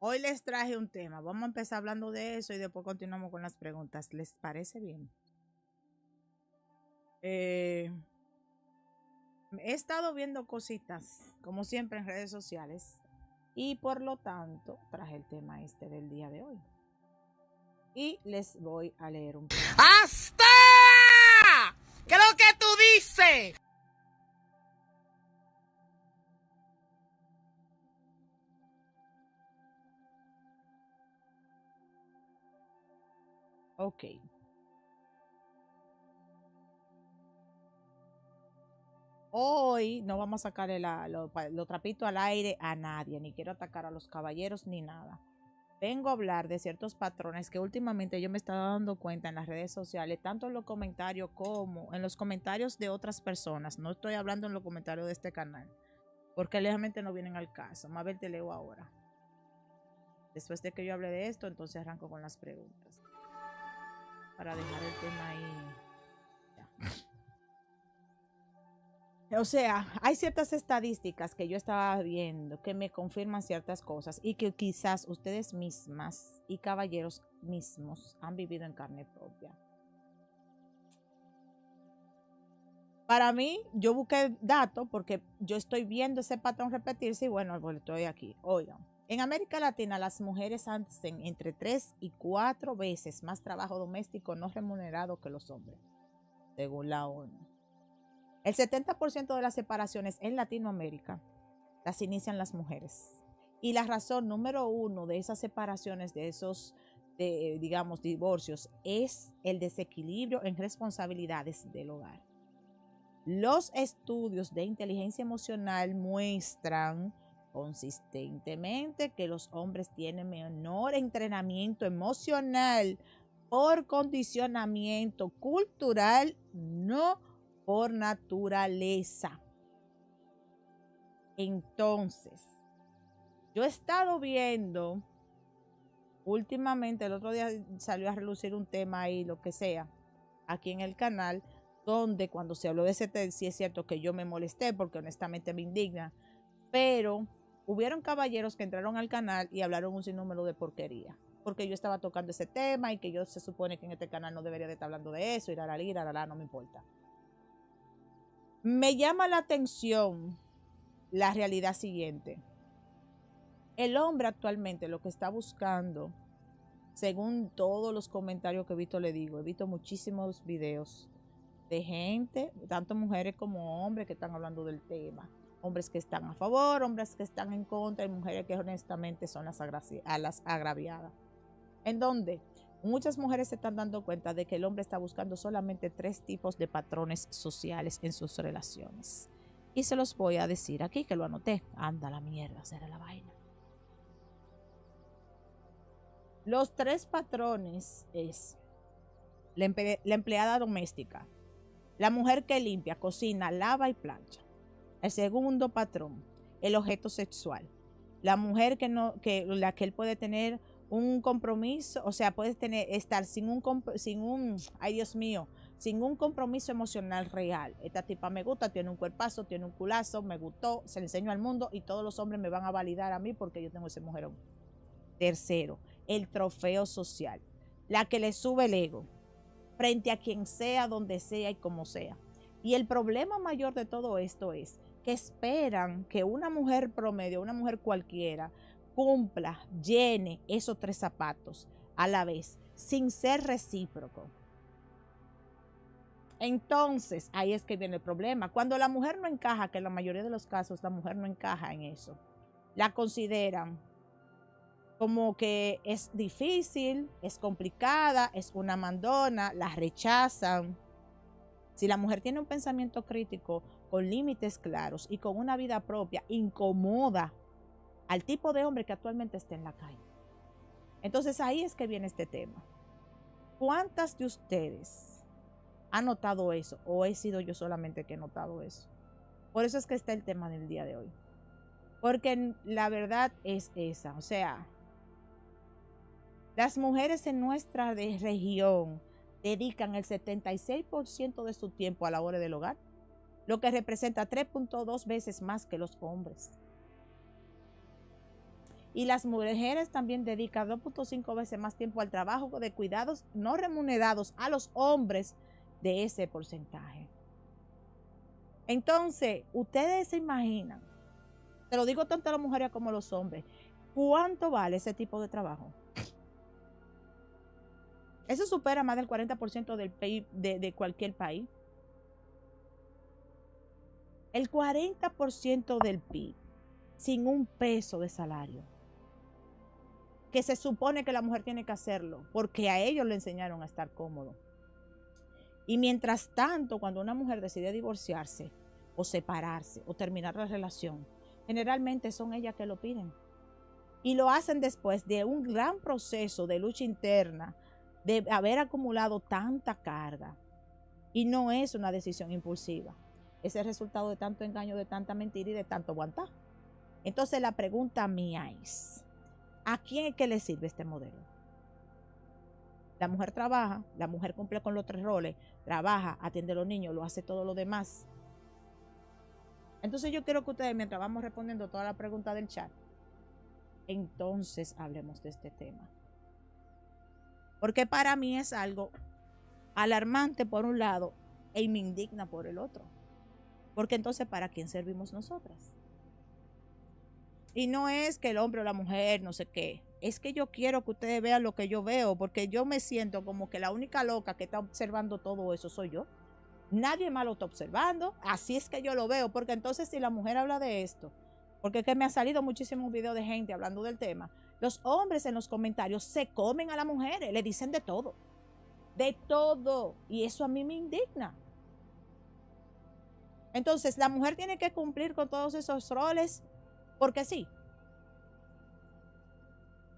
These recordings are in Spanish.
Hoy les traje un tema. Vamos a empezar hablando de eso y después continuamos con las preguntas. ¿Les parece bien? Eh, He estado viendo cositas, como siempre, en redes sociales y por lo tanto traje el tema este del día de hoy. Y les voy a leer un poco. ¡Hasta! ¿Qué es lo que tú dices? Ok. Hoy no vamos a sacarle los trapitos al aire a nadie, ni quiero atacar a los caballeros ni nada. Vengo a hablar de ciertos patrones que últimamente yo me estaba dando cuenta en las redes sociales, tanto en los comentarios como en los comentarios de otras personas. No estoy hablando en los comentarios de este canal, porque realmente no vienen al caso. Más bien te leo ahora. Después de que yo hable de esto, entonces arranco con las preguntas. Para dejar el tema ahí. Ya. O sea, hay ciertas estadísticas que yo estaba viendo que me confirman ciertas cosas y que quizás ustedes mismas y caballeros mismos han vivido en carne propia. Para mí, yo busqué datos porque yo estoy viendo ese patrón repetirse y bueno, pues estoy aquí. Oigan, en América Latina las mujeres hacen entre 3 y 4 veces más trabajo doméstico no remunerado que los hombres, según la ONU. El 70% de las separaciones en Latinoamérica las inician las mujeres. Y la razón número uno de esas separaciones, de esos, digamos, divorcios, es el desequilibrio en responsabilidades del hogar. Los estudios de inteligencia emocional muestran consistentemente que los hombres tienen menor entrenamiento emocional por condicionamiento cultural, no por naturaleza. Entonces, yo he estado viendo últimamente, el otro día salió a relucir un tema ahí, lo que sea, aquí en el canal, donde cuando se habló de ese tema, sí es cierto que yo me molesté porque honestamente me indigna, pero hubieron caballeros que entraron al canal y hablaron un sinnúmero de porquería, porque yo estaba tocando ese tema y que yo se supone que en este canal no debería de estar hablando de eso, no me importa. Me llama la atención la realidad siguiente. El hombre actualmente lo que está buscando, según todos los comentarios que he visto, le digo, he visto muchísimos videos de gente, tanto mujeres como hombres que están hablando del tema. Hombres que están a favor, hombres que están en contra y mujeres que honestamente son las agraviadas. En donde muchas mujeres se están dando cuenta de que el hombre está buscando solamente 3 tipos de patrones sociales en sus relaciones. Y se los voy a decir aquí, que lo anoté. Anda la mierda, será la vaina. Los 3 patrones es la empleada doméstica, la mujer que limpia, cocina, lava y plancha. El segundo patrón, el objeto sexual. La mujer la que él puede tener un compromiso, o sea, puede estar sin ay Dios mío, sin un compromiso emocional real. Esta tipa me gusta, tiene un cuerpazo, tiene un culazo, me gustó, se le enseño al mundo y todos los hombres me van a validar a mí porque yo tengo ese mujerón. Tercero, el trofeo social, la que le sube el ego frente a quien sea, donde sea y como sea. Y el problema mayor de todo esto es que esperan que una mujer promedio, una mujer cualquiera, cumpla, llene esos 3 zapatos a la vez, sin ser recíproco. Entonces, ahí es que viene el problema. Cuando la mujer no encaja, que en la mayoría de los casos la mujer no encaja en eso, la consideran como que es difícil, es complicada, es una mandona, la rechazan. Si la mujer tiene un pensamiento crítico, con límites claros y con una vida propia, incomoda al tipo de hombre que actualmente está en la calle. Entonces ahí es que viene este tema. ¿Cuántas de ustedes han notado eso? ¿O he sido yo solamente que he notado eso? Por eso es que está el tema del día de hoy. Porque la verdad es esa. O sea, las mujeres en nuestra región dedican el 76% de su tiempo a la labores del hogar, lo que representa 3.2 veces más que los hombres. Y las mujeres también dedican 2.5 veces más tiempo al trabajo de cuidados no remunerados a los hombres de ese porcentaje. Entonces, ustedes se imaginan, te lo digo tanto a las mujeres como a los hombres, ¿cuánto vale ese tipo de trabajo? Eso supera más del 40% del PIB de cualquier país. El 40% del PIB sin un peso de salario. Que se supone que la mujer tiene que hacerlo, porque a ellos le enseñaron a estar cómodo. Y mientras tanto, cuando una mujer decide divorciarse, o separarse, o terminar la relación, generalmente son ellas que lo piden. Y lo hacen después de un gran proceso de lucha interna, de haber acumulado tanta carga. Y no es una decisión impulsiva. Es el resultado de tanto engaño, de tanta mentira y de tanto aguantar. Entonces la pregunta mía es, ¿a quién es que le sirve este modelo? La mujer trabaja, la mujer cumple con los 3 roles, trabaja, atiende a los niños, lo hace todo lo demás. Entonces yo quiero que ustedes, mientras vamos respondiendo todas las preguntas del chat, entonces hablemos de este tema. Porque para mí es algo alarmante por un lado y me indigna por el otro. Porque entonces, ¿para quién servimos nosotras? Y no es que el hombre o la mujer, no sé qué. Es que yo quiero que ustedes vean lo que yo veo, porque yo me siento como que la única loca que está observando todo eso soy yo. Nadie más lo está observando, así es que yo lo veo, porque entonces si la mujer habla de esto, porque es que me ha salido muchísimos videos de gente hablando del tema, los hombres en los comentarios se comen a las mujeres, le dicen de todo, y eso a mí me indigna. Entonces la mujer tiene que cumplir con todos esos roles, porque sí.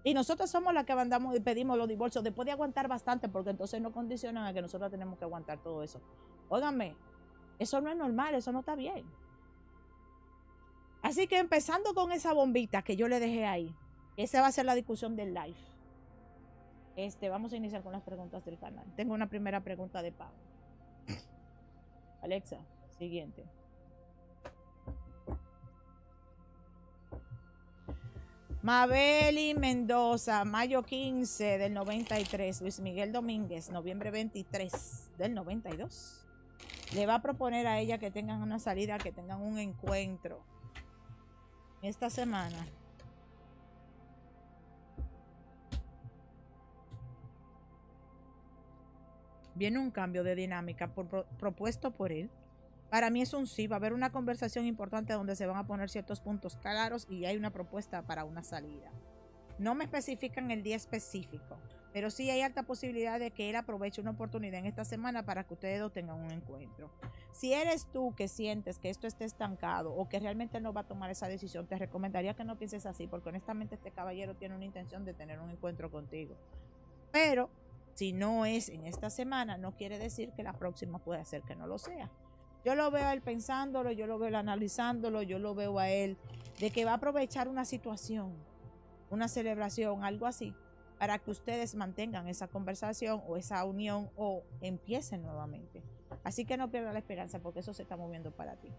Y nosotros somos las que mandamos y pedimos los divorcios después de aguantar bastante, porque entonces nos condicionan a que nosotros tenemos que aguantar todo eso. Óiganme, eso no es normal, eso no está bien. Así que empezando con esa bombita que yo le dejé ahí, esa va a ser la discusión del live. Vamos a iniciar con las preguntas del canal. Tengo una primera pregunta de Pau. Alexa, siguiente. Mabeli Mendoza, mayo 15 del 93. Luis Miguel Domínguez, noviembre 23 del 92. Le va a proponer a ella que tengan una salida, que tengan un encuentro esta semana. Viene un cambio de dinámica propuesto por él. Para mí es un sí, va a haber una conversación importante donde se van a poner ciertos puntos claros y hay una propuesta para una salida. No me especifican el día específico, pero sí hay alta posibilidad de que él aproveche una oportunidad en esta semana para que ustedes dos tengan un encuentro. Si eres tú que sientes que esto esté estancado o que realmente no va a tomar esa decisión, te recomendaría que no pienses así, porque honestamente este caballero tiene una intención de tener un encuentro contigo. Pero si no es en esta semana, no quiere decir que la próxima pueda ser que no lo sea. Yo lo veo a él pensándolo, yo lo veo a él analizándolo, yo lo veo a él de que va a aprovechar una situación, una celebración, algo así, para que ustedes mantengan esa conversación o esa unión o empiecen nuevamente. Así que no pierdas la esperanza porque eso se está moviendo para ti.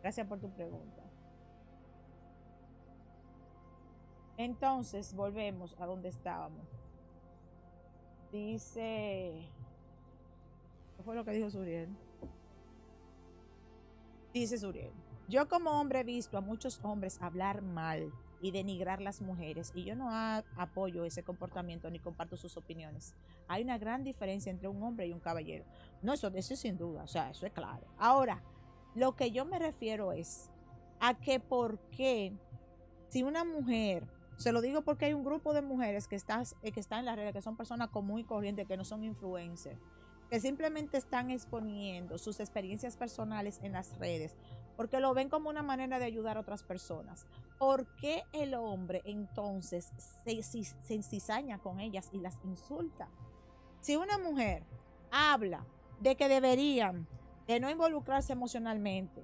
Gracias por tu pregunta. Entonces, volvemos a donde estábamos. Dice, ¿qué fue lo que dijo Suriel? Dice Suriel, yo como hombre he visto a muchos hombres hablar mal y denigrar las mujeres y yo no apoyo ese comportamiento ni comparto sus opiniones. Hay una gran diferencia entre un hombre y un caballero. No, eso sin duda, o sea, eso es claro. Ahora, lo que yo me refiero es a que por qué si una mujer, se lo digo porque hay un grupo de mujeres que están en las redes, que son personas comunes y corrientes, que no son influencers, que simplemente están exponiendo sus experiencias personales en las redes, porque lo ven como una manera de ayudar a otras personas. ¿Por qué el hombre entonces se encizaña con ellas y las insulta? Si una mujer habla de que deberían de no involucrarse emocionalmente,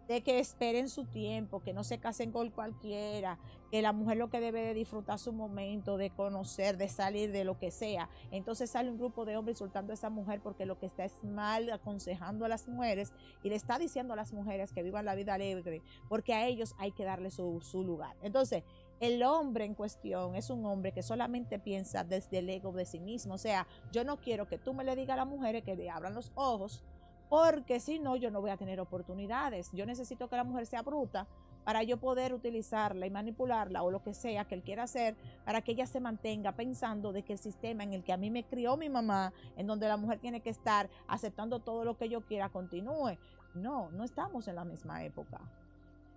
de que esperen su tiempo, que no se casen con cualquiera, que la mujer lo que debe de disfrutar su momento, de conocer, de salir, de lo que sea. Entonces sale un grupo de hombres insultando a esa mujer porque lo que está es mal aconsejando a las mujeres y le está diciendo a las mujeres que vivan la vida alegre, porque a ellos hay que darle su lugar. Entonces, El hombre en cuestión es un hombre que solamente piensa desde el ego de sí mismo. O sea, yo no quiero que tú me le digas a las mujeres que le abran los ojos, porque si no, yo no voy a tener oportunidades. Yo necesito que la mujer sea bruta para yo poder utilizarla y manipularla o lo que sea que él quiera hacer para que ella se mantenga pensando de que el sistema en el que a mí me crió mi mamá, en donde la mujer tiene que estar aceptando todo lo que yo quiera, continúe. No, no estamos en la misma época.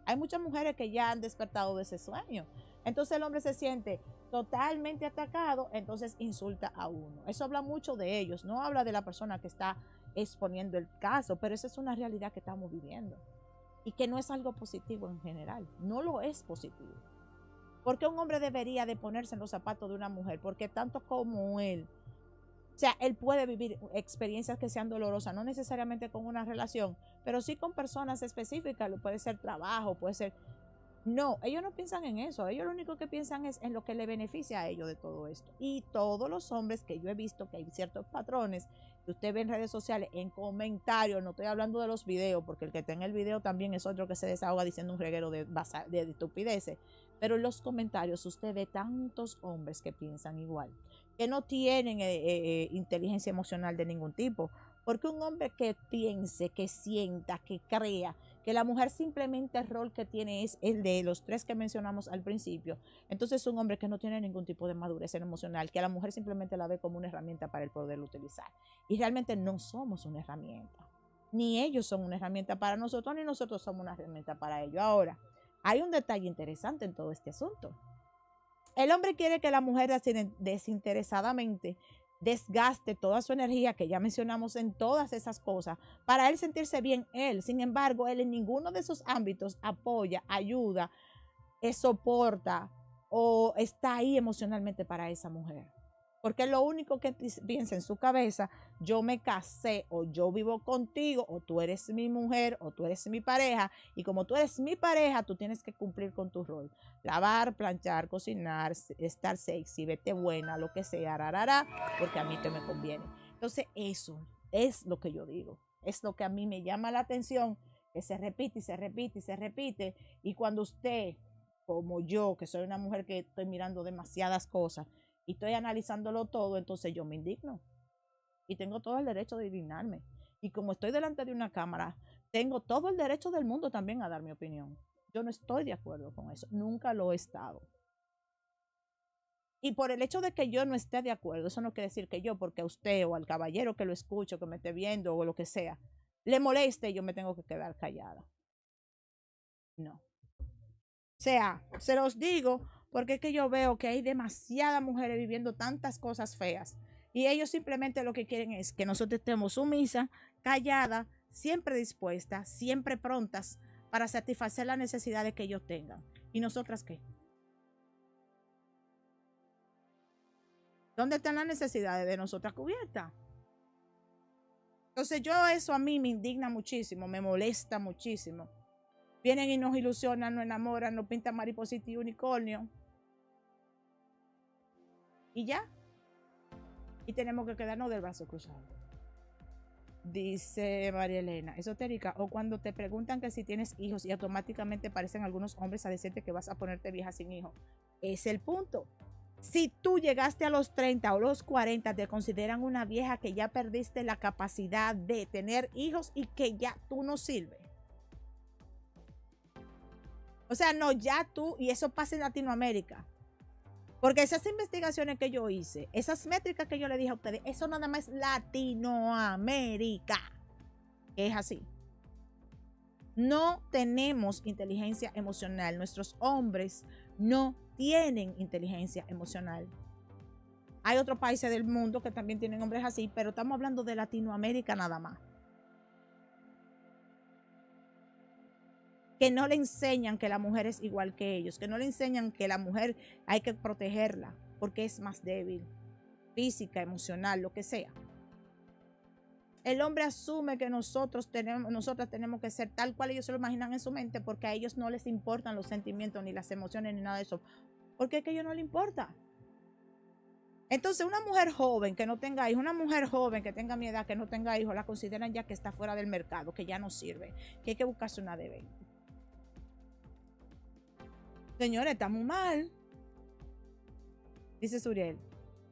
Hay muchas mujeres que ya han despertado de ese sueño. Entonces el hombre se siente totalmente atacado, entonces insulta a uno. Eso habla mucho de ellos, no habla de la persona que está exponiendo el caso, pero esa es una realidad que estamos viviendo y que no es algo positivo en general, no lo es positivo. ¿Por qué un hombre debería de ponerse en los zapatos de una mujer? Porque tanto como él, o sea, él puede vivir experiencias que sean dolorosas, no necesariamente con una relación, pero sí con personas específicas, puede ser trabajo, puede ser... No, ellos no piensan en eso, ellos lo único que piensan es en lo que le beneficia a ellos de todo esto. Y todos los hombres que yo he visto que hay ciertos patrones que usted ve en redes sociales, en comentarios, no estoy hablando de los videos, porque el que está en el video también es otro que se desahoga diciendo un reguero de estupideces, pero en los comentarios usted ve tantos hombres que piensan igual, que no tienen inteligencia emocional de ningún tipo, porque un hombre que piense, que sienta, que crea, que la mujer simplemente el rol que tiene es el de los tres que mencionamos al principio, entonces es un hombre que no tiene ningún tipo de madurez emocional, que a la mujer simplemente la ve como una herramienta para el poder utilizar. Y realmente no somos una herramienta. Ni ellos son una herramienta para nosotros, ni nosotros somos una herramienta para ellos. Ahora, hay un detalle interesante en todo este asunto. El hombre quiere que la mujer desinteresadamente desgaste toda su energía que ya mencionamos en todas esas cosas para él sentirse bien él. Sin embargo, él en ninguno de esos ámbitos apoya, ayuda, soporta o está ahí emocionalmente para esa mujer. Porque lo único que piensa en su cabeza, yo me casé o yo vivo contigo o tú eres mi mujer o tú eres mi pareja y como tú eres mi pareja, tú tienes que cumplir con tu rol. Lavar, planchar, cocinar, estar sexy, vete buena, lo que sea, rarara, porque a mí que me conviene. Entonces eso es lo que yo digo, es lo que a mí me llama la atención, que se repite y se repite y se repite. Y cuando usted, como yo, que soy una mujer que estoy mirando demasiadas cosas, y estoy analizándolo todo, entonces yo me indigno. Y tengo todo el derecho de indignarme. Y como estoy delante de una cámara, tengo todo el derecho del mundo también a dar mi opinión. Yo no estoy de acuerdo con eso. Nunca lo he estado. Y por el hecho de que yo no esté de acuerdo, eso no quiere decir que yo, porque a usted o al caballero que lo escucho, que me esté viendo o lo que sea, le moleste, yo me tengo que quedar callada. No. O sea, se los digo porque es que yo veo que hay demasiadas mujeres viviendo tantas cosas feas y ellos simplemente lo que quieren es que nosotros estemos sumisas, calladas, siempre dispuestas, siempre prontas para satisfacer las necesidades que ellos tengan. ¿Y nosotras qué? ¿Dónde están las necesidades de nosotras cubiertas? Entonces eso a mí me indigna muchísimo, me molesta muchísimo. Vienen y nos ilusionan, nos enamoran, nos pintan mariposita y unicornio. Y ya. Y tenemos que quedarnos del brazo cruzado. Dice María Elena, esotérica, o cuando te preguntan que si tienes hijos y automáticamente parecen algunos hombres a decirte que vas a ponerte vieja sin hijo. Es el punto. Si tú llegaste a los 30 o los 40, te consideran una vieja que ya perdiste la capacidad de tener hijos y que ya tú no sirves. O sea, no, ya tú, y eso pasa en Latinoamérica. Porque esas investigaciones que yo hice, esas métricas que yo le dije a ustedes, eso nada más es Latinoamérica. Es así. No tenemos inteligencia emocional. Nuestros hombres no tienen inteligencia emocional. Hay otros países del mundo que también tienen hombres así, pero estamos hablando de Latinoamérica nada más. Que no le enseñan que la mujer es igual que ellos, que no le enseñan que la mujer hay que protegerla porque es más débil, física, emocional, lo que sea. El hombre asume que nosotras tenemos que ser tal cual ellos se lo imaginan en su mente porque a ellos no les importan los sentimientos, ni las emociones, ni nada de eso. Porque es que a ellos no les importa. Entonces, una mujer joven que no tenga hijos, una mujer joven que tenga mi edad, que no tenga hijos, la consideran ya que está fuera del mercado, que ya no sirve, que hay que buscarse una de 20. Señores, estamos mal. Dice Suriel.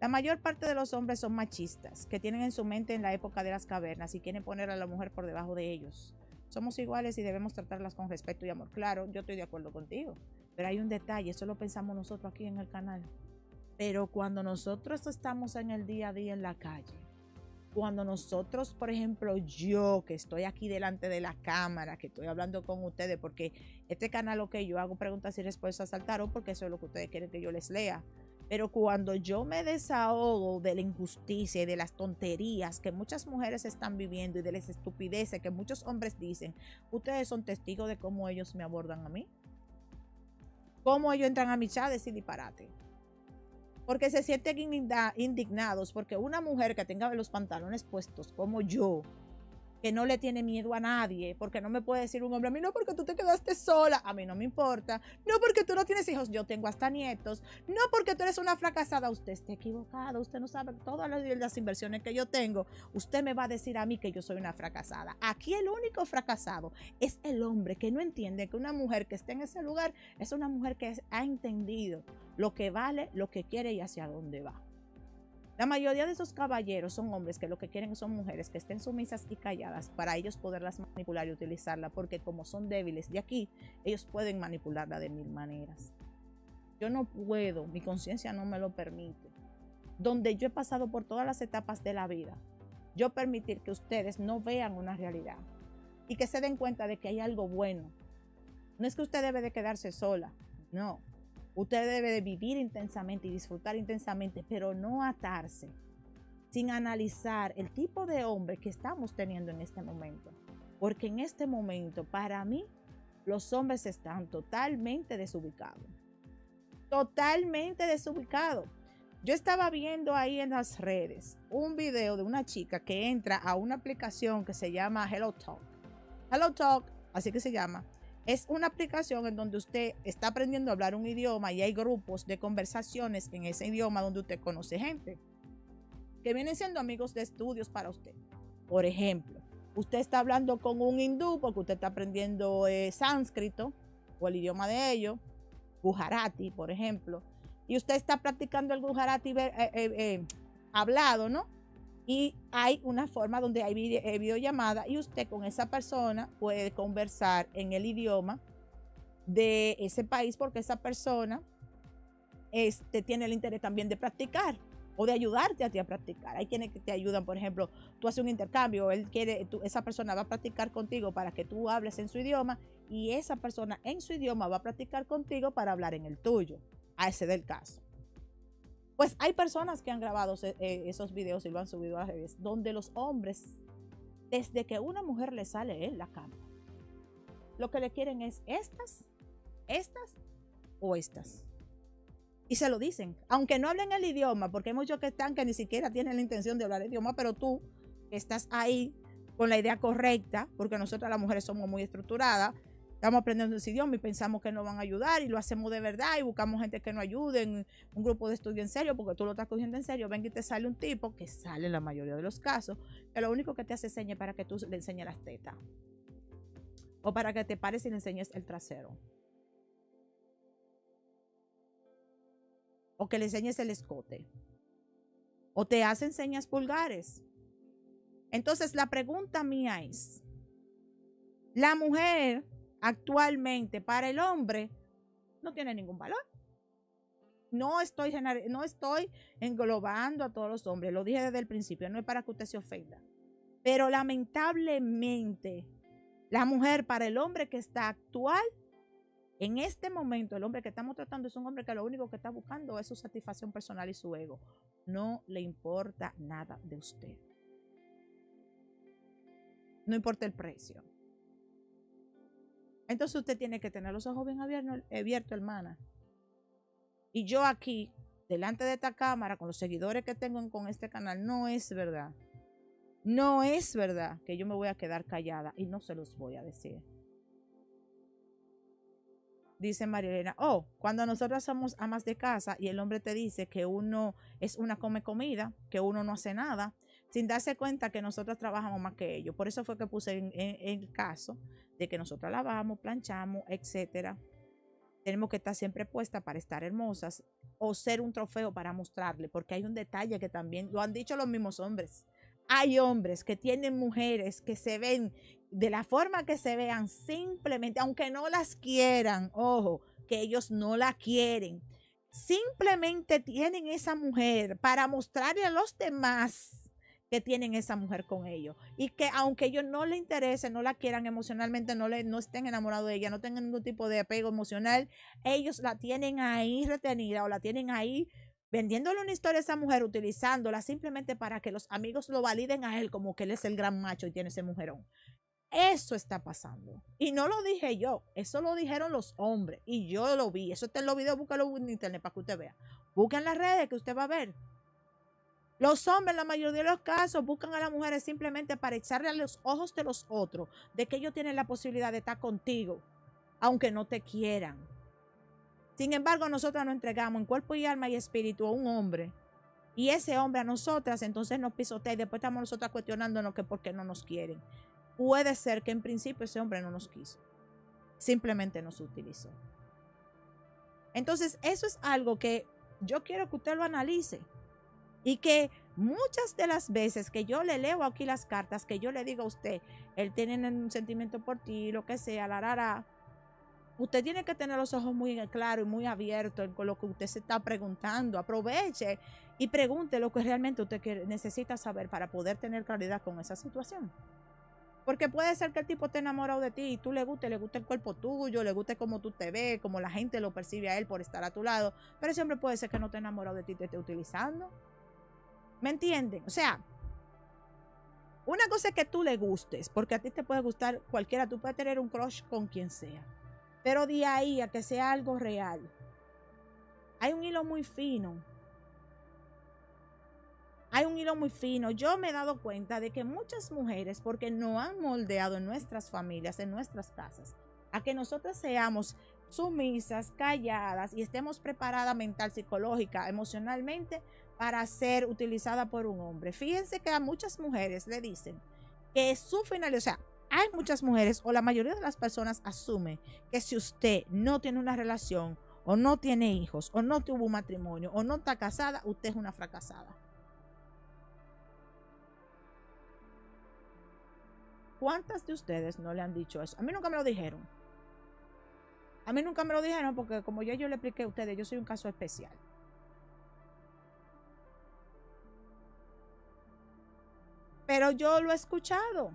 La mayor parte de los hombres son machistas, que tienen en su mente en la época de las cavernas y quieren poner a la mujer por debajo de ellos. Somos iguales y debemos tratarlas con respeto y amor. Claro, yo estoy de acuerdo contigo, pero hay un detalle, eso lo pensamos nosotros aquí en el canal. Pero cuando nosotros estamos en el día a día en la calle, cuando nosotros, por ejemplo, yo que estoy aquí delante de la cámara, que estoy hablando con ustedes, porque este canal lo que yo hago preguntas y respuestas al tarot, porque eso es lo que ustedes quieren que yo les lea. Pero cuando yo me desahogo de la injusticia y de las tonterías que muchas mujeres están viviendo y de las estupideces que muchos hombres dicen, ustedes son testigos de cómo ellos me abordan a mí. Cómo ellos entran a mi chat a decir disparate. Porque se sienten indignados porque una mujer que tenga los pantalones puestos como yo, que no le tiene miedo a nadie, porque no me puede decir un hombre a mí, no porque tú te quedaste sola, a mí no me importa, no porque tú no tienes hijos, yo tengo hasta nietos, no porque tú eres una fracasada, usted está equivocado, usted no sabe todas las inversiones que yo tengo, usted me va a decir a mí que yo soy una fracasada. Aquí el único fracasado es el hombre que no entiende que una mujer que esté en ese lugar es una mujer que ha entendido lo que vale, lo que quiere y hacia dónde va. La mayoría de esos caballeros son hombres que lo que quieren son mujeres que estén sumisas y calladas para ellos poderlas manipular y utilizarla, porque como son débiles de aquí, ellos pueden manipularla de mil maneras. Yo no puedo, mi conciencia no me lo permite. Donde yo he pasado por todas las etapas de la vida, yo permitir que ustedes no vean una realidad y que se den cuenta de que hay algo bueno. No es que usted debe de quedarse sola, no. Usted debe de vivir intensamente y disfrutar intensamente, pero no atarse sin analizar el tipo de hombre que estamos teniendo en este momento. Porque en este momento, para mí, los hombres están totalmente desubicados. Totalmente desubicados. Yo estaba viendo ahí en las redes un video de una chica que entra a una aplicación que se llama Hello Talk. Hello Talk, así que se llama. Es una aplicación en donde usted está aprendiendo a hablar un idioma y hay grupos de conversaciones en ese idioma donde usted conoce gente que vienen siendo amigos de estudios para usted. Por ejemplo, usted está hablando con un hindú porque usted está aprendiendo sánscrito o el idioma de ellos, Gujarati, por ejemplo, y usted está practicando el Gujarati hablado, ¿no? Y hay una forma donde hay videollamada y usted con esa persona puede conversar en el idioma de ese país porque esa persona tiene el interés también de practicar o de ayudarte a ti a practicar. Hay quienes que te ayudan, por ejemplo, tú haces un intercambio, esa persona va a practicar contigo para que tú hables en su idioma y esa persona en su idioma va a practicar contigo para hablar en el tuyo, a ese del caso. Pues hay personas que han grabado esos videos y lo han subido a las redes, donde los hombres, desde que una mujer le sale en la cama, lo que le quieren es estas o estas. Y se lo dicen, aunque no hablen el idioma, porque hay muchos que están que ni siquiera tienen la intención de hablar el idioma, pero tú estás ahí con la idea correcta, porque nosotras las mujeres somos muy estructuradas, estamos aprendiendo ese idioma y pensamos que nos van a ayudar y lo hacemos de verdad y buscamos gente que nos ayude en un grupo de estudio en serio porque tú lo estás cogiendo en serio. Venga y te sale un tipo que sale en la mayoría de los casos que lo único que te hace señas para que tú le enseñes las tetas o para que te pares y le enseñes el trasero o que le enseñes el escote o te hacen señas vulgares. Entonces la pregunta mía es, la mujer actualmente para el hombre no tiene ningún valor. No estoy englobando a todos los hombres, lo dije desde el principio, no es para que usted se ofenda. Pero lamentablemente, la mujer para el hombre que está actual, en este momento, el hombre que estamos tratando es un hombre que lo único que está buscando es su satisfacción personal y su ego. No le importa nada de usted. No importa el precio. Entonces usted tiene que tener los ojos bien abiertos, hermana. Y yo aquí, delante de esta cámara, con los seguidores que tengo con este canal, no es verdad. No es verdad que yo me voy a quedar callada y no se los voy a decir. Dice María Elena, cuando nosotros somos amas de casa y el hombre te dice que uno es una come comida, que uno no hace nada, sin darse cuenta que nosotros trabajamos más que ellos. Por eso fue que puse en el caso de que nosotros lavamos, planchamos, etcétera. tenemos que estar siempre puestas para estar hermosas o ser un trofeo para mostrarle, porque hay un detalle que también lo han dicho los mismos hombres. Hay hombres que tienen mujeres que se ven de la forma que se vean simplemente, aunque no las quieran, ojo, que ellos no la quieren, simplemente tienen esa mujer para mostrarle a los demás que tienen esa mujer con ellos y que aunque ellos no le interesen, no la quieran emocionalmente, no estén enamorados de ella, no tengan ningún tipo de apego emocional, ellos la tienen ahí retenida o la tienen ahí vendiéndole una historia a esa mujer, utilizándola simplemente para que los amigos lo validen a él como que él es el gran macho y tiene ese mujerón. Eso está pasando. Y no lo dije yo, eso lo dijeron los hombres y yo lo vi. Eso está en los videos, búscalo en internet para que usted vea. Busquen las redes que usted va a ver. Los hombres, en la mayoría de los casos, buscan a las mujeres simplemente para echarle a los ojos de los otros de que ellos tienen la posibilidad de estar contigo, aunque no te quieran. Sin embargo, nosotras nos entregamos en cuerpo y alma y espíritu a un hombre. Y ese hombre a nosotras, entonces nos pisotea y después estamos nosotras cuestionándonos que por qué no nos quieren. Puede ser que en principio ese hombre no nos quiso. Simplemente nos utilizó. Entonces, eso es algo que yo quiero que usted lo analice. Y que muchas de las veces que yo le leo aquí las cartas, que yo le digo a usted, él tiene un sentimiento por ti, lo que sea, usted tiene que tener los ojos muy claros y muy abiertos con lo que usted se está preguntando. Aproveche y pregunte lo que realmente usted necesita saber para poder tener claridad con esa situación. Porque puede ser que el tipo esté enamorado de ti y tú le guste el cuerpo tuyo, le guste cómo tú te ves, cómo la gente lo percibe a él por estar a tu lado, pero ese hombre puede ser que no esté enamorado de ti y te esté utilizando. ¿Me entienden? O sea, una cosa es que tú le gustes, porque a ti te puede gustar cualquiera, tú puedes tener un crush con quien sea, pero de ahí a que sea algo real, hay un hilo muy fino. Hay un hilo muy fino. Yo me he dado cuenta de que muchas mujeres, porque no han moldeado en nuestras familias, en nuestras casas, a que nosotras seamos sumisas, calladas y estemos preparadas mental, psicológica, emocionalmente para ser utilizada por un hombre. Fíjense que a muchas mujeres le dicen que su finalidad, o sea, hay muchas mujeres o la mayoría de las personas asume que si usted no tiene una relación o no tiene hijos o no tuvo un matrimonio o no está casada, usted es una fracasada. ¿Cuántas de ustedes no le han dicho eso? A mí nunca me lo dijeron. A mí nunca me lo dijeron porque como yo le expliqué a ustedes, yo soy un caso especial. Pero yo lo he escuchado.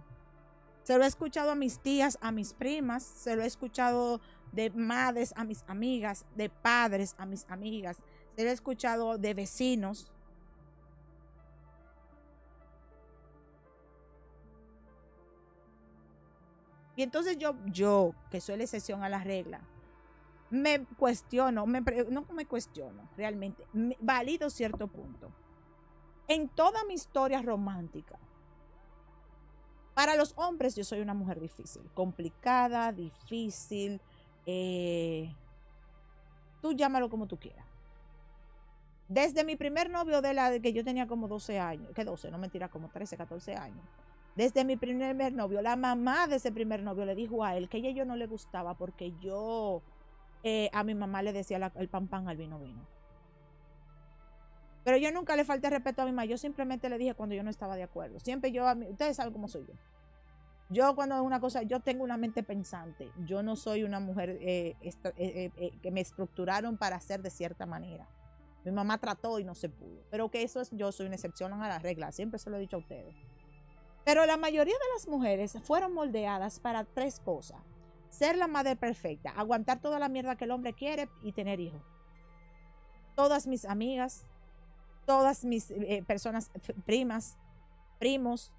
Se lo he escuchado a mis tías, a mis primas, se lo he escuchado de madres a mis amigas, de padres a mis amigas, se lo he escuchado de vecinos. Y entonces yo, que soy la excepción a la regla, me cuestiono, no me cuestiono, realmente, valido cierto punto. En toda mi historia romántica, para los hombres yo soy una mujer difícil, complicada, difícil, tú llámalo como tú quieras. Desde mi primer novio de que yo tenía como 12 años, que 12, no mentira, como 13, 14 años. Desde mi primer novio, la mamá de ese primer novio le dijo a él que ella no le gustaba porque yo a mi mamá le decía el pan pan al vino vino. Pero yo nunca le falté respeto a mi mamá, yo simplemente le dije cuando yo no estaba de acuerdo. Siempre ustedes saben cómo soy yo. Yo cuando es una cosa, yo tengo una mente pensante. Yo no soy una mujer que me estructuraron para hacer de cierta manera. Mi mamá trató y no se pudo. Pero que eso es, yo soy una excepción a la regla. Siempre se lo he dicho a ustedes. Pero la mayoría de las mujeres fueron moldeadas para 3 cosas. Ser la madre perfecta, aguantar toda la mierda que el hombre quiere y tener hijos. Todas mis amigas, todas mis personas, primas, primos,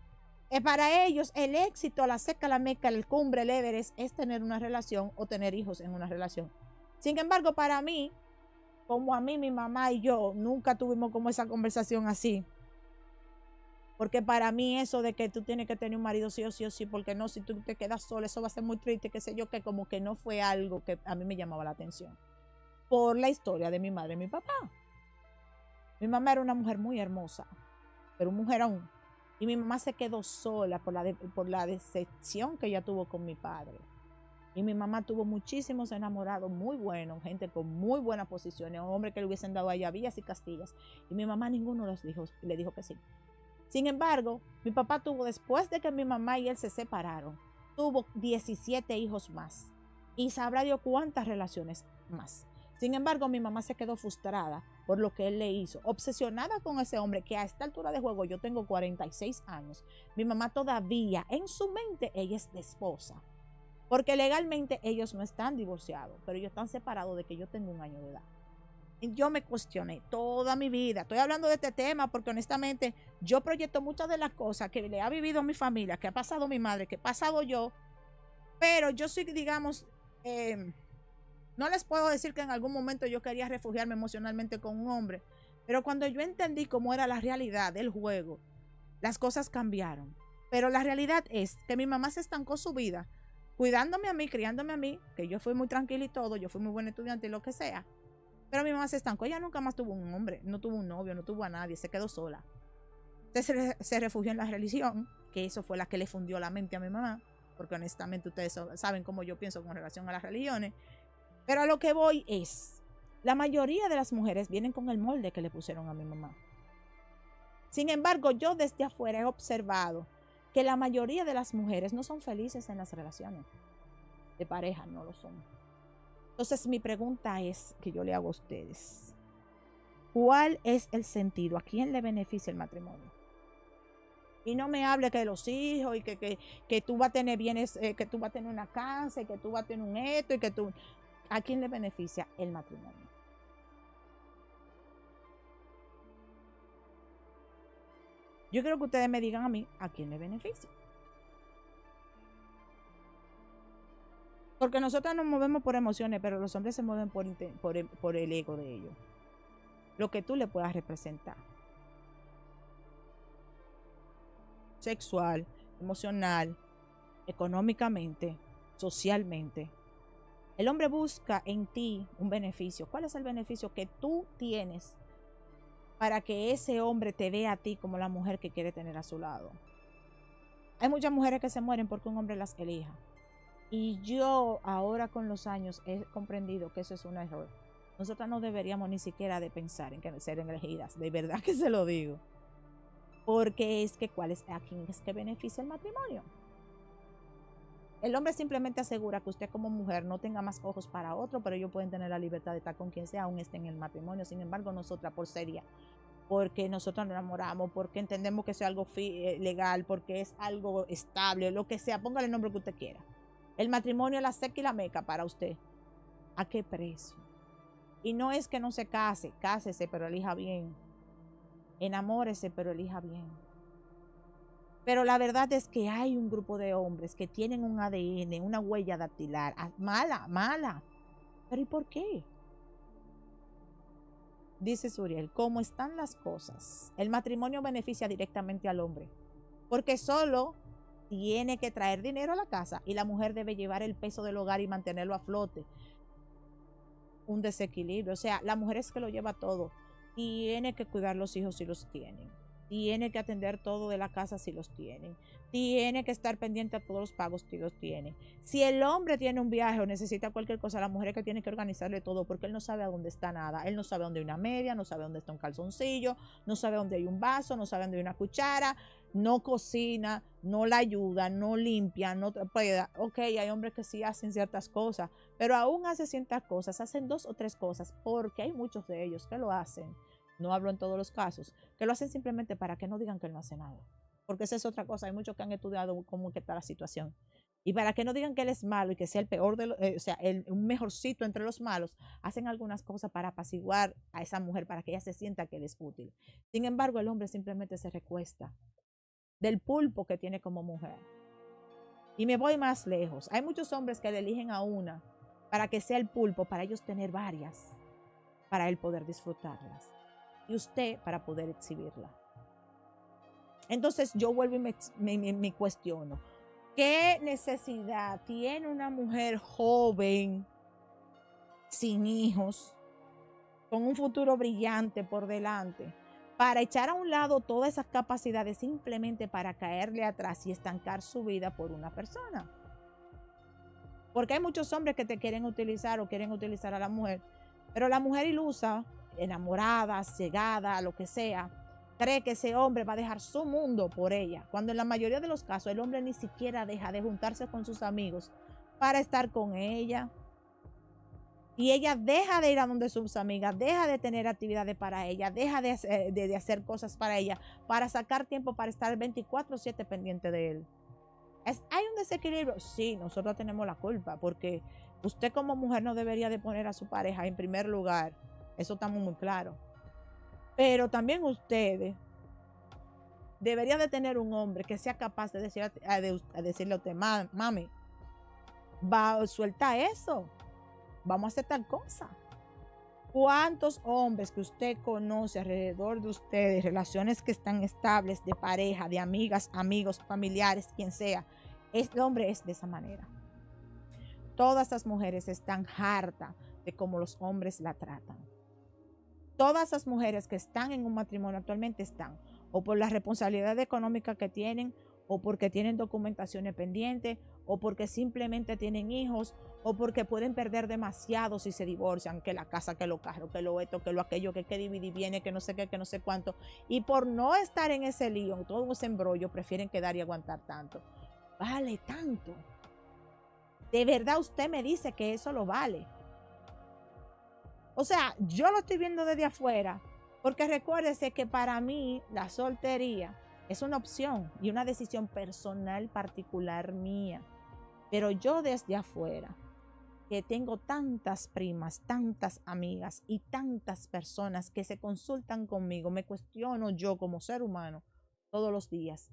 para ellos el éxito, la seca, la meca, el cumbre, el Everest es tener una relación o tener hijos en una relación. Sin embargo, para mí, como a mí, mi mamá y yo nunca tuvimos como esa conversación así. Porque para mí eso de que tú tienes que tener un marido sí o sí o sí, porque no, si tú te quedas sola, eso va a ser muy triste, qué sé yo, que como que no fue algo que a mí me llamaba la atención. Por la historia de mi madre y mi papá. Mi mamá era una mujer muy hermosa, pero un mujerón. Y mi mamá se quedó sola por la decepción que ella tuvo con mi padre. Y mi mamá tuvo muchísimos enamorados muy buenos, gente con muy buenas posiciones, hombres que le hubiesen dado allá villas y castillas. Y mi mamá ninguno le dijo que sí. Sin embargo, mi papá tuvo, después de que mi mamá y él se separaron, tuvo 17 hijos más. Y sabrá Dios cuántas relaciones más. Sin embargo, mi mamá se quedó frustrada por lo que él le hizo, obsesionada con ese hombre que a esta altura de juego, yo tengo 46 años, mi mamá todavía, en su mente, ella es de esposa. Porque legalmente ellos no están divorciados, pero ellos están separados de que yo tengo 1 año de edad. Y yo me cuestioné toda mi vida. Estoy hablando de este tema porque honestamente yo proyecto muchas de las cosas que le ha vivido mi familia, que ha pasado mi madre, que he pasado yo, pero yo soy, digamos, no les puedo decir que en algún momento yo quería refugiarme emocionalmente con un hombre, pero cuando yo entendí cómo era la realidad del juego, las cosas cambiaron. Pero la realidad es que mi mamá se estancó su vida cuidándome a mí, criándome a mí, que yo fui muy tranquila y todo, yo fui muy buena estudiante y lo que sea. Pero mi mamá se estancó, ella nunca más tuvo un hombre, no tuvo un novio, no tuvo a nadie, se quedó sola. Entonces se refugió en la religión, que eso fue la que le fundió la mente a mi mamá, porque honestamente ustedes saben cómo yo pienso con relación a las religiones. Pero a lo que voy es, la mayoría de las mujeres vienen con el molde que le pusieron a mi mamá. Sin embargo, yo desde afuera he observado que la mayoría de las mujeres no son felices en las relaciones de pareja, no lo son. Entonces mi pregunta es, que yo le hago a ustedes, ¿cuál es el sentido? ¿A quién le beneficia el matrimonio? Y no me hable que de los hijos y que tú vas a tener bienes, que tú vas a tener una casa y que tú vas a tener un esto y que tú... ¿A quién le beneficia el matrimonio? Yo quiero que ustedes me digan a mí a quién le beneficia. Porque nosotros nos movemos por emociones, pero los hombres se mueven por el ego de ellos. Lo que tú le puedas representar. Sexual, emocional, económicamente, socialmente. El hombre busca en ti un beneficio. ¿Cuál es el beneficio que tú tienes para que ese hombre te vea a ti como la mujer que quiere tener a su lado? Hay muchas mujeres que se mueren porque un hombre las elija. Y yo ahora con los años he comprendido que eso es un error. Nosotras no deberíamos ni siquiera de pensar en ser elegidas. De verdad que se lo digo. Porque es que ¿a quién es que beneficia el matrimonio? El hombre simplemente asegura que usted como mujer no tenga más ojos para otro, pero ellos pueden tener la libertad de estar con quien sea, aún esté en el matrimonio. Sin embargo, nosotras por seria, porque nosotros nos enamoramos, porque entendemos que eso es algo legal, porque es algo estable, lo que sea, póngale el nombre que usted quiera. El matrimonio es la seca y la meca para usted. ¿A qué precio? Y no es que no se case, cásese, pero elija bien. Enamórese, pero elija bien. Pero la verdad es que hay un grupo de hombres que tienen un ADN, una huella dactilar, mala. ¿Pero y por qué? Dice Suriel, ¿cómo están las cosas? El matrimonio beneficia directamente al hombre, porque solo tiene que traer dinero a la casa y la mujer debe llevar el peso del hogar y mantenerlo a flote. Un desequilibrio, o sea, la mujer es que lo lleva todo. Tiene que cuidar los hijos si los tienen. Tiene que atender todo de la casa si los tienen. Tiene que estar pendiente a todos los pagos si los tiene. Si el hombre tiene un viaje o necesita cualquier cosa, la mujer es que tiene que organizarle todo porque él no sabe a dónde está nada. Él no sabe dónde hay una media, no sabe dónde está un calzoncillo, no sabe dónde hay un vaso, no sabe dónde hay una cuchara, no cocina, no la ayuda, no limpia, no puede. Ok, hay hombres que sí hacen ciertas cosas, pero aún hacen ciertas cosas, hacen 2 o 3 cosas, porque hay muchos de ellos que lo hacen. No hablo en todos los casos, que lo hacen simplemente para que no digan que él no hace nada. Porque esa es otra cosa, hay muchos que han estudiado cómo que está la situación. Y para que no digan que él es malo y que sea el peor un mejorcito entre los malos, hacen algunas cosas para apaciguar a esa mujer, para que ella se sienta que él es útil. Sin embargo, el hombre simplemente se recuesta del pulpo que tiene como mujer. Y me voy más lejos. Hay muchos hombres que le eligen a una para que sea el pulpo, para ellos tener varias, para él poder disfrutarlas. Y usted para poder exhibirla. Entonces yo vuelvo y me cuestiono, ¿qué necesidad tiene una mujer joven, sin hijos, con un futuro brillante por delante, para echar a un lado todas esas capacidades simplemente para caerle atrás y estancar su vida por una persona? Porque hay muchos hombres que te quieren utilizar o quieren utilizar a la mujer, pero la mujer ilusa, enamorada, cegada, lo que sea, cree que ese hombre va a dejar su mundo por ella, cuando en la mayoría de los casos el hombre ni siquiera deja de juntarse con sus amigos para estar con ella. Y ella deja de ir a donde sus amigas, deja de tener actividades para ella, deja de hacer cosas para ella, para sacar tiempo para estar 24/7 pendiente de él. ¿Hay un desequilibrio? Sí, nosotros tenemos la culpa, porque usted como mujer no debería de poner a su pareja en primer lugar. Eso está muy claro. Pero también ustedes deberían de tener un hombre que sea capaz de decirle a usted, mami, suelta eso, vamos a hacer tal cosa. ¿Cuántos hombres que usted conoce alrededor de ustedes, relaciones que están estables, de pareja, de amigas, amigos, familiares, quien sea, el hombre es de esa manera? Todas las mujeres están hartas de cómo los hombres la tratan. Todas las mujeres que están en un matrimonio actualmente están o por la responsabilidad económica que tienen, o porque tienen documentaciones pendientes, o porque simplemente tienen hijos, o porque pueden perder demasiado si se divorcian, que la casa, que lo carro, que lo esto, que lo aquello, que dividir viene, que no sé qué, que no sé cuánto. Y por no estar en ese lío, en todo ese embrollo, prefieren quedar y aguantar tanto. Vale tanto. De verdad usted me dice que eso lo vale. O sea, yo lo estoy viendo desde afuera, porque recuérdese que para mí la soltería es una opción y una decisión personal particular mía. Pero yo desde afuera, que tengo tantas primas, tantas amigas y tantas personas que se consultan conmigo, me cuestiono yo como ser humano todos los días,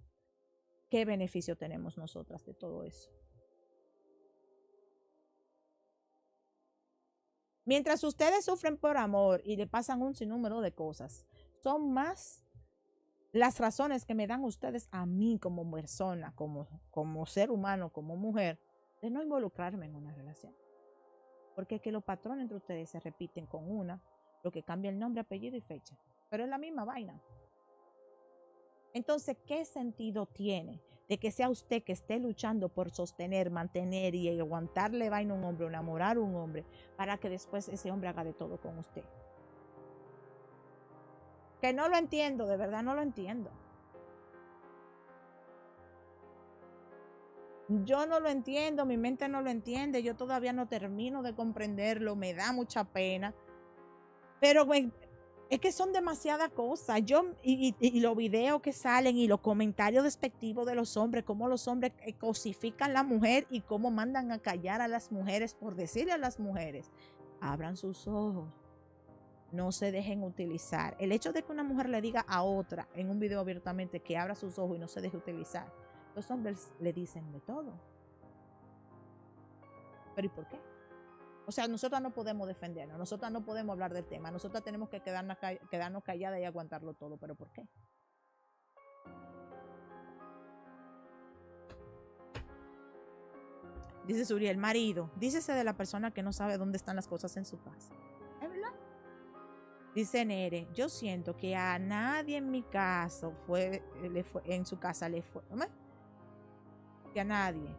¿qué beneficio tenemos nosotras de todo eso? Mientras ustedes sufren por amor y le pasan un sinnúmero de cosas, son más las razones que me dan ustedes a mí como persona, como ser humano, como mujer, de no involucrarme en una relación. Porque es que los patrones entre ustedes se repiten con una, lo que cambia el nombre, apellido y fecha. Pero es la misma vaina. Entonces, ¿qué sentido tiene de que sea usted que esté luchando por sostener, mantener y aguantarle vaina a un hombre, o enamorar a un hombre, para que después ese hombre haga de todo con usted? Que no lo entiendo, de verdad no lo entiendo. Yo no lo entiendo, mi mente no lo entiende, yo todavía no termino de comprenderlo, me da mucha pena. Pero es que son demasiadas cosas. Y los videos que salen y los comentarios despectivos de los hombres, cómo los hombres cosifican a la mujer y cómo mandan a callar a las mujeres por decirle a las mujeres, abran sus ojos, no se dejen utilizar. El hecho de que una mujer le diga a otra en un video abiertamente que abra sus ojos y no se deje utilizar, los hombres le dicen de todo. ¿Pero y por qué? O sea, nosotros no podemos defendernos, nosotros no podemos hablar del tema, nosotros tenemos que quedarnos calladas y aguantarlo todo. ¿Pero por qué? Dice Suriel, marido, dícese de la persona que no sabe dónde están las cosas en su casa. ¿Es verdad? Dice Nere, yo siento que a nadie en mi caso en su casa le fue, ¿no? Que a nadie.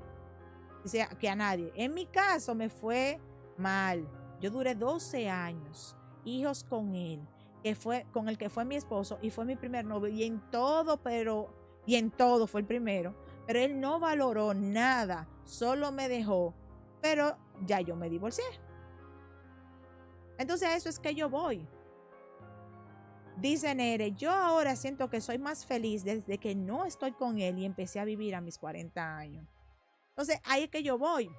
Dice que a nadie. En mi caso me fue mal. Yo duré 12 años, hijos con él, que fue con el que fue mi esposo y fue mi primer novio, y en todo fue el primero, pero él no valoró nada, solo me dejó, pero ya yo me divorcié. Entonces a eso es que yo voy. Dice Nere, yo ahora siento que soy más feliz desde que no estoy con él y empecé a vivir a mis 40 años. Entonces ahí es que yo voy.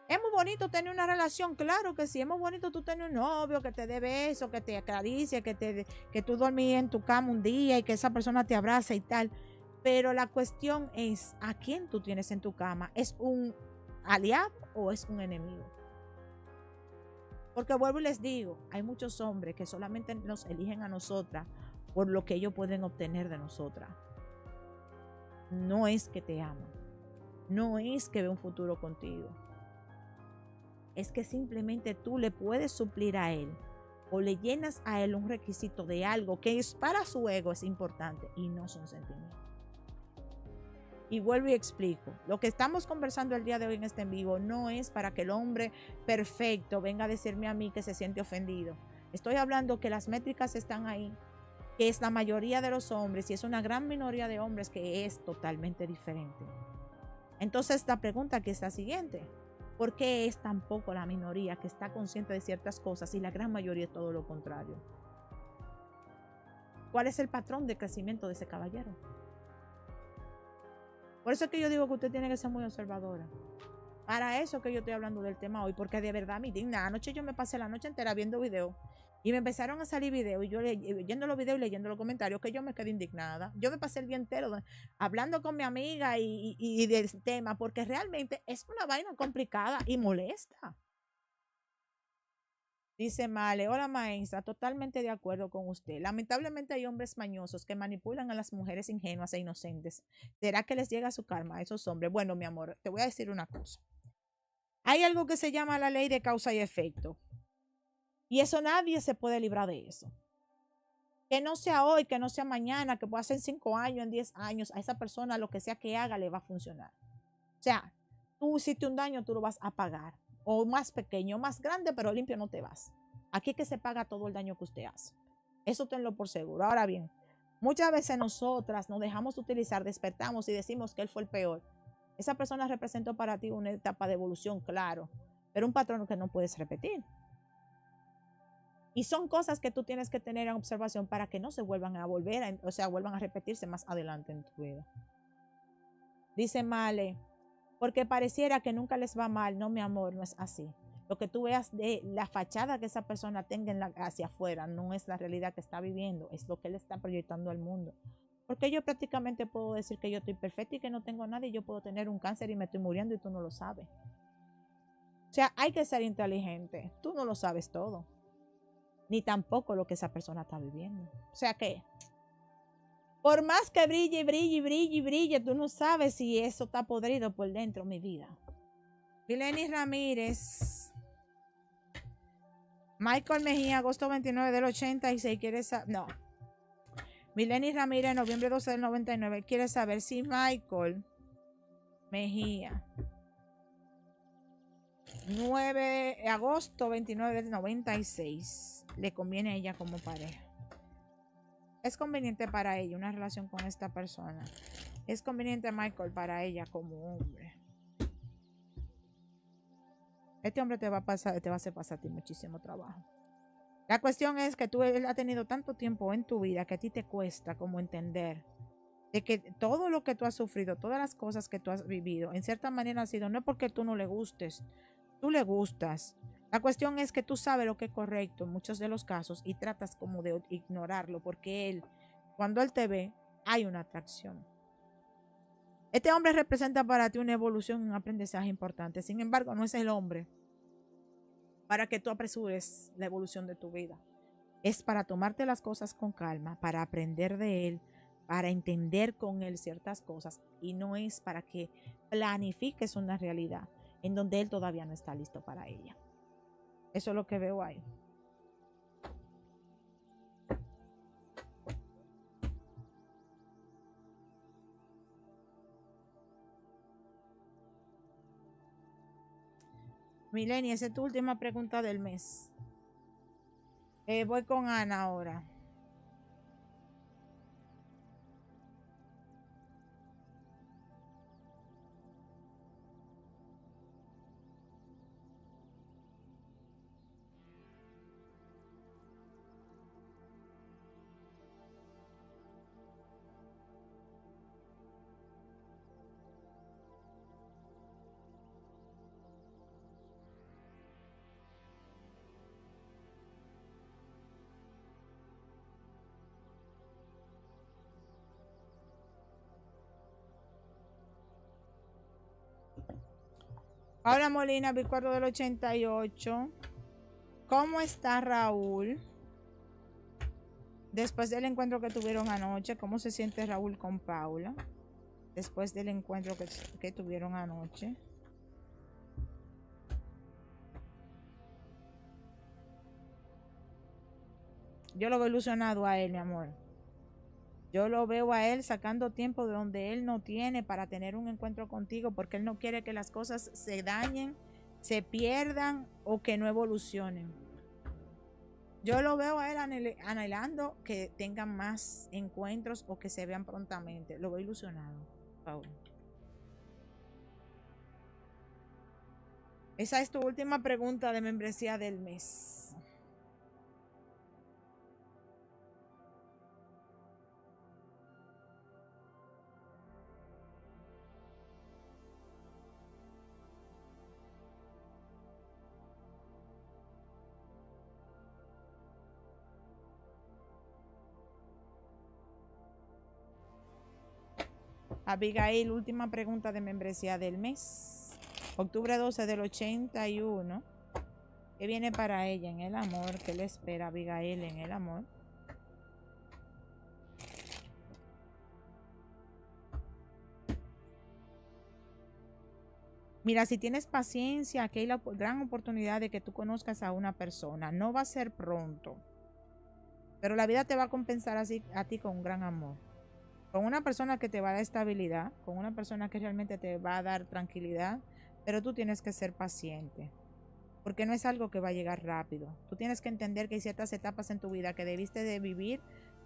Es muy bonito tener una relación, claro que sí, es muy bonito tú tener un novio que te dé besos, que te acaricie, que tú dormís en tu cama un día y que esa persona te abrace y tal. Pero la cuestión es, ¿a quién tú tienes en tu cama? ¿Es un aliado o es un enemigo? Porque vuelvo y les digo, hay muchos hombres que solamente nos eligen a nosotras por lo que ellos pueden obtener de nosotras. No es que te aman, no es que ve un futuro contigo. Es que simplemente tú le puedes suplir a él o le llenas a él un requisito de algo que es para su ego es importante y no son sentimientos. Y vuelvo y explico. Lo que estamos conversando el día de hoy en este en vivo no es para que el hombre perfecto venga a decirme a mí que se siente ofendido. Estoy hablando que las métricas están ahí, que es la mayoría de los hombres y es una gran minoría de hombres que es totalmente diferente. Entonces la pregunta aquí es la siguiente. ¿Por qué es tan poco la minoría que está consciente de ciertas cosas y la gran mayoría es todo lo contrario? ¿Cuál es el patrón de crecimiento de ese caballero? Por eso es que yo digo que usted tiene que ser muy observadora. Para eso que yo estoy hablando del tema hoy, porque de verdad me indigna. Anoche yo me pasé la noche entera viendo videos y me empezaron a salir videos y yo leyendo los videos y leyendo los comentarios que yo me quedé indignada. Yo me pasé el día entero hablando con mi amiga y del tema, porque realmente es una vaina complicada y molesta. Dice Male, hola maestra, totalmente de acuerdo con usted. Lamentablemente hay hombres mañosos que manipulan a las mujeres ingenuas e inocentes. ¿Será que les llega su karma a esos hombres? Bueno, mi amor, te voy a decir una cosa. Hay algo que se llama la ley de causa y efecto. Y eso nadie se puede librar de eso. Que no sea hoy, que no sea mañana, que pueda ser en 5 años, en 10 años, a esa persona lo que sea que haga le va a funcionar. O sea, tú hiciste un daño, tú lo vas a pagar. O más pequeño, más grande, pero limpio no te vas. Aquí es que se paga todo el daño que usted hace. Eso tenlo por seguro. Ahora bien, muchas veces nosotras nos dejamos utilizar, despertamos y decimos que él fue el peor. Esa persona representó para ti una etapa de evolución, claro, pero un patrón que no puedes repetir. Y son cosas que tú tienes que tener en observación para que no se vuelvan a volver, o sea, vuelvan a repetirse más adelante en tu vida. Dice Male, porque pareciera que nunca les va mal. No, mi amor, no es así. Lo que tú veas de la fachada que esa persona tenga hacia afuera no es la realidad que está viviendo, es lo que él está proyectando al mundo. Porque yo prácticamente puedo decir que yo estoy perfecta y que no tengo nada y yo puedo tener un cáncer y me estoy muriendo y tú no lo sabes. O sea, hay que ser inteligente. Tú no lo sabes todo. Ni tampoco lo que esa persona está viviendo. O sea que, por más que brille, brille, brille, brille, tú no sabes si eso está podrido por dentro, mi vida. Vileni Ramírez. Michael Mejía, agosto 29 del 86, quiere saber, no. Mileni Ramírez, noviembre 12 del 99, quiere saber si Michael Mejía, 9 de agosto 29 del 96, le conviene a ella como pareja. Es conveniente para ella una relación con esta persona. Es conveniente Michael para ella como hombre. Este hombre te va a hacer pasar a ti muchísimo trabajo. La cuestión es que él ha tenido tanto tiempo en tu vida que a ti te cuesta como entender de que todo lo que tú has sufrido, todas las cosas que tú has vivido, en cierta manera ha sido, no es porque tú no le gustes, tú le gustas. La cuestión es que tú sabes lo que es correcto en muchos de los casos y tratas como de ignorarlo porque cuando él te ve, hay una atracción. Este hombre representa para ti una evolución, un aprendizaje importante. Sin embargo, no es el hombre para que tú apresures la evolución de tu vida. Es para tomarte las cosas con calma, para aprender de él, para entender con él ciertas cosas y no es para que planifiques una realidad en donde él todavía no está listo para ella. Eso es lo que veo ahí. Milenia, esa es tu última pregunta del mes. Voy con Ana ahora. Ahora Molina, Bicuardo del 88. ¿Cómo está Raúl? Después del encuentro que tuvieron anoche, ¿cómo se siente Raúl con Paula? Después del encuentro que tuvieron anoche. Yo lo veo ilusionado a él, mi amor. Yo lo veo a él sacando tiempo de donde él no tiene para tener un encuentro contigo, porque él no quiere que las cosas se dañen, se pierdan o que no evolucionen. Yo lo veo a él anhelando que tengan más encuentros o que se vean prontamente. Lo veo ilusionado, Paul. Esa es tu última pregunta de membresía del mes. Abigail, última pregunta de membresía del mes. Octubre 12 del 81. ¿Qué viene para ella en el amor? ¿Qué le espera Abigail en el amor? Mira, si tienes paciencia, aquí hay la gran oportunidad de que tú conozcas a una persona. No va a ser pronto, pero la vida te va a compensar así a ti con un gran amor. Con una persona que te va a dar estabilidad, con una persona que realmente te va a dar tranquilidad, pero tú tienes que ser paciente, porque no es algo que va a llegar rápido. Tú tienes que entender que hay ciertas etapas en tu vida que debiste de vivir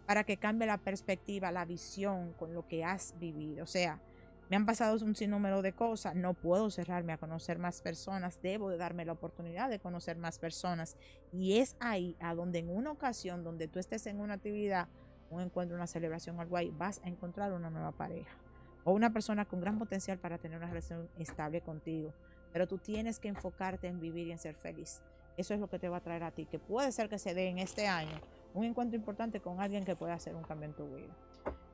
para que cambie la perspectiva, la visión con lo que has vivido. O sea, me han pasado un sinnúmero de cosas, no puedo cerrarme a conocer más personas, debo de darme la oportunidad de conocer más personas. Y es ahí a donde en una ocasión, donde tú estés en una actividad, un encuentro, una celebración o algo ahí, vas a encontrar una nueva pareja o una persona con gran potencial para tener una relación estable contigo. Pero tú tienes que enfocarte en vivir y en ser feliz. Eso es lo que te va a traer a ti, que puede ser que se dé en este año un encuentro importante con alguien que pueda hacer un cambio en tu vida.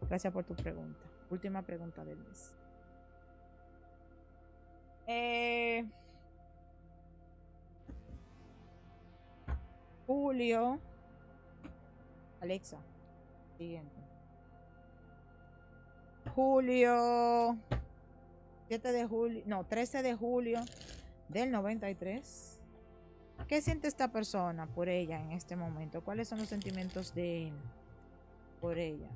Gracias por tu pregunta. Última pregunta del mes. Julio. Alexa, siguiente. Julio 7 de julio, no, 13 de julio del 93. ¿Qué siente esta persona por ella en este momento? ¿Cuáles son los sentimientos de él por ella?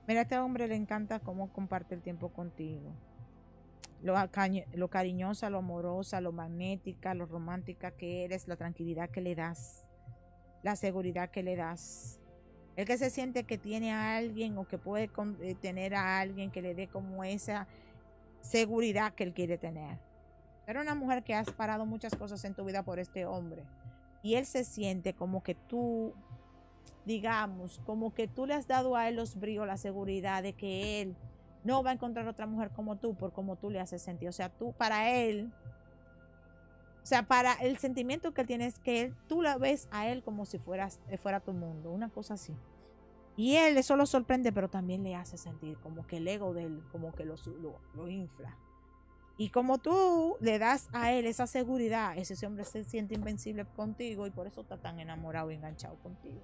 Mira, a este hombre le encanta cómo comparte el tiempo contigo. Lo cariñosa, lo amorosa, lo magnética, lo romántica que eres, la tranquilidad que le das, la seguridad que le das. El que se siente que tiene a alguien o que puede tener a alguien que le dé como esa seguridad que él quiere tener. Pero una mujer que has parado muchas cosas en tu vida por este hombre y él se siente como que tú, digamos, como que tú le has dado a él los bríos, la seguridad de que él no va a encontrar otra mujer como tú por como tú le haces sentir. O sea, tú para él, o sea, para el sentimiento que él tiene es que tú la ves a él como si fuera tu mundo, una cosa así. Y él eso lo sorprende, pero también le hace sentir como que el ego de él, como que lo infla. Y como tú le das a él esa seguridad, ese hombre se siente invencible contigo y por eso está tan enamorado y enganchado contigo.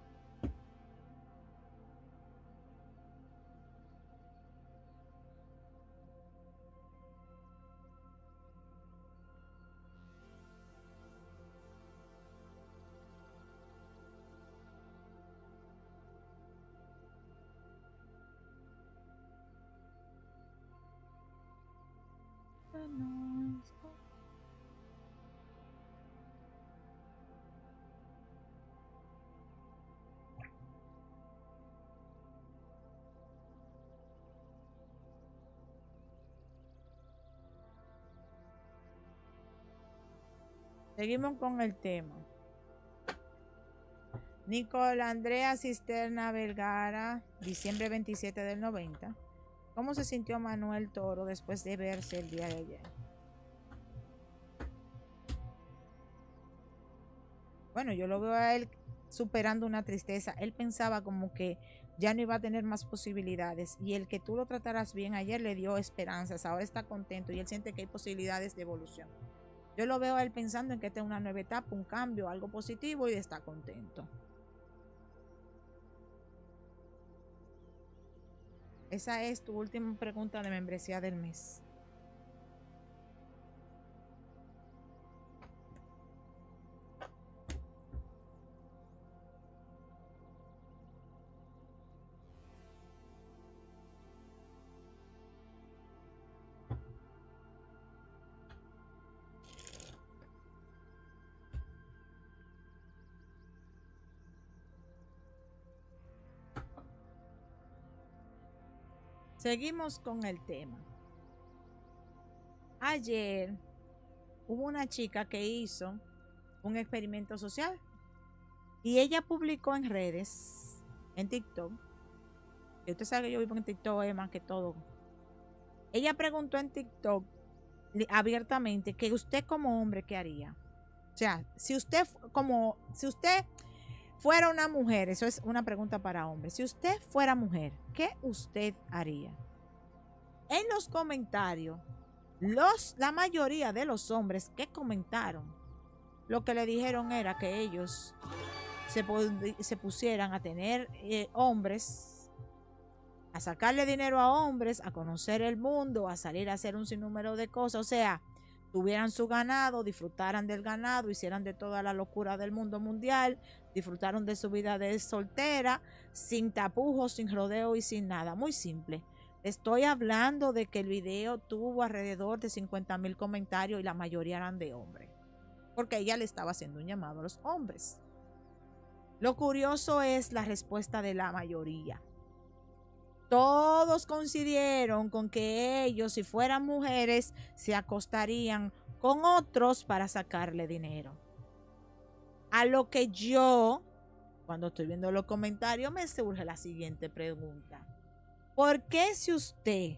Seguimos con el tema. Nicole Andrea Cisterna Vergara, diciembre 27 del 90. ¿Cómo se sintió Manuel Toro después de verse el día de ayer? Bueno, yo lo veo a él superando una tristeza. Él pensaba como que ya no iba a tener más posibilidades y el que tú lo trataras bien ayer le dio esperanzas. Ahora está contento y él siente que hay posibilidades de evolución. Yo lo veo a él pensando en que esta es una nueva etapa, un cambio, algo positivo y está contento. Esa es tu última pregunta de membresía del mes. Seguimos con el tema. Ayer hubo una chica que hizo un experimento social y ella publicó en redes, en TikTok, y usted sabe que yo vivo en TikTok más que todo. Ella preguntó en TikTok abiertamente que usted como hombre, ¿qué haría? O sea, si usted fuera una mujer, eso es una pregunta para hombres. Si usted fuera mujer, ¿qué usted haría? En los comentarios, la mayoría de los hombres que comentaron, lo que le dijeron era que ellos se pusieran a tener hombres, a sacarle dinero a hombres, a conocer el mundo, a salir a hacer un sinnúmero de cosas. O sea, tuvieran su ganado, disfrutaran del ganado, hicieran de toda la locura del mundo mundial, disfrutaron de su vida de soltera, sin tapujos, sin rodeo y sin nada. Muy simple. Estoy hablando de que el video tuvo alrededor de 50,000 comentarios y la mayoría eran de hombres, porque ella le estaba haciendo un llamado a los hombres. Lo curioso es la respuesta de la mayoría. Todos coincidieron con que ellos, si fueran mujeres, se acostarían con otros para sacarle dinero. A lo que yo, cuando estoy viendo los comentarios, me surge la siguiente pregunta. ¿Por qué si usted,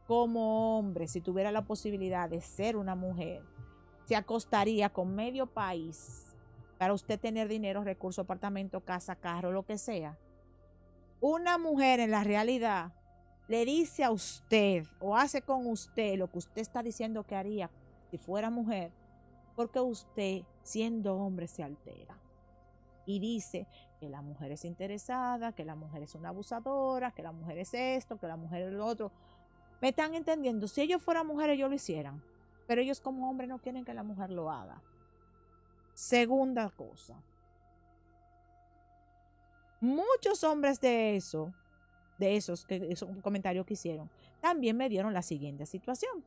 como hombre, si tuviera la posibilidad de ser una mujer, se acostaría con medio país para usted tener dinero, recursos, apartamento, casa, carro, lo que sea? Una mujer en la realidad le dice a usted o hace con usted lo que usted está diciendo que haría si fuera mujer, porque usted, siendo hombre, se altera y dice que la mujer es interesada, que la mujer es una abusadora, que la mujer es esto, que la mujer es lo otro. ¿Me están entendiendo? Si ellos fueran mujeres, ellos lo hicieran, pero ellos como hombres no quieren que la mujer lo haga. Segunda cosa. Muchos hombres de esos comentarios que hicieron, también me dieron la siguiente situación.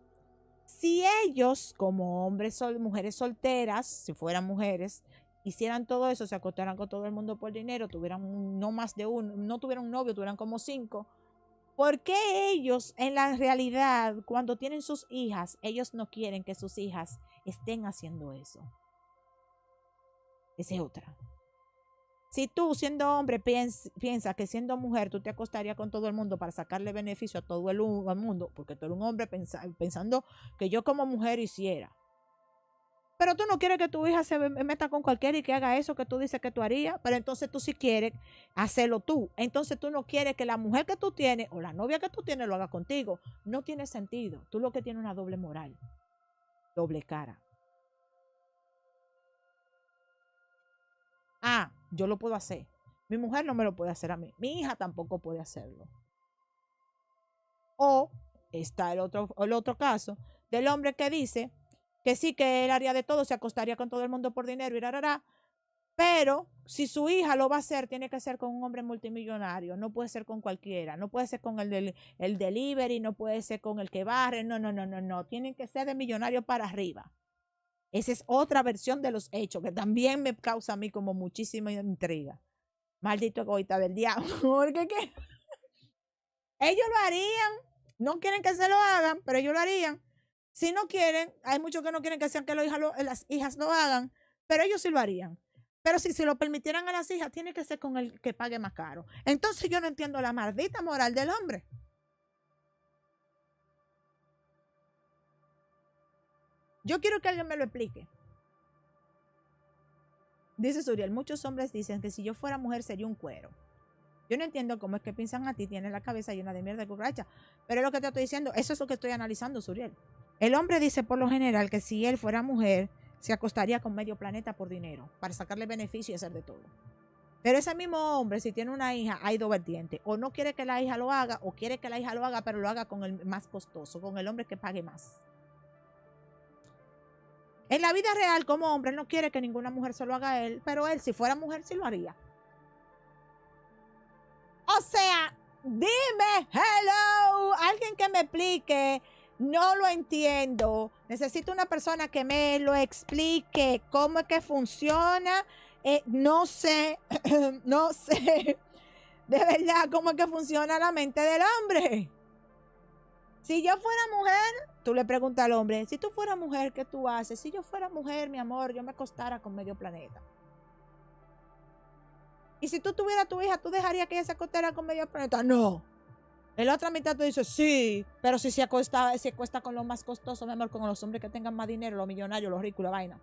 Si ellos, como hombres, mujeres solteras, si fueran mujeres, hicieran todo eso, se acostaran con todo el mundo por dinero, tuvieran no más de uno, no tuvieran un novio, tuvieran como 5, ¿por qué ellos, en la realidad, cuando tienen sus hijas, ellos no quieren que sus hijas estén haciendo eso? Esa es otra. Si tú, siendo hombre, piensas que siendo mujer tú te acostarías con todo el mundo para sacarle beneficio a todo el mundo, porque tú eres un hombre pensando que yo como mujer hiciera. Pero tú no quieres que tu hija se meta con cualquiera y que haga eso que tú dices que tú harías, pero entonces tú sí quieres hacerlo tú. Entonces tú no quieres que la mujer que tú tienes o la novia que tú tienes lo haga contigo. No tiene sentido. Tú lo que tienes es una doble moral, doble cara. Yo lo puedo hacer. Mi mujer no me lo puede hacer a mí. Mi hija tampoco puede hacerlo. O está el otro caso del hombre que dice que sí, que él haría de todo, se acostaría con todo el mundo por dinero y rarará, pero si su hija lo va a hacer, tiene que ser con un hombre multimillonario, no puede ser con cualquiera, no puede ser con el delivery, no puede ser con el que barre, no, tienen que ser de millonario para arriba. Esa es otra versión de los hechos que también me causa a mí como muchísima intriga. Maldito egoísta del diablo. Porque ¿qué? Ellos lo harían. No quieren que se lo hagan, pero ellos lo harían. Si no quieren, hay muchos que no quieren que sean que las hijas lo hagan, pero ellos sí lo harían. Pero si se lo permitieran a las hijas, tiene que ser con el que pague más caro. Entonces yo no entiendo la maldita moral del hombre. Yo quiero que alguien me lo explique. Dice Suriel, muchos hombres dicen que si yo fuera mujer sería un cuero. Yo no entiendo cómo es que piensan a ti, tienen la cabeza llena de mierda de cucaracha. Pero es lo que te estoy diciendo, eso es lo que estoy analizando, Suriel. El hombre dice por lo general que si él fuera mujer, se acostaría con medio planeta por dinero, para sacarle beneficio y hacer de todo. Pero ese mismo hombre, si tiene una hija, hay dos vertientes. O no quiere que la hija lo haga, o quiere que la hija lo haga, pero lo haga con el más costoso, con el hombre que pague más. En la vida real, como hombre, él no quiere que ninguna mujer se lo haga a él, pero él, si fuera mujer, sí lo haría. O sea, dime, hello, alguien que me explique, no lo entiendo. Necesito una persona que me lo explique, cómo es que funciona. No sé, De verdad, ¿cómo es que funciona la mente del hombre? Si yo fuera mujer, tú le preguntas al hombre, si tú fueras mujer, ¿qué tú haces? Si yo fuera mujer, mi amor, yo me acostara con medio planeta. Y si tú tuvieras tu hija, ¿tú dejarías que ella se acostara con medio planeta? No. En la otra mitad tú dices, sí, pero si se acuesta con lo más costoso, mi amor, con los hombres que tengan más dinero, los millonarios, los ricos y la vaina.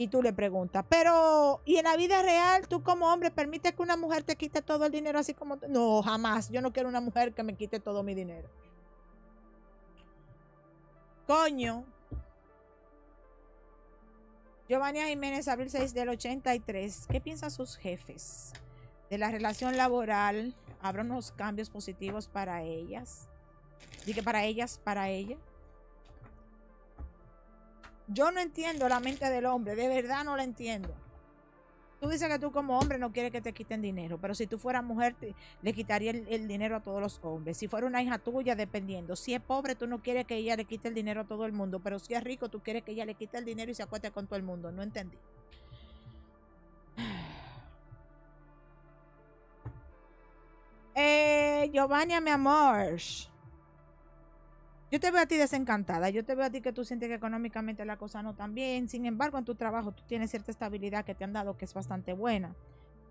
Y tú le preguntas, pero, ¿y en la vida real tú como hombre permites que una mujer te quite todo el dinero así como tú? No, jamás. Yo no quiero una mujer que me quite todo mi dinero. Coño. Giovanni Jiménez, abril 6 del 83. ¿Qué piensan sus jefes de la relación laboral? ¿Habrá unos cambios positivos para ellas? Dije para ellas, para ella. Yo no entiendo la mente del hombre, de verdad no la entiendo. Tú dices que tú como hombre no quieres que te quiten dinero, pero si tú fueras mujer le quitaría el dinero a todos los hombres. Si fuera una hija tuya, dependiendo. Si es pobre, tú no quieres que ella le quite el dinero a todo el mundo, pero si es rico, tú quieres que ella le quite el dinero y se acueste con todo el mundo. No entendí. Giovanni, mi amor. Yo te veo a ti desencantada, yo te veo a ti que tú sientes que económicamente la cosa no tan bien, sin embargo en tu trabajo tú tienes cierta estabilidad que te han dado que es bastante buena.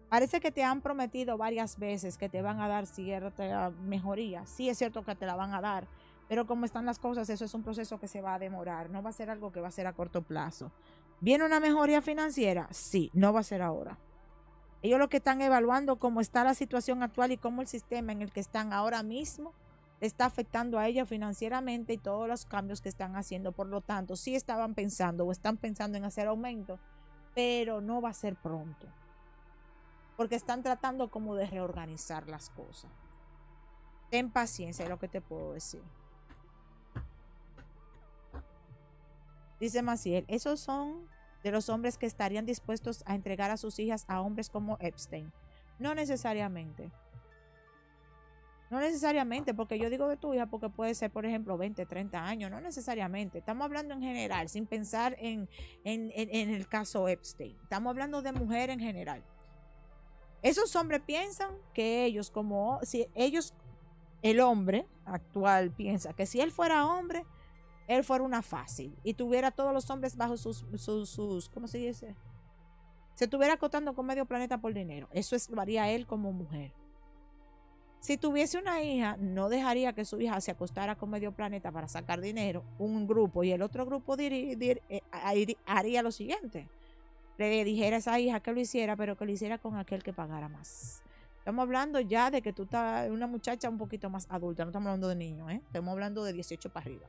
Parece que te han prometido varias veces que te van a dar cierta mejoría, sí es cierto que te la van a dar, pero como están las cosas, eso es un proceso que se va a demorar, no va a ser algo que va a ser a corto plazo. ¿Viene una mejoría financiera? Sí, no va a ser ahora. Ellos lo que están evaluando cómo está la situación actual y cómo el sistema en el que están ahora mismo está afectando a ella financieramente y todos los cambios que están haciendo. Por lo tanto, sí estaban pensando o están pensando en hacer aumento, pero no va a ser pronto. Porque están tratando como de reorganizar las cosas. Ten paciencia, es lo que te puedo decir. Dice Maciel, esos son de los hombres que estarían dispuestos a entregar a sus hijas a hombres como Epstein. No necesariamente. No necesariamente, porque yo digo de tu hija porque puede ser, por ejemplo, 20, 30 años, no necesariamente. Estamos hablando en general, sin pensar en el caso Epstein. Estamos hablando de mujer en general. Esos hombres piensan que ellos, como si ellos, el hombre actual piensa que si él fuera hombre, él fuera una fácil y tuviera a todos los hombres bajo sus ¿cómo se dice? Se estuviera acotando con medio planeta por dinero. Eso lo haría él como mujer. Si tuviese una hija, no dejaría que su hija se acostara con medio planeta para sacar dinero, un grupo, y el otro grupo haría lo siguiente. Le dijera a esa hija que lo hiciera, pero que lo hiciera con aquel que pagara más. Estamos hablando ya de que tú estás una muchacha un poquito más adulta, no estamos hablando de niños, estamos hablando de 18 para arriba.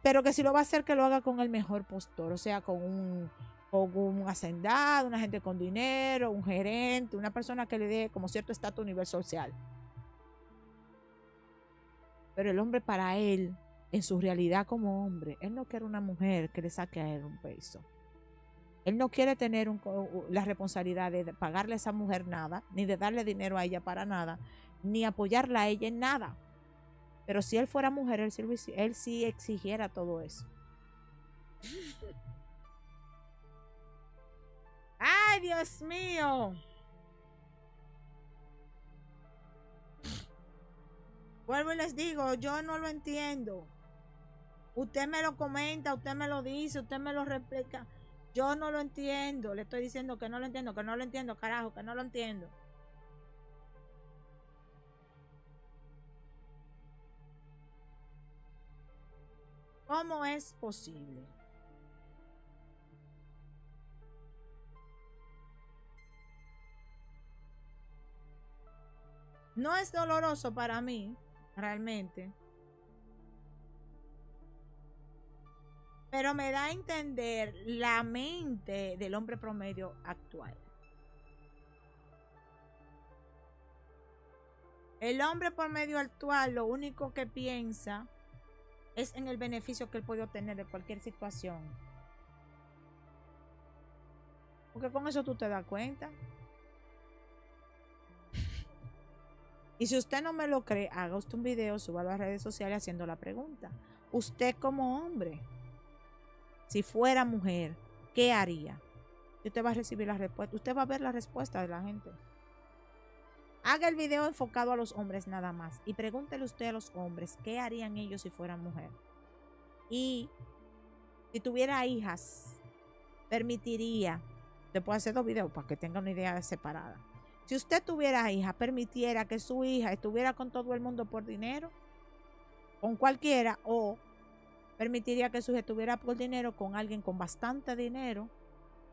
Pero que si lo va a hacer, que lo haga con el mejor postor, o sea, con un hacendado, una gente con dinero, un gerente, una persona que le dé como cierto estatus a nivel social. Pero el hombre, para él, en su realidad como hombre, él no quiere una mujer que le saque a él un peso. Él no quiere tener la responsabilidad de pagarle a esa mujer nada, ni de darle dinero a ella para nada, ni apoyarla a ella en nada. Pero si él fuera mujer, él sí exigiera todo eso. ¡Ay, Dios mío! Vuelvo y les digo, yo no lo entiendo. Usted me lo comenta, usted me lo dice, usted me lo replica. Yo no lo entiendo. Le estoy diciendo que no lo entiendo, carajo, que no lo entiendo. ¿Cómo es posible? No es doloroso para mí, realmente. Pero me da a entender la mente del hombre promedio actual. El hombre promedio actual lo único que piensa es en el beneficio que él puede obtener de cualquier situación. Porque con eso tú te das cuenta. Y si usted no me lo cree, haga usted un video, suba a las redes sociales haciendo la pregunta. Usted como hombre, si fuera mujer, ¿qué haría? Y usted va a recibir la respuesta. Usted va a ver la respuesta de la gente. Haga el video enfocado a los hombres nada más. Y pregúntele usted a los hombres qué harían ellos si fueran mujer. Y si tuviera hijas, permitiría. Usted puede hacer 2 videos para que tenga una idea separada. Si usted tuviera hija, permitiera que su hija estuviera con todo el mundo por dinero, con cualquiera, o permitiría que su hija estuviera por dinero con alguien con bastante dinero.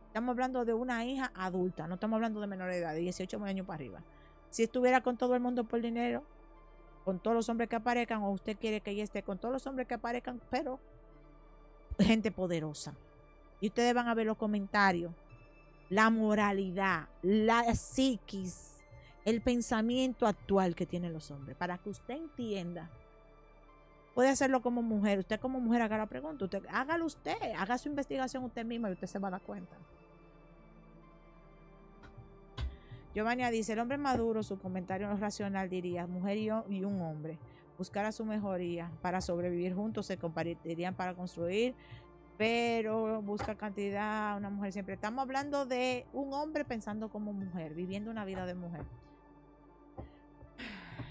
Estamos hablando de una hija adulta, no estamos hablando de menor de edad, de 18 años para arriba. Si estuviera con todo el mundo por dinero, con todos los hombres que aparezcan, o usted quiere que ella esté con todos los hombres que aparezcan, pero gente poderosa. Y ustedes van a ver los comentarios, la moralidad, la psiquis, el pensamiento actual que tienen los hombres, para que usted entienda. Puede hacerlo como mujer. Usted como mujer haga la pregunta. Hágalo usted. Haga su investigación usted misma y usted se va a dar cuenta. Giovanni dice, el hombre maduro, su comentario racional diría, mujer y un hombre, buscar a su mejoría para sobrevivir juntos, se compartirían para construir, pero busca cantidad, una mujer siempre. Estamos hablando de un hombre pensando como mujer, viviendo una vida de mujer.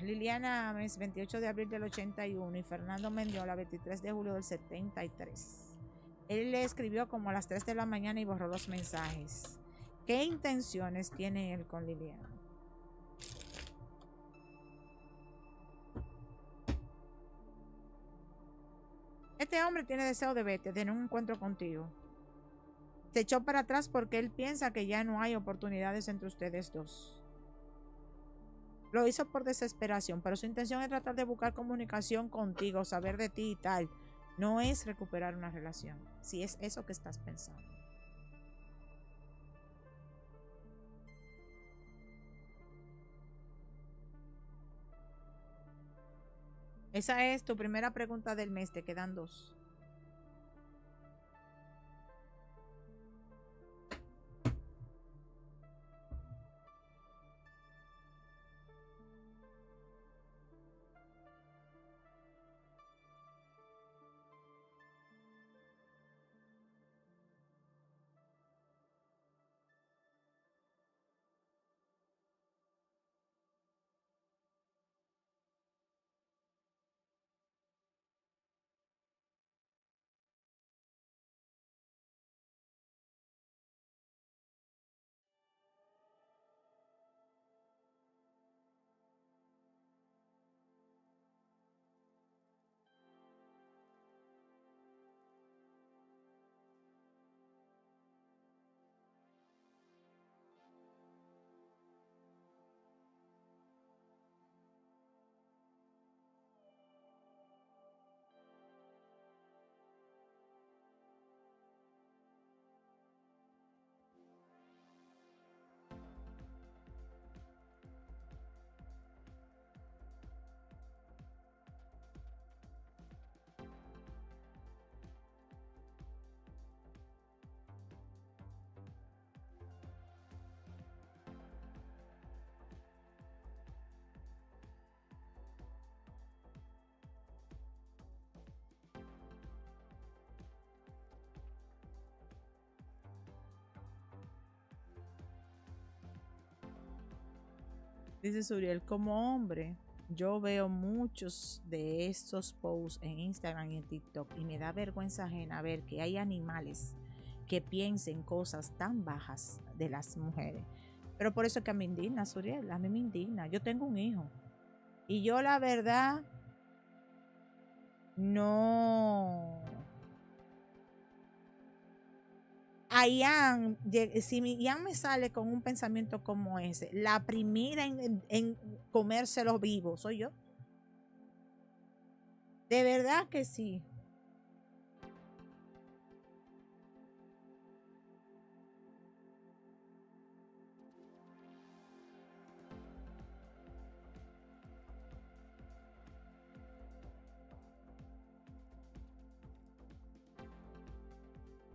Liliana Ames, 28 de abril del 81 y Fernando Mendiola, 23 de julio del 73. Él le escribió como a las 3 de la mañana y borró los mensajes. ¿Qué intenciones tiene él con Liliana? Este hombre tiene deseo de verte, de tener un encuentro contigo. Se echó para atrás porque él piensa que ya no hay oportunidades entre ustedes dos. Lo hizo por desesperación, pero su intención es tratar de buscar comunicación contigo, saber de ti y tal. No es recuperar una relación, si es eso que estás pensando. Esa es tu primera pregunta del mes, te quedan 2. Dice Suriel, como hombre, yo veo muchos de estos posts en Instagram y en TikTok y me da vergüenza ajena ver que hay animales que piensen cosas tan bajas de las mujeres. Pero por eso es que me indigna, Suriel, a mí me indigna. Yo tengo un hijo y yo la verdad no... A Ian, si Ian me sale con un pensamiento como ese, la primera en comérselo vivo soy yo. De verdad que sí.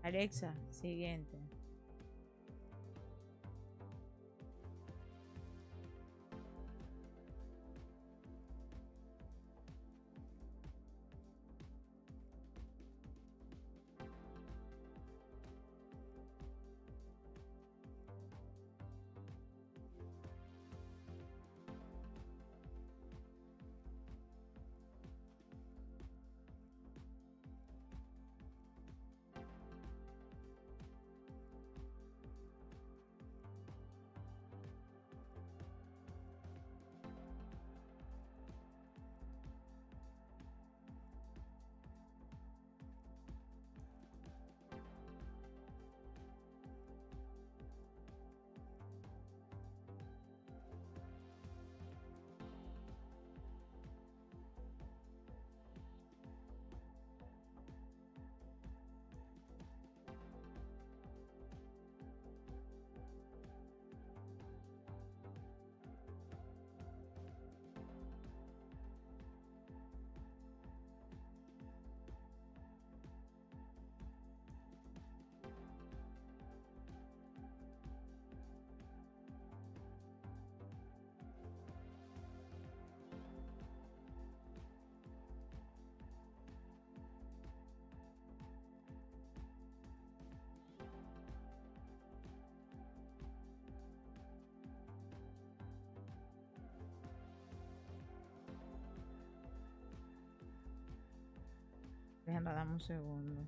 Alexa, siguiente. Alejandra, dame un segundo.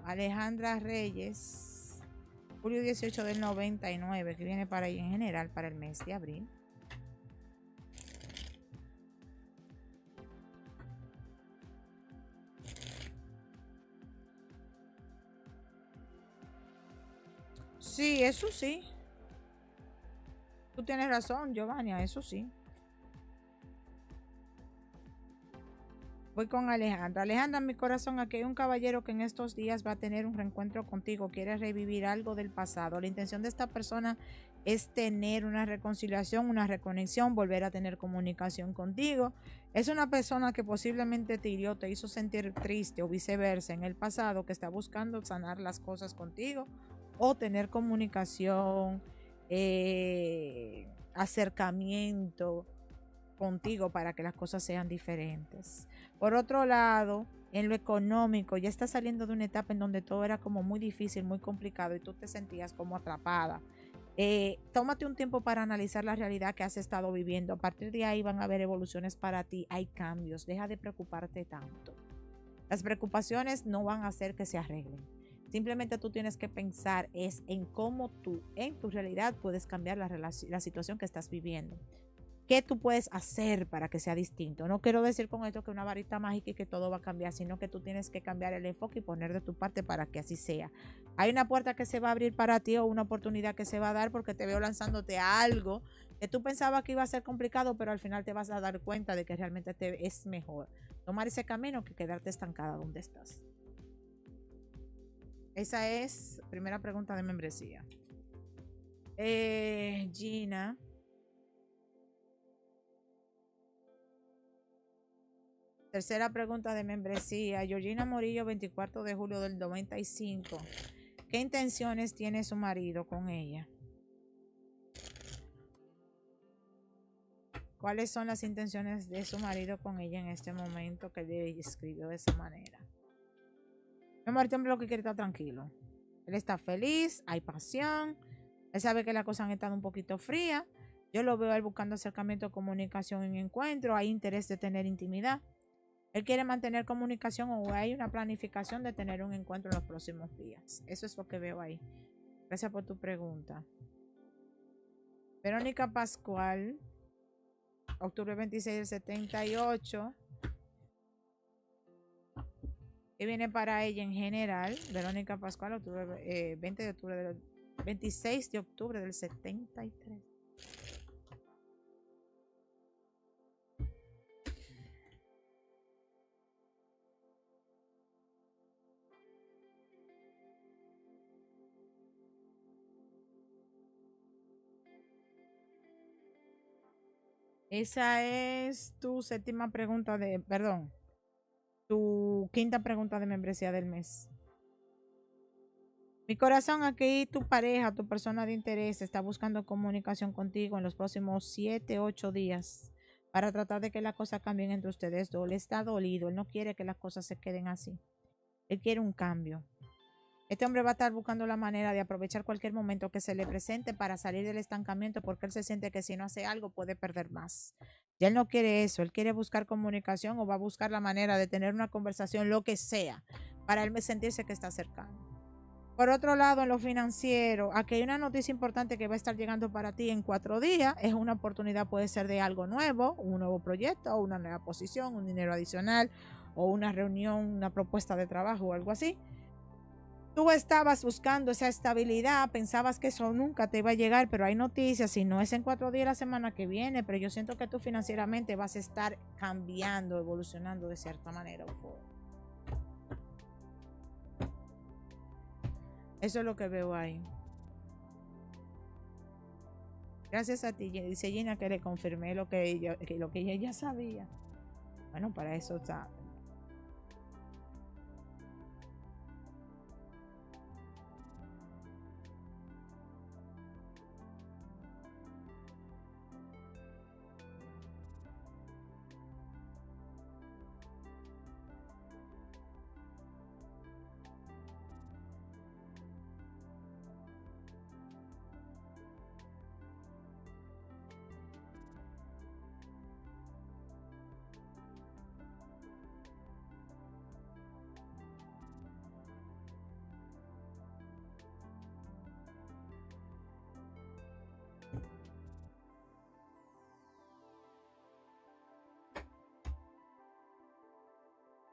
Alejandra Reyes, julio 18 del 99, que viene para ella en general para el mes de abril. Sí, eso sí. Tú tienes razón, Giovanni, eso sí. Voy con Alejandra. Alejandra, mi corazón, aquí hay un caballero que en estos días va a tener un reencuentro contigo. Quiere revivir algo del pasado. La intención de esta persona es tener una reconciliación, una reconexión, volver a tener comunicación contigo. Es una persona que posiblemente te hirió, te hizo sentir triste o viceversa en el pasado, que está buscando sanar las cosas contigo o tener comunicación, acercamiento contigo para que las cosas sean diferentes. Por otro lado, en lo económico, ya estás saliendo de una etapa en donde todo era como muy difícil, muy complicado y tú te sentías como atrapada. Tómate un tiempo para analizar la realidad que has estado viviendo. A partir de ahí van a haber evoluciones para ti, hay cambios. Deja de preocuparte tanto. Las preocupaciones no van a hacer que se arreglen. Simplemente tú tienes que pensar es en cómo tú, en tu realidad, puedes cambiar la situación que estás viviendo. ¿Qué tú puedes hacer para que sea distinto? No quiero decir con esto que una varita mágica y que todo va a cambiar, sino que tú tienes que cambiar el enfoque y poner de tu parte para que así sea. Hay una puerta que se va a abrir para ti o una oportunidad que se va a dar porque te veo lanzándote a algo que tú pensabas que iba a ser complicado, pero al final te vas a dar cuenta de que realmente te es mejor tomar ese camino que quedarte estancada donde estás. Esa es la primera pregunta de membresía. Gina. Tercera pregunta de membresía. Georgina Morillo, 24 de julio del 95. ¿Qué intenciones tiene su marido con ella? ¿Cuáles son las intenciones de su marido con ella en este momento que le escribió de esa manera? Mi amor, este hombre lo que quiere estar tranquilo. Él está feliz, hay pasión. Él sabe que las cosas han estado un poquito frías. Yo lo veo a él buscando acercamiento, comunicación en encuentro. Hay interés de tener intimidad. Él quiere mantener comunicación o hay una planificación de tener un encuentro en los próximos días. Eso es lo que veo ahí. Gracias por tu pregunta. Verónica Pascual, octubre 26 del 78. ¿Qué viene para ella en general? Verónica Pascual, octubre, 26 de octubre del 73. Esa es tu séptima pregunta tu quinta pregunta de membresía del mes. Mi corazón, aquí tu pareja, tu persona de interés está buscando comunicación contigo en los próximos 7, 8 días para tratar de que las cosas cambien entre ustedes dos. Él está dolido, él no quiere que las cosas se queden así. Él quiere un cambio. Este hombre va a estar buscando la manera de aprovechar cualquier momento que se le presente para salir del estancamiento porque él se siente que si no hace algo puede perder más. Ya él no quiere eso, él quiere buscar comunicación o va a buscar la manera de tener una conversación, lo que sea, para él sentirse que está cercano. Por otro lado, en lo financiero, aquí hay una noticia importante que va a estar llegando para ti en 4 días. Es una oportunidad, puede ser de algo nuevo, un nuevo proyecto, una nueva posición, un dinero adicional o una reunión, una propuesta de trabajo o algo así. Tú estabas buscando esa estabilidad, pensabas que eso nunca te iba a llegar, pero hay noticias, si no es en 4 días la semana que viene, pero yo siento que tú financieramente vas a estar cambiando, evolucionando de cierta manera. Eso es lo que veo ahí. Gracias a ti, dice Gina, que le confirmé lo que ella ya sabía. Bueno, para eso está.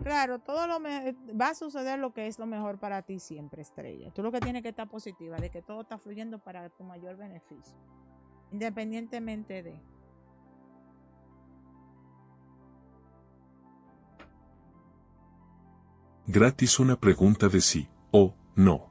Claro, va a suceder lo que es lo mejor para ti siempre, estrella. Tú lo que tienes que estar positiva de que todo está fluyendo para tu mayor beneficio, independientemente de. Gratis una pregunta de sí o no.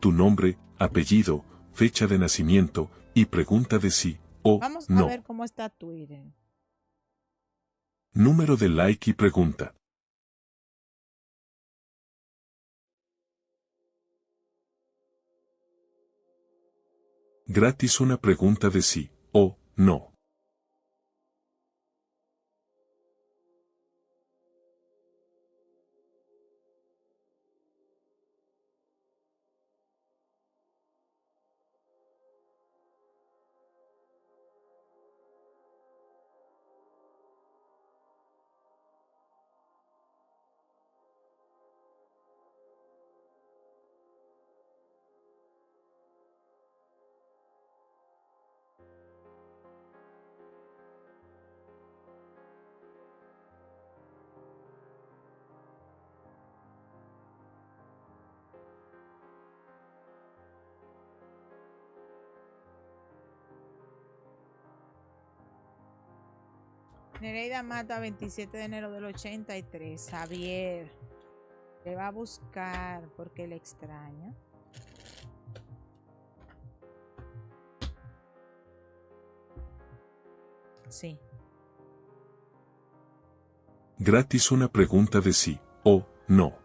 Tu nombre, apellido, fecha de nacimiento y pregunta de sí o Vamos a no. ver cómo está Twitter. Número de like y pregunta. Gratis una pregunta de sí o no. Nereida Mata, 27 de enero del 83. Javier le va a buscar porque le extraña. Sí. Gratis una pregunta de sí o no.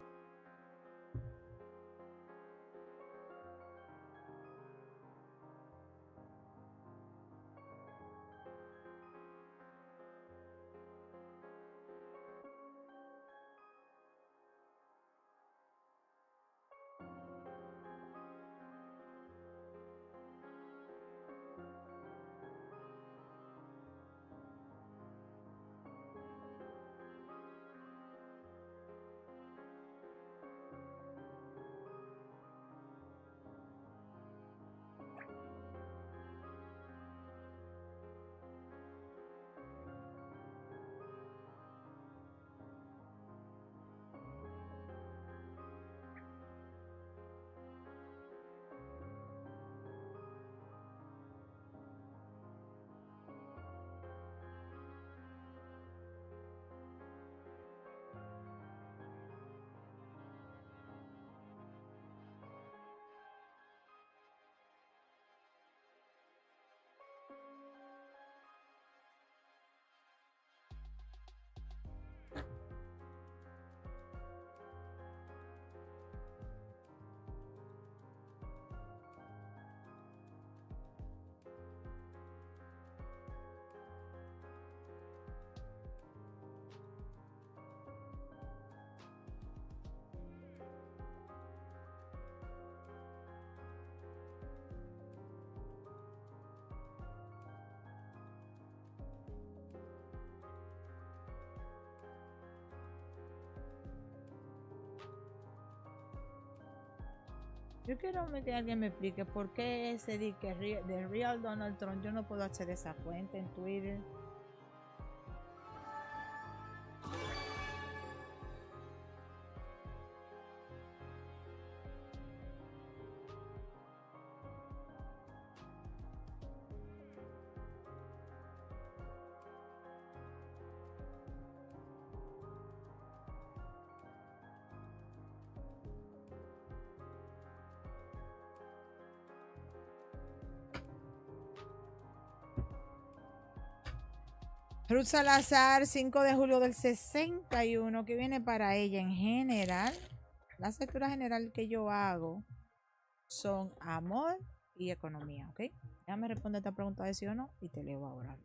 Yo quiero que alguien me explique por qué ese de que de Real Donald Trump yo no puedo acceder a esa cuenta en Twitter. Ruth Salazar, 5 de julio del 61, que viene para ella en general. Las lecturas general que yo hago son amor y economía, ¿ok? Déjame responder esta pregunta de sí o no y te leo ahora.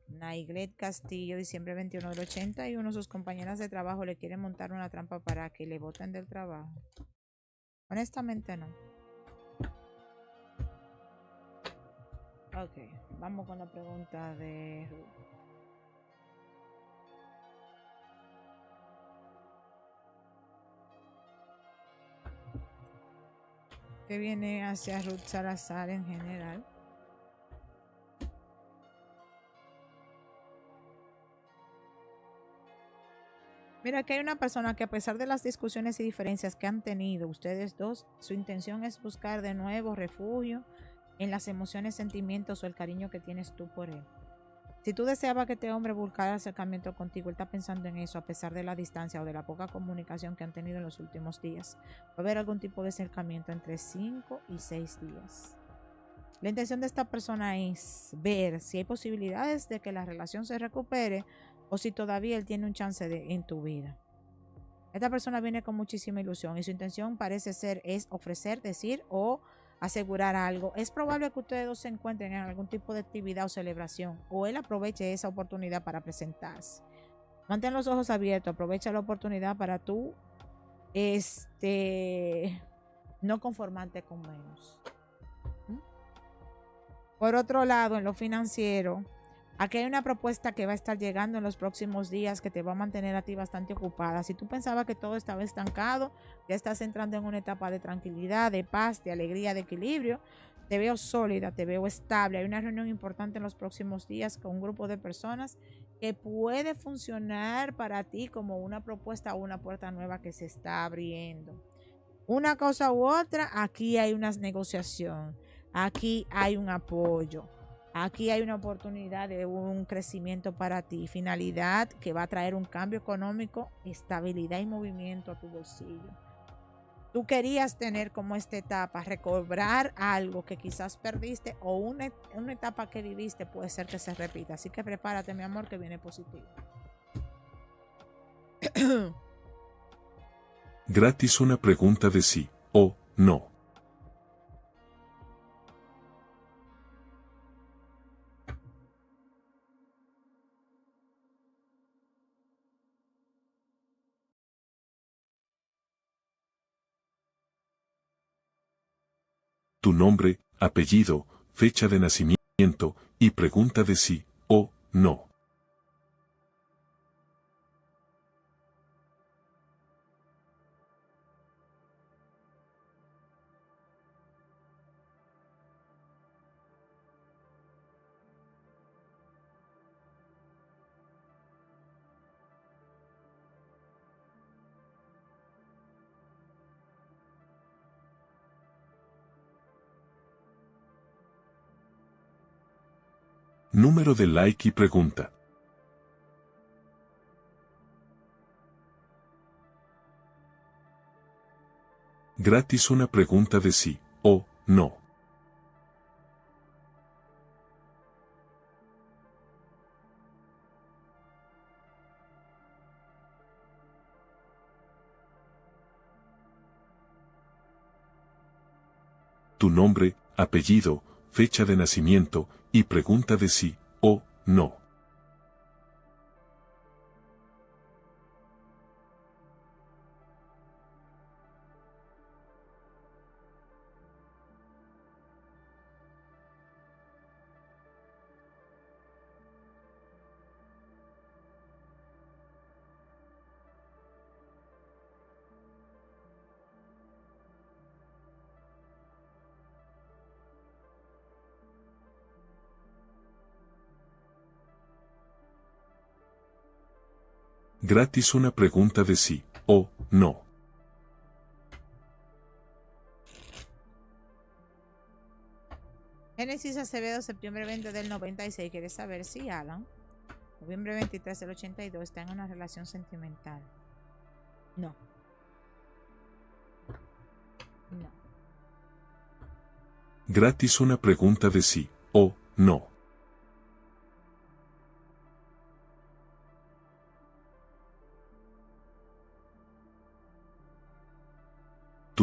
Naiglet Castillo, diciembre 21 del 81, sus compañeras de trabajo le quieren montar una trampa para que le boten del trabajo. Honestamente no. Ok, vamos con la pregunta de Ruth. ¿Qué viene hacia Ruth Salazar en general? Mira, que hay una persona que a pesar de las discusiones y diferencias que han tenido ustedes dos, su intención es buscar de nuevo refugio en las emociones, sentimientos o el cariño que tienes tú por él. Si tú deseabas que este hombre buscara acercamiento contigo, él está pensando en eso a pesar de la distancia o de la poca comunicación que han tenido en los últimos días. Va a haber algún tipo de acercamiento entre 5 y 6 días. La intención de esta persona es ver si hay posibilidades de que la relación se recupere o si todavía él tiene un chance en tu vida. Esta persona viene con muchísima ilusión y su intención parece ser es ofrecer, decir o asegurar algo. Es probable que ustedes dos se encuentren en algún tipo de actividad o celebración o él aproveche esa oportunidad para presentarse. Mantén los ojos abiertos, aprovecha la oportunidad para tú no conformarte con menos. Por otro lado, en lo financiero, aquí hay una propuesta que va a estar llegando en los próximos días que te va a mantener a ti bastante ocupada. Si tú pensabas que todo estaba estancado, ya estás entrando en una etapa de tranquilidad, de paz, de alegría, de equilibrio. Te veo sólida, te veo estable. Hay una reunión importante en los próximos días con un grupo de personas que puede funcionar para ti como una propuesta o una puerta nueva que se está abriendo. Una cosa u otra, aquí hay una negociación. Aquí hay un apoyo. Aquí hay una oportunidad de un crecimiento para ti. Finalidad que va a traer un cambio económico, estabilidad y movimiento a tu bolsillo. Tú querías tener como esta etapa, recobrar algo que quizás perdiste o una etapa que viviste puede ser que se repita. Así que prepárate, mi amor, que viene positivo. Gratis una pregunta de sí o no. Tu nombre, apellido, fecha de nacimiento y pregunta de sí o no. Número de like y pregunta. Gratis una pregunta de sí o no. Tu nombre, apellido, fecha de nacimiento y pregunta de sí o no. Gratis una pregunta de sí o no. Génesis Acevedo, septiembre 20 del 96. ¿Quieres saber si Alan, noviembre 23 del 82, está en una relación sentimental? No. No. Gratis una pregunta de sí o no.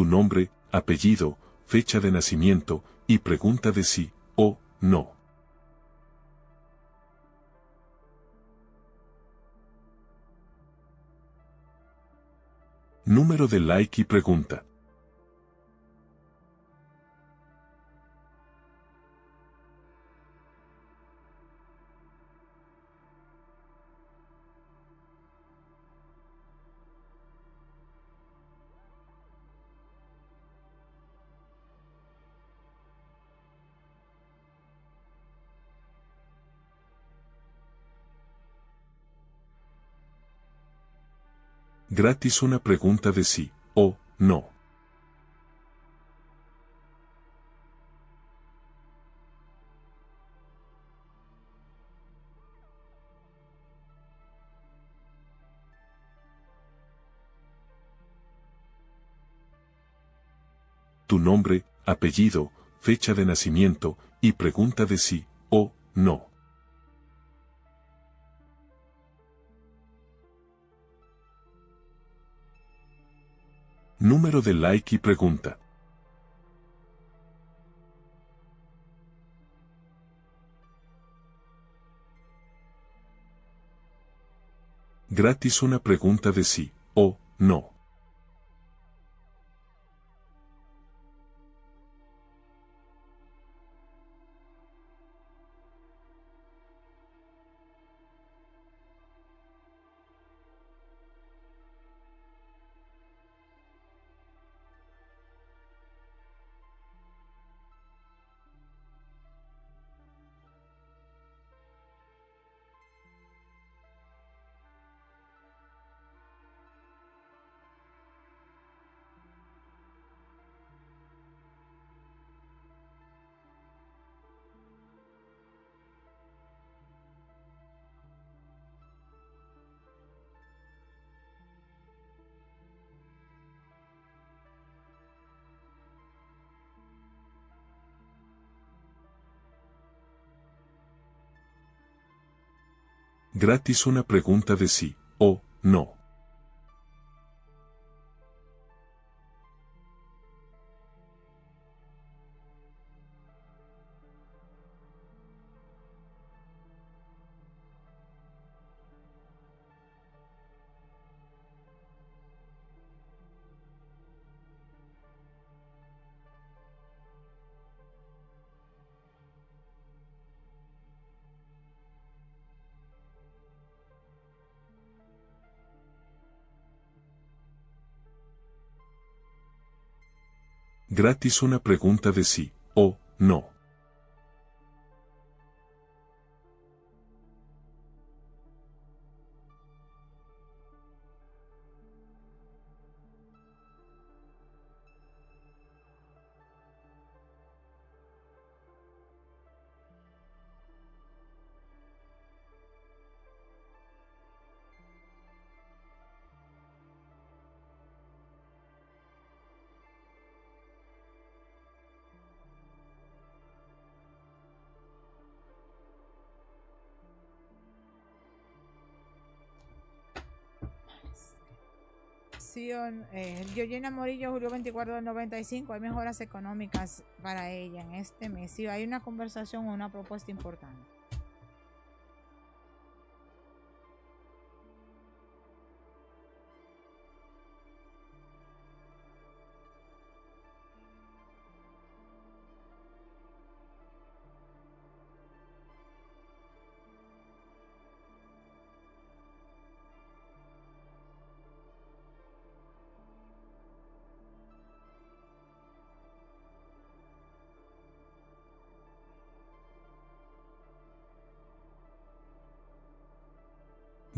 tu nombre, apellido, fecha de nacimiento, y pregunta de sí o no. Número de like y pregunta. Gratis una pregunta de sí o no. Tu nombre, apellido, fecha de nacimiento, y pregunta de sí o no. Número de like y pregunta. Gratis una pregunta de sí o no. Gratis una pregunta de sí o no. Gratis una pregunta de sí o no. Georgina Morillo, julio 24 del 95. Hay mejoras económicas para ella en este mes. Sí, hay una conversación o una propuesta importante.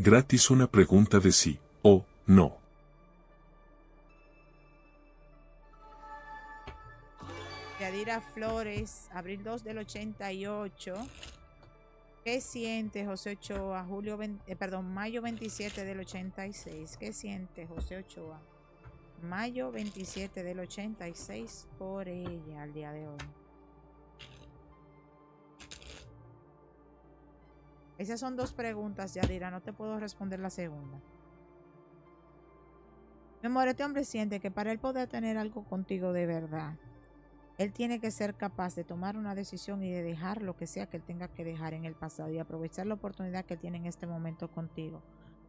Gratis una pregunta de sí o no. Yadira Flores, abril 2 del 88. ¿Qué siente José Ochoa? Mayo 27 del 86. ¿Qué siente José Ochoa? Mayo 27 del 86 por ella al día de hoy. Esas son dos preguntas, Yadira. No te puedo responder la segunda. Mi amor, este hombre siente que para él poder tener algo contigo de verdad, él tiene que ser capaz de tomar una decisión y de dejar lo que sea que él tenga que dejar en el pasado y aprovechar la oportunidad que tiene en este momento contigo.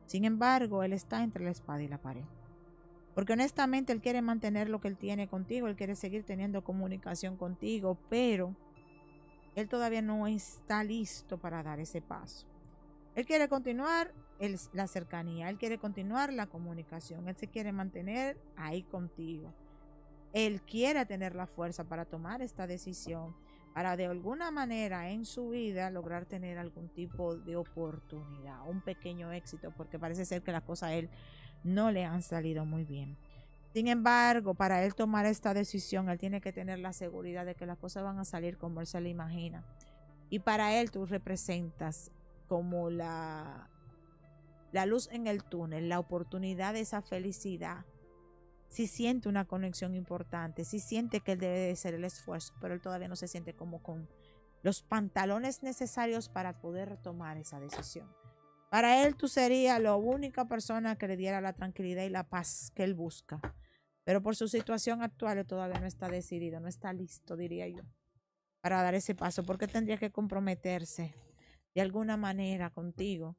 Sin embargo, él está entre la espada y la pared. Porque honestamente él quiere mantener lo que él tiene contigo, él quiere seguir teniendo comunicación contigo, pero él todavía no está listo para dar ese paso. Él quiere continuar la cercanía, él quiere continuar la comunicación, él se quiere mantener ahí contigo. Él quiere tener la fuerza para tomar esta decisión, para de alguna manera en su vida lograr tener algún tipo de oportunidad, un pequeño éxito, porque parece ser que las cosas a él no le han salido muy bien. Sin embargo, para él tomar esta decisión, él tiene que tener la seguridad de que las cosas van a salir como él se le imagina. Y para él tú representas como la luz en el túnel, la oportunidad de esa felicidad. Si siente una conexión importante, si siente que él debe de hacer el esfuerzo, pero él todavía no se siente como con los pantalones necesarios para poder tomar esa decisión. Para él tú serías la única persona que le diera la tranquilidad y la paz que él busca. Pero por su situación actual él todavía no está decidido, no está listo, diría yo, para dar ese paso, porque tendría que comprometerse de alguna manera contigo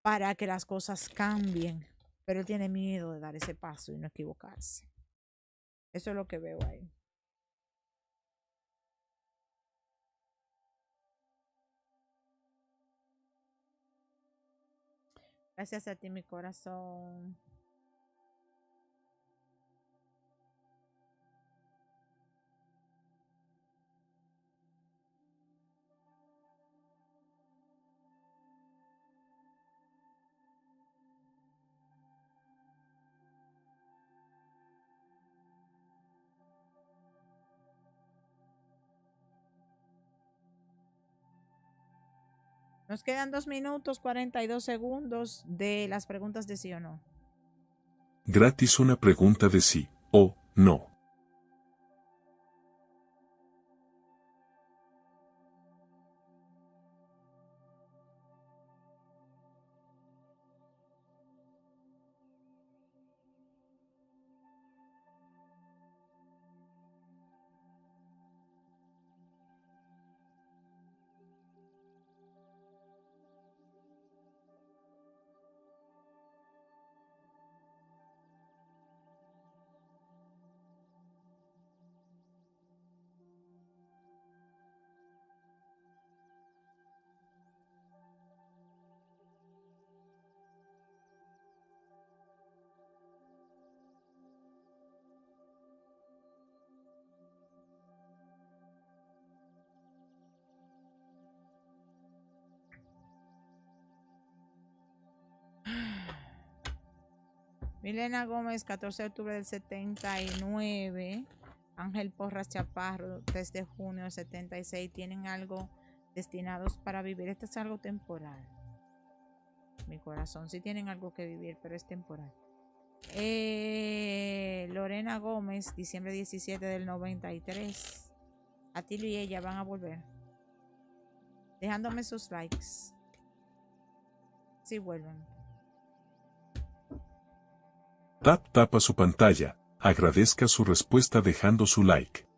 para que las cosas cambien, pero él tiene miedo de dar ese paso y no equivocarse. Eso es lo que veo ahí. Gracias a ti, mi corazón. Nos quedan 2 minutos 42 segundos de las preguntas de sí o no. Gratis una pregunta de sí o no. Milena Gómez, 14 de octubre del 79. Ángel Porras Chaparro, 3 de junio del 76. Tienen algo destinados para vivir. Esto es algo temporal. Mi corazón, sí tienen algo que vivir, pero es temporal. Lorena Gómez, diciembre 17 del 93. Atilio y ella van a volver. Dejándome sus likes. Sí vuelven. Tapa su pantalla. Agradezca su respuesta dejando su like.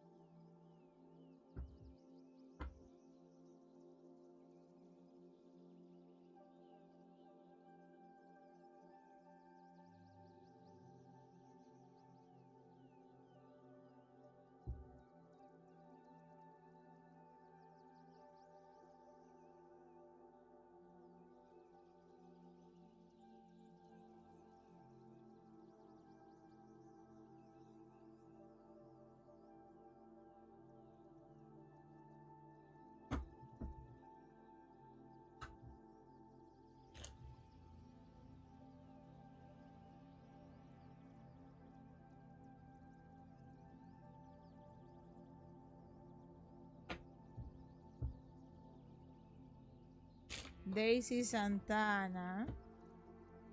Daisy Santana,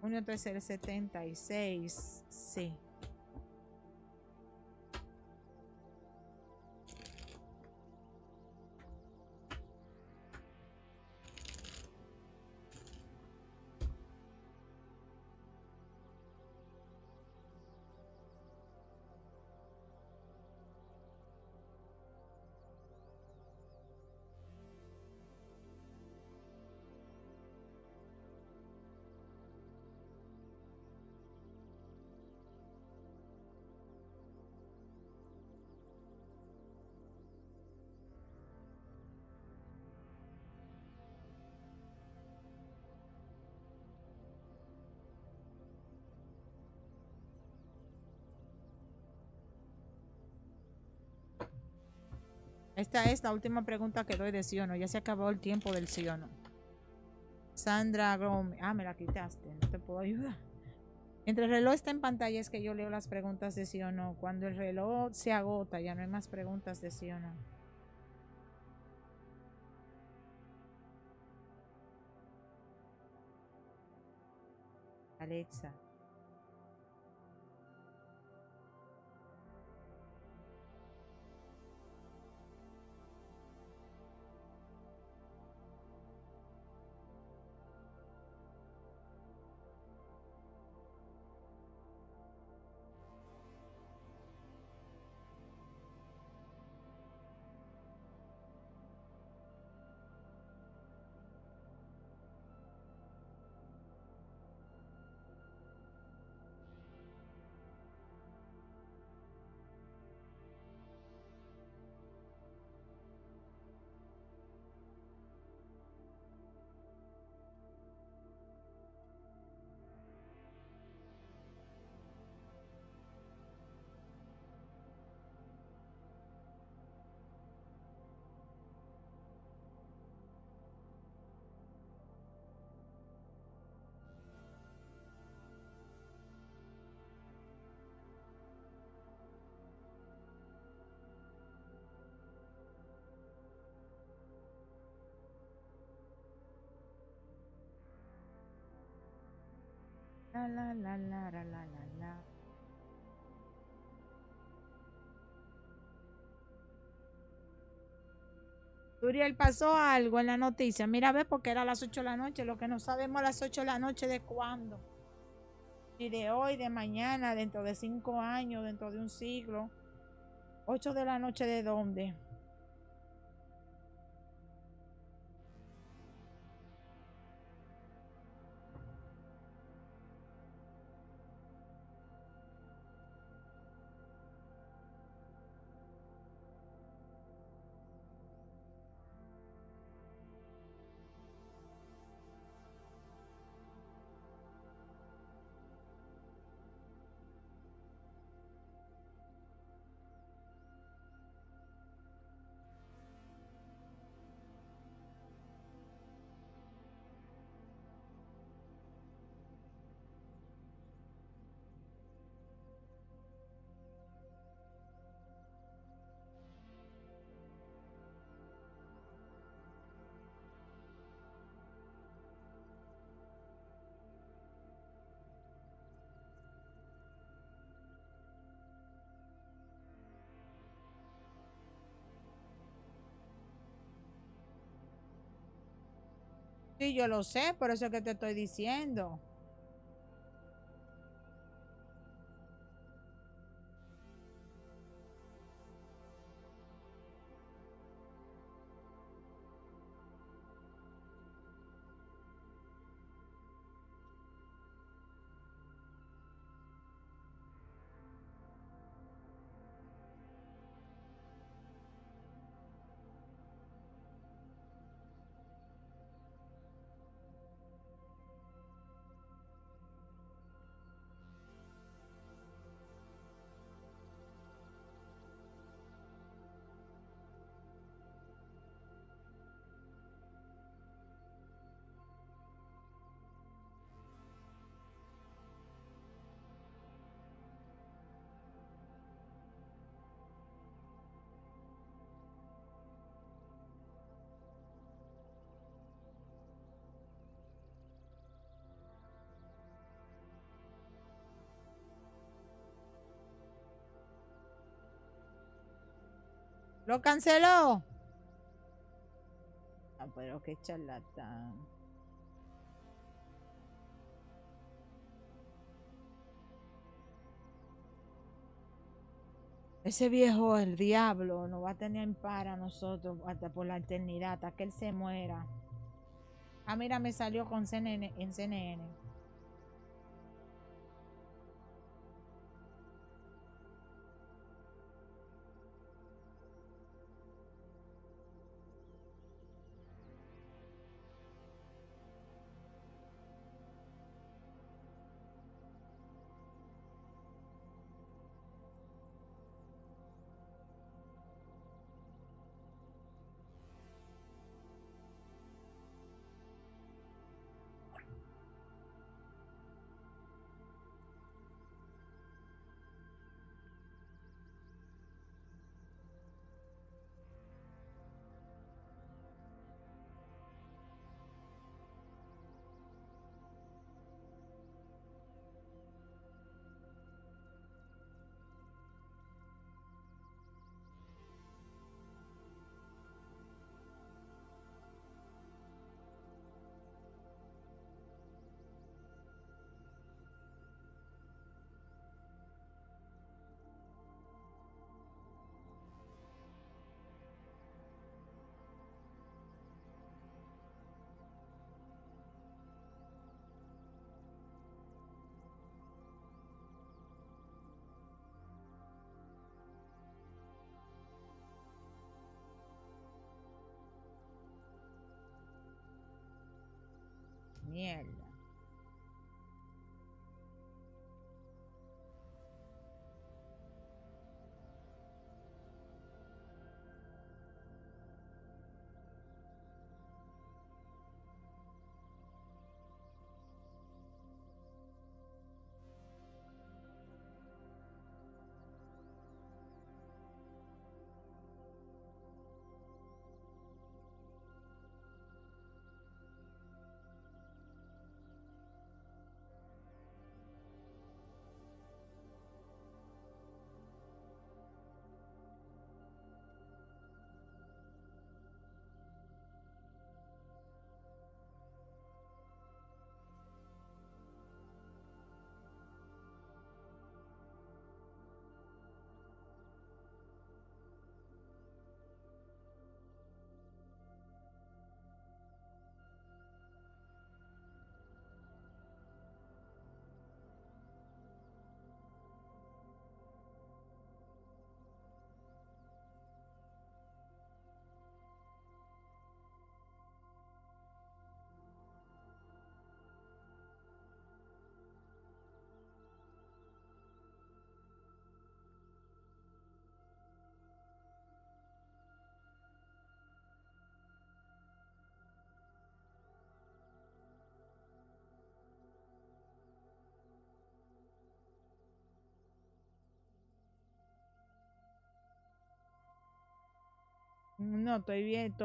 junio 13 del 76. Sí. Esta es la última pregunta que doy de sí o no. Ya se acabó el tiempo del sí o no. Sandra Gómez. Ah, me la quitaste. No te puedo ayudar. Entre el reloj está en pantalla es que yo leo las preguntas de sí o no. Cuando el reloj se agota, ya no hay más preguntas de sí o no. Alexa. La la la la la la la la. Turiel, pasó algo en la noticia. Mira, ve, porque era a las 8 de la noche. Lo que no sabemos a las 8 de la noche de cuándo. Y de hoy, de mañana, dentro de 5 años, dentro de un siglo. 8 de la noche de dónde. Sí, yo lo sé, por eso es que te estoy diciendo. ¿Lo canceló? Ah, pero qué charlatán. Ese viejo, el diablo, nos va a tener en para a nosotros hasta por la eternidad, hasta que él se muera. Ah, mira, me salió con CNN, en CNN. Mierda. No, estoy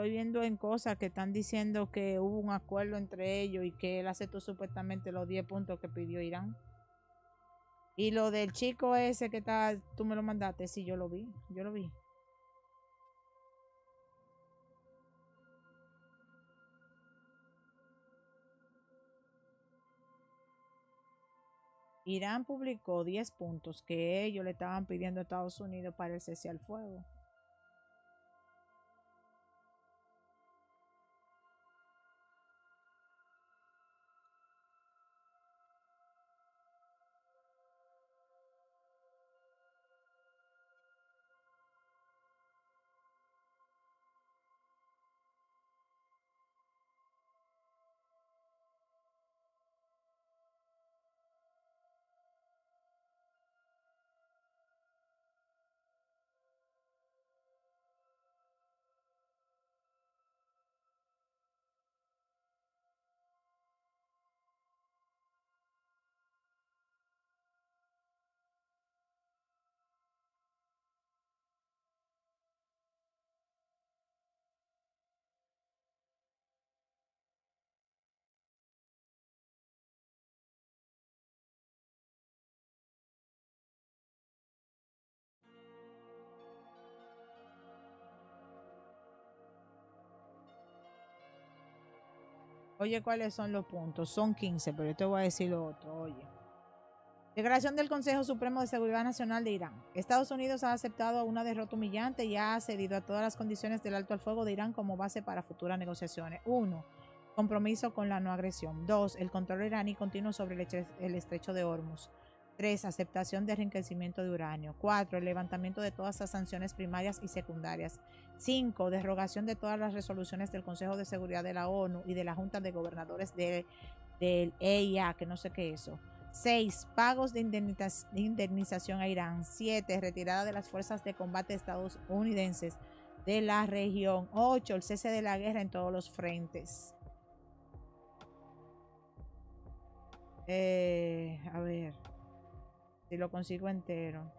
viendo en cosas que están diciendo que hubo un acuerdo entre ellos y que él aceptó supuestamente los 10 puntos que pidió Irán. Y lo del chico ese que está, tú me lo mandaste, sí, yo lo vi. Irán publicó 10 puntos que ellos le estaban pidiendo a Estados Unidos para el cese al fuego. Oye, ¿cuáles son los puntos? Son 15, pero yo te voy a decir lo otro. Oye. Declaración del Consejo Supremo de Seguridad Nacional de Irán. Estados Unidos ha aceptado una derrota humillante y ha cedido a todas las condiciones del alto al fuego de Irán como base para futuras negociaciones. 1. Compromiso con la no agresión. 2. El control iraní continuo sobre el estrecho de Hormuz. 3. Aceptación de enriquecimiento de uranio. 4. El levantamiento de todas las sanciones primarias y secundarias. 5. Derogación de todas las resoluciones del Consejo de Seguridad de la ONU y de la Junta de Gobernadores del EIA, que no sé qué es eso. 6. Pagos de indemnización a Irán. 7. Retirada de las fuerzas de combate estadounidenses de la región. 8. El cese de la guerra en todos los frentes. A ver si lo consigo entero.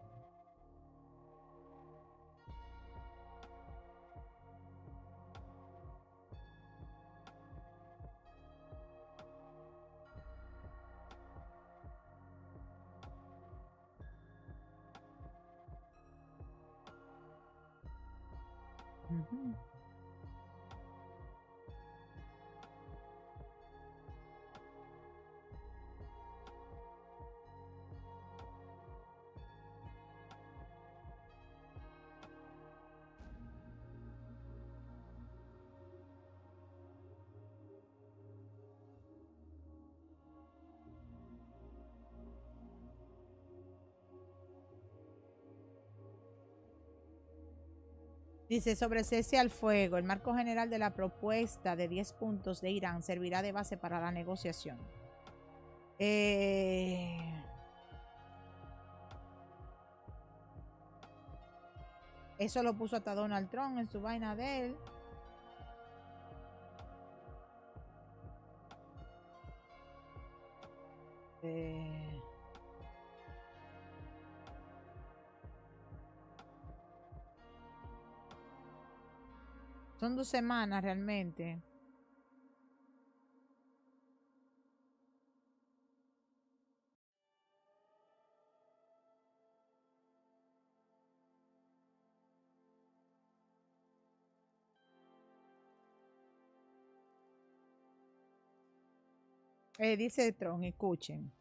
Uh-huh. Dice, sobre cese al fuego, el marco general de la propuesta de 10 puntos de Irán servirá de base para la negociación. Eso lo puso hasta Donald Trump en su vaina de él. Son 2 semanas realmente. Dice Trump, escuchen.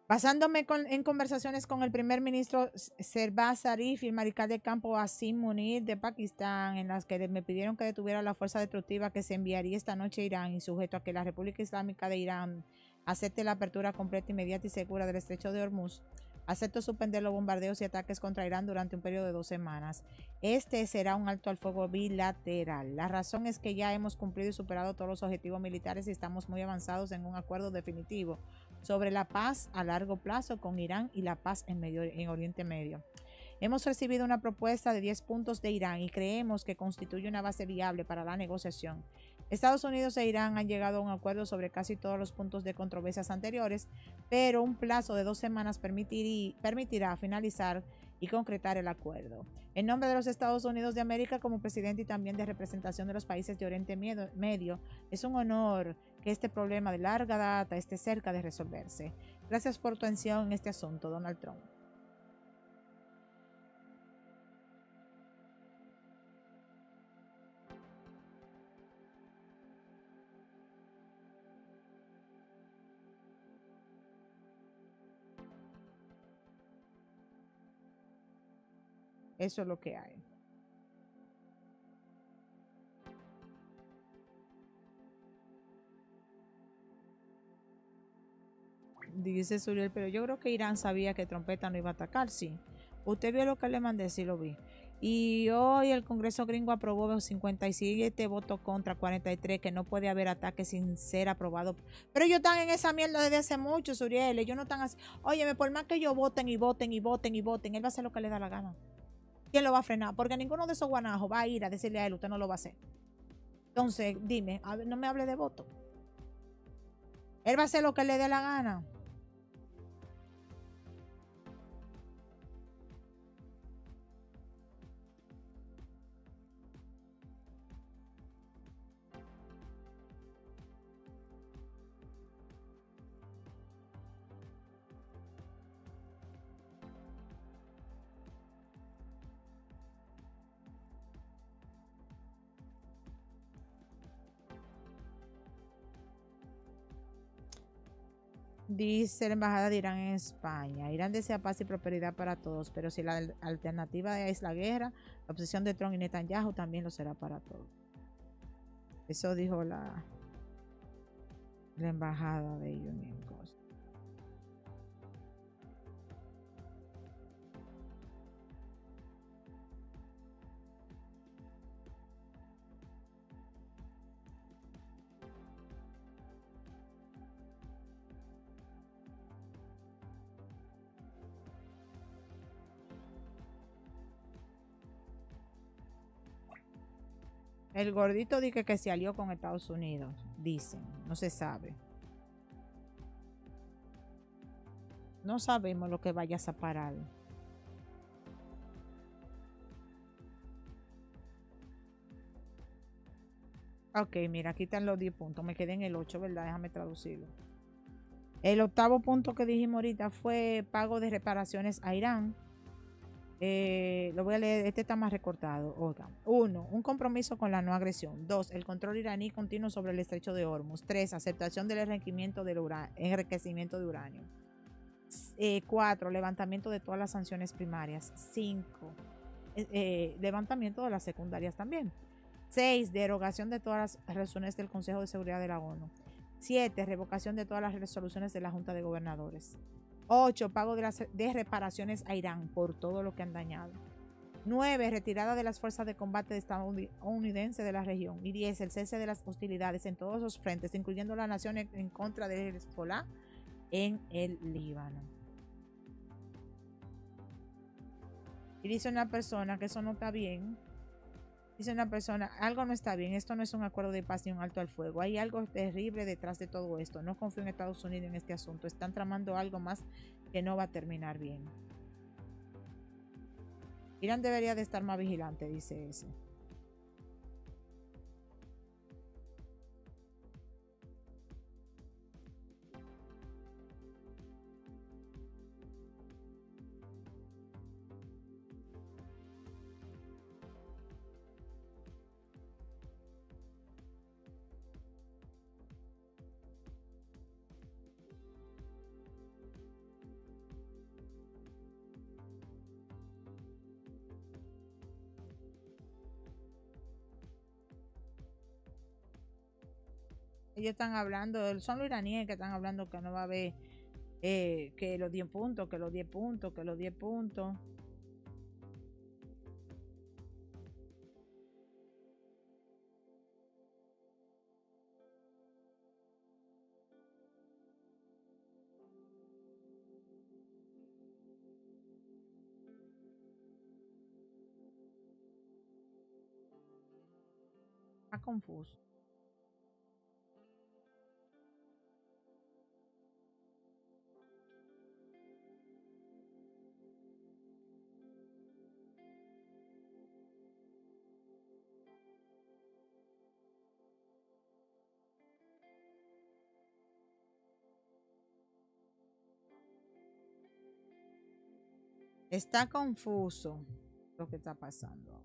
Basándome en conversaciones con el primer ministro Shehbaz Sharif y el mariscal de campo Asim Munir de Pakistán, en las que me pidieron que detuviera la fuerza destructiva que se enviaría esta noche a Irán y sujeto a que la República Islámica de Irán acepte la apertura completa, inmediata y segura del estrecho de Hormuz, acepto suspender los bombardeos y ataques contra Irán durante un periodo de 2 semanas. Este será un alto al fuego bilateral. La razón es que ya hemos cumplido y superado todos los objetivos militares y estamos muy avanzados en un acuerdo definitivo sobre la paz a largo plazo con Irán y la paz en Oriente Medio. Hemos recibido una propuesta de 10 puntos de Irán y creemos que constituye una base viable para la negociación. Estados Unidos e Irán han llegado a un acuerdo sobre casi todos los puntos de controversias anteriores, pero un plazo de 2 semanas permitirá finalizar y concretar el acuerdo. En nombre de los Estados Unidos de América, como presidente y también de representación de los países de Oriente Medio, es un honor que este problema de larga data esté cerca de resolverse. Gracias por tu atención en este asunto, Donald Trump. Eso es lo que hay. Dice Suriel, pero yo creo que Irán sabía que Trompeta no iba a atacar, sí. Usted vio lo que le mandé, sí lo vi. Y hoy el Congreso gringo aprobó 57 votos contra 43, que no puede haber ataque sin ser aprobado. Pero ellos están en esa mierda desde hace mucho, Suriel. Ellos no están así. Óyeme, por más que ellos voten y voten y voten y voten, él va a hacer lo que le da la gana. ¿Quién lo va a frenar? Porque ninguno de esos guanajos va a ir a decirle a él, usted no lo va a hacer. Entonces, dime, no me hable de voto. Él va a hacer lo que le dé la gana. Dice la embajada de Irán en España. Irán desea paz y prosperidad para todos, pero si la alternativa es la guerra, la oposición de Trump y Netanyahu también lo será para todos. Eso dijo la embajada de Union Coast. El gordito dice que se alió con Estados Unidos. Dicen, no se sabe. No sabemos lo que vayas a parar. Ok, mira, aquí están los 10 puntos. Me quedé en el 8, ¿verdad? Déjame traducirlo. El 8º punto que dijimos ahorita fue pago de reparaciones a Irán. Lo voy a leer, este está más recortado. 1. Un compromiso con la no agresión. 2. El control iraní continuo sobre el estrecho de Hormuz. 3. Aceptación del enriquecimiento de uranio. 4. Levantamiento de todas las sanciones primarias. 5. Levantamiento de las secundarias también. 6. Derogación de todas las resoluciones del Consejo de Seguridad de la ONU. 7. Revocación de todas las resoluciones de la Junta de Gobernadores. 8. Pago de reparaciones a Irán por todo lo que han dañado. 9. Retirada de las fuerzas de combate estadounidenses de la región. Y 10. El cese de las hostilidades en todos los frentes, incluyendo las naciones en contra de Hezbollah en el Líbano. Y dice una persona que eso no está bien. Dice una persona, algo no está bien, esto no es un acuerdo de paz ni un alto al fuego. Hay algo terrible detrás de todo esto. No confío en Estados Unidos en este asunto. Están tramando algo más que no va a terminar bien. Irán debería de estar más vigilante, dice ese. Ellos están hablando, son los iraníes que están hablando que no va a haber que los 10 puntos, que los 10 puntos, que los 10 puntos. Está confuso. Está confuso lo que está pasando.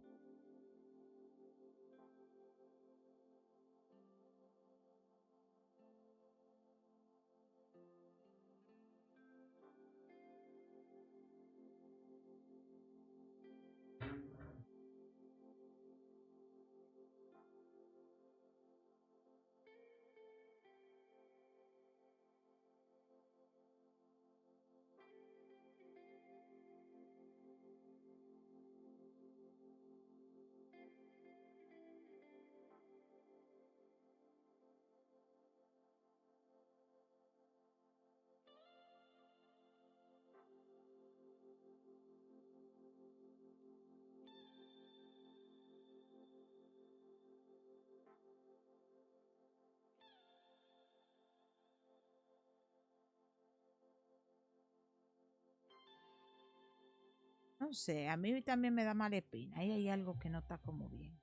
No sé, a mí también me da mala espina. Ahí hay algo que no está como bien.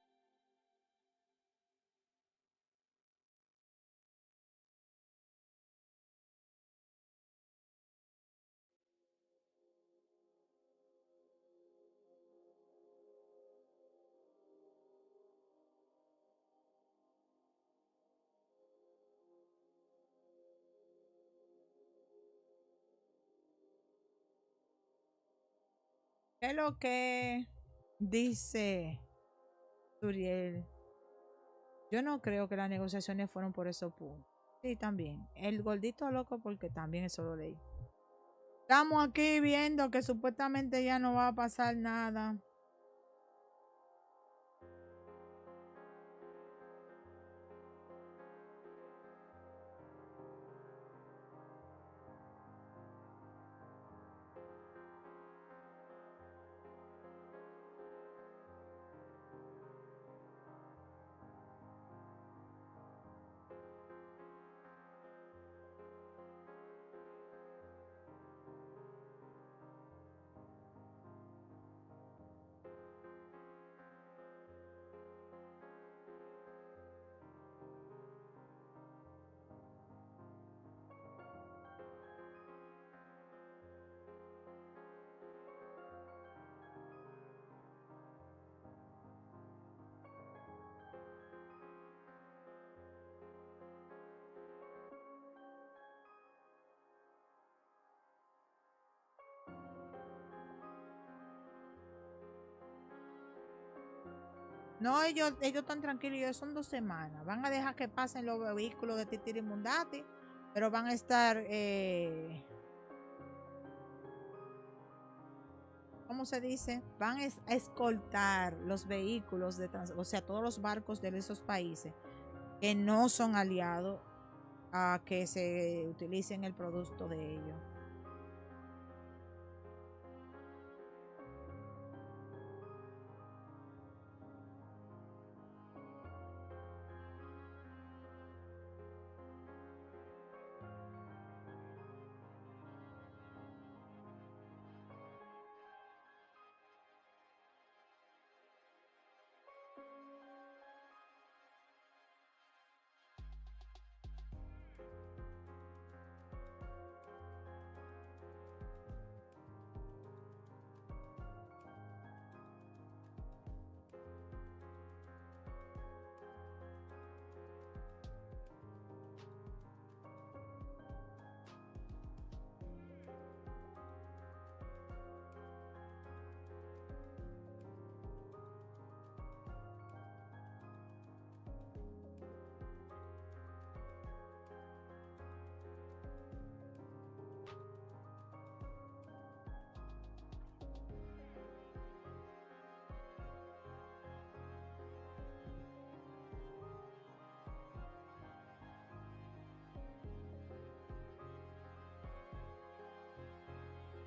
¿Qué es lo que dice Turiel? Yo no creo que las negociaciones fueron por esos puntos. Sí, también. El gordito loco porque también eso lo leí. Estamos aquí viendo que supuestamente ya no va a pasar nada. No, ellos están tranquilos, ellos son 2 semanas. Van a dejar que pasen los vehículos de Titiri Mundati, pero van a estar, ¿cómo se dice? Van a escoltar los vehículos o sea, todos los barcos de esos países que no son aliados a que se utilicen el producto de ellos.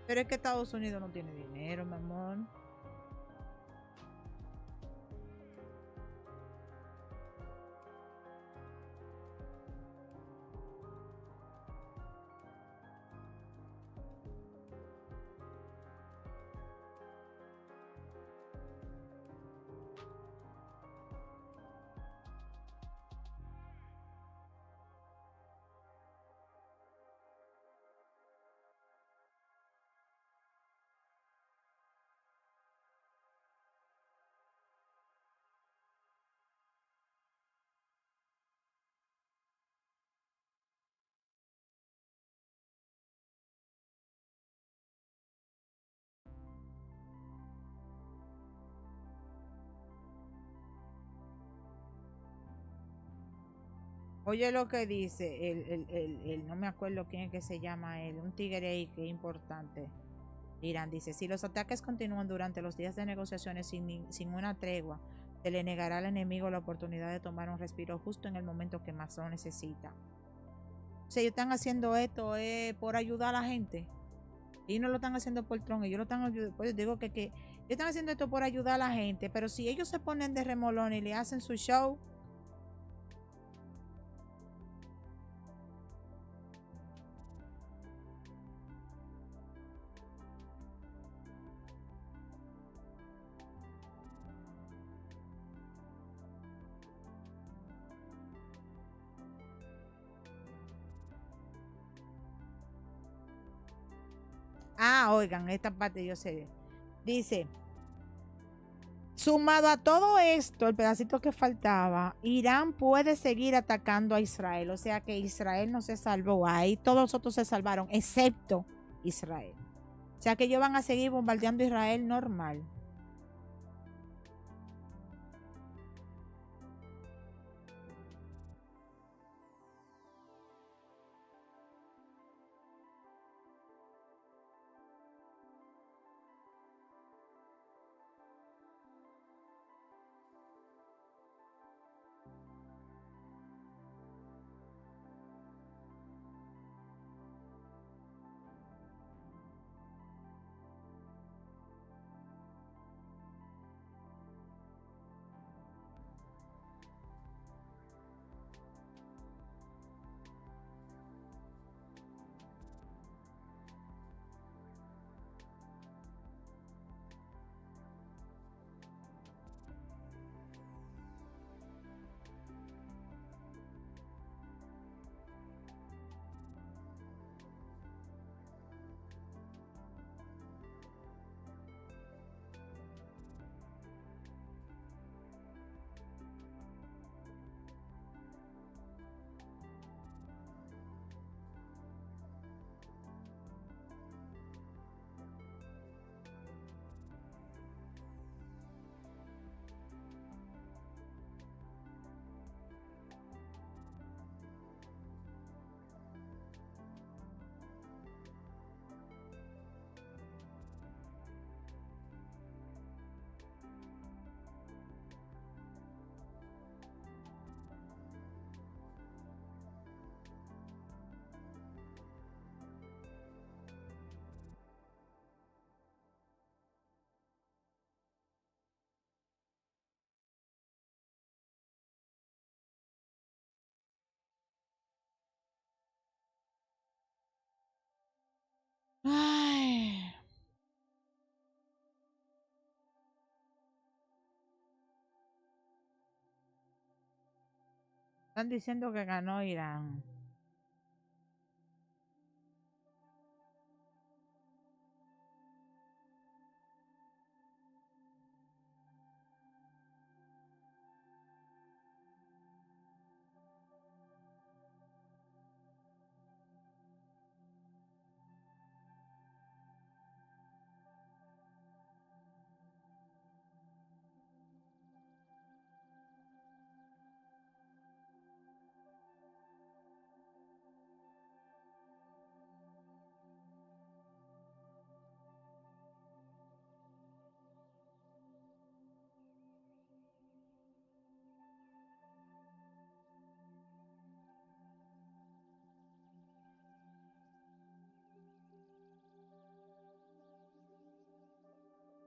Pero es que Estados Unidos no tiene dinero, mi amor. Oye lo que dice no me acuerdo quién es que se llama él, un tigre ahí que es importante. Irán dice, si los ataques continúan durante los días de negociaciones sin una tregua, se le negará al enemigo la oportunidad de tomar un respiro justo en el momento que más lo necesita. O sea, ellos están haciendo esto por ayudar a la gente. Y no lo están haciendo por Trump, ellos lo están ayudando. Pues digo que ellos están haciendo esto por ayudar a la gente, pero si ellos se ponen de remolón y le hacen su show. Ah, oigan, esta parte yo sé. Dice, sumado a todo esto, el pedacito que faltaba, Irán puede seguir atacando a Israel. O sea que Israel no se salvó. Ahí todos los otros se salvaron, excepto Israel. O sea que ellos van a seguir bombardeando a Israel normal. Están diciendo que ganó Irán.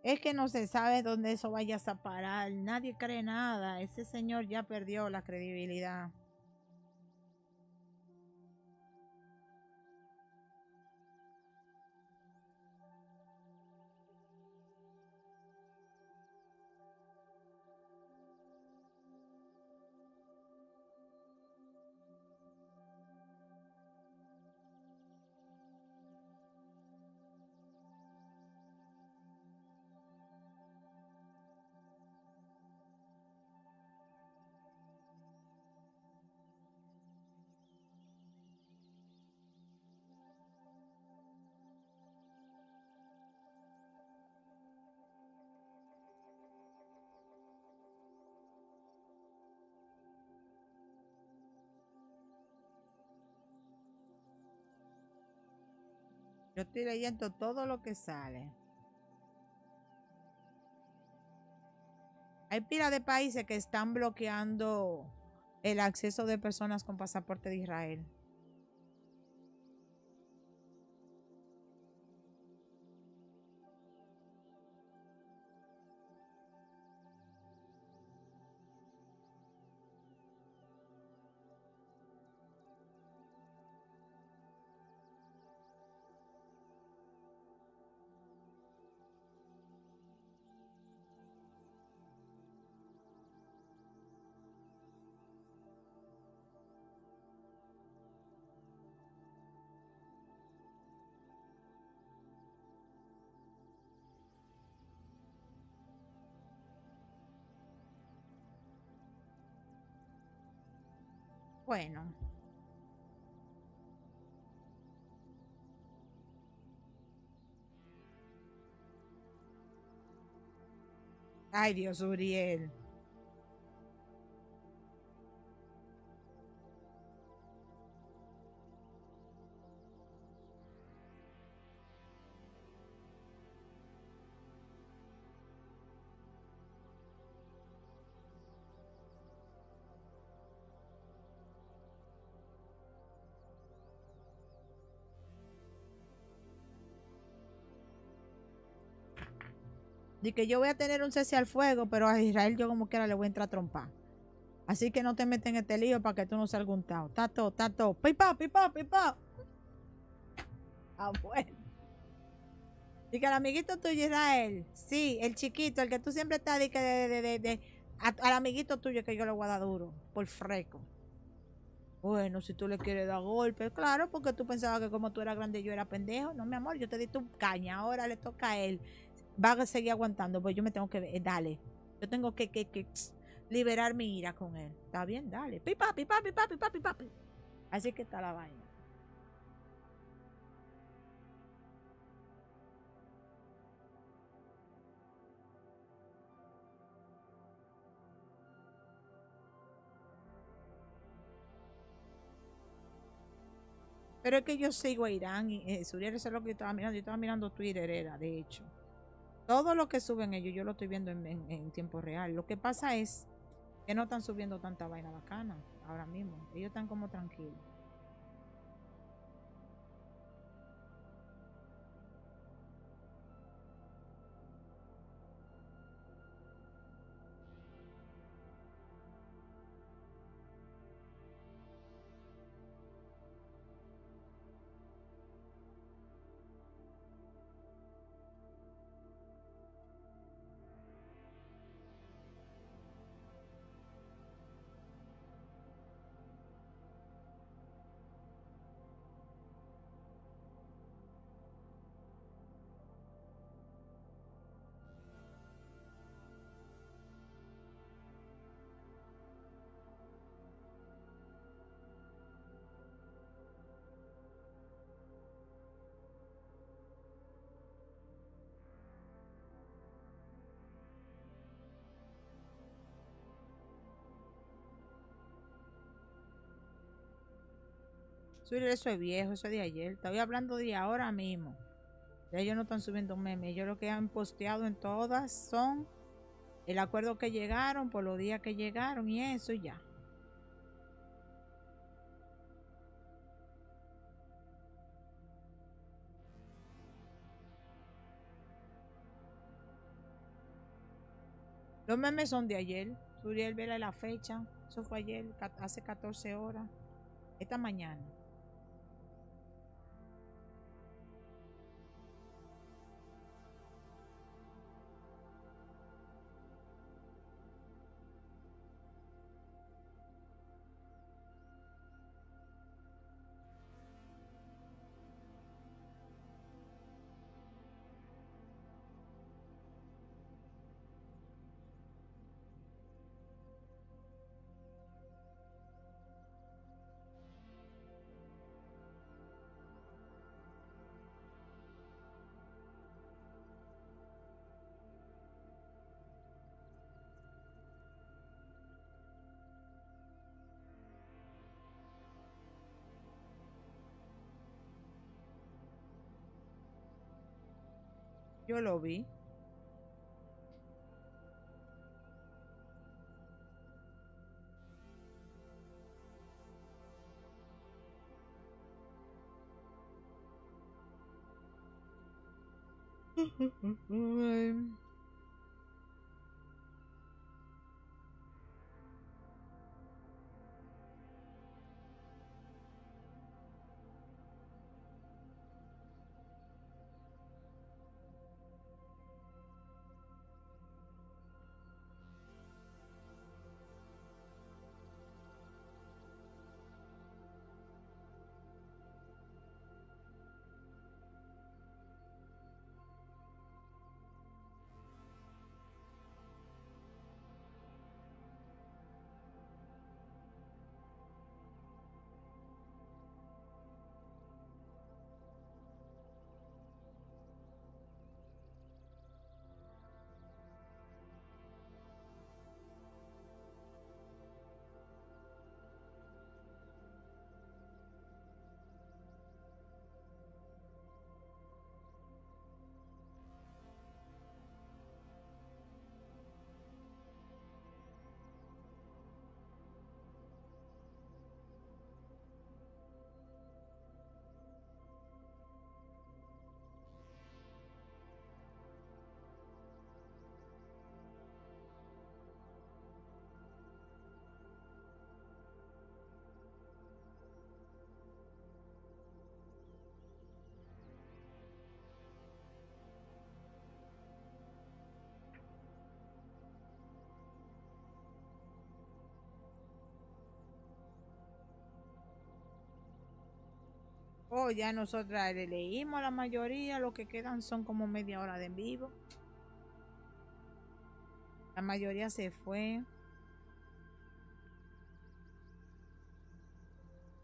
Es que no se sabe dónde eso vaya a parar. Nadie cree nada. Ese señor ya perdió la credibilidad. Yo estoy leyendo todo lo que sale. Hay pila de países que están bloqueando el acceso de personas con pasaporte de Israel. Bueno. Ay, Dios, Uriel. De que yo voy a tener un cese al fuego, pero a Israel yo como quiera le voy a entrar a trompar. Así que no te metas en este lío para que tú no salgas untado. Está todo, está todo. Pipa, pipa, pipa. Ah, bueno. Y que el amiguito tuyo Israel. Sí, el chiquito, el que tú siempre estás de que al amiguito tuyo que yo le voy a dar duro. Por freco. Bueno, si tú le quieres dar golpe, claro, porque tú pensabas que como tú eras grande yo era pendejo. No, mi amor, yo te di tu caña, ahora le toca a él. Va a seguir aguantando, pues yo me tengo que dale. Yo tengo que liberar mi ira con él. Está bien, dale. Pipa, pipa, pipa, pipa, pipa. Así que está la vaina. Pero es que yo sigo a Irán y Suriel, eso es lo que yo estaba mirando. Yo estaba mirando Twitter, era, de hecho. Todo lo que suben ellos, yo lo estoy viendo en tiempo real. Lo que pasa es que no están subiendo tanta vaina bacana ahora mismo. Ellos están como tranquilos. Eso es viejo, eso es de ayer. Estoy hablando de ahora mismo. Ya ellos no están subiendo memes. Ellos lo que han posteado en todas son el acuerdo que llegaron, por los días que llegaron y eso y ya. Los memes son de ayer. Suriel, vela la fecha. Eso fue ayer, hace 14 horas. Esta mañana. Yo lo vi. Oh, ya nosotras le leímos la mayoría, lo que quedan son como media hora de en vivo. La mayoría se fue.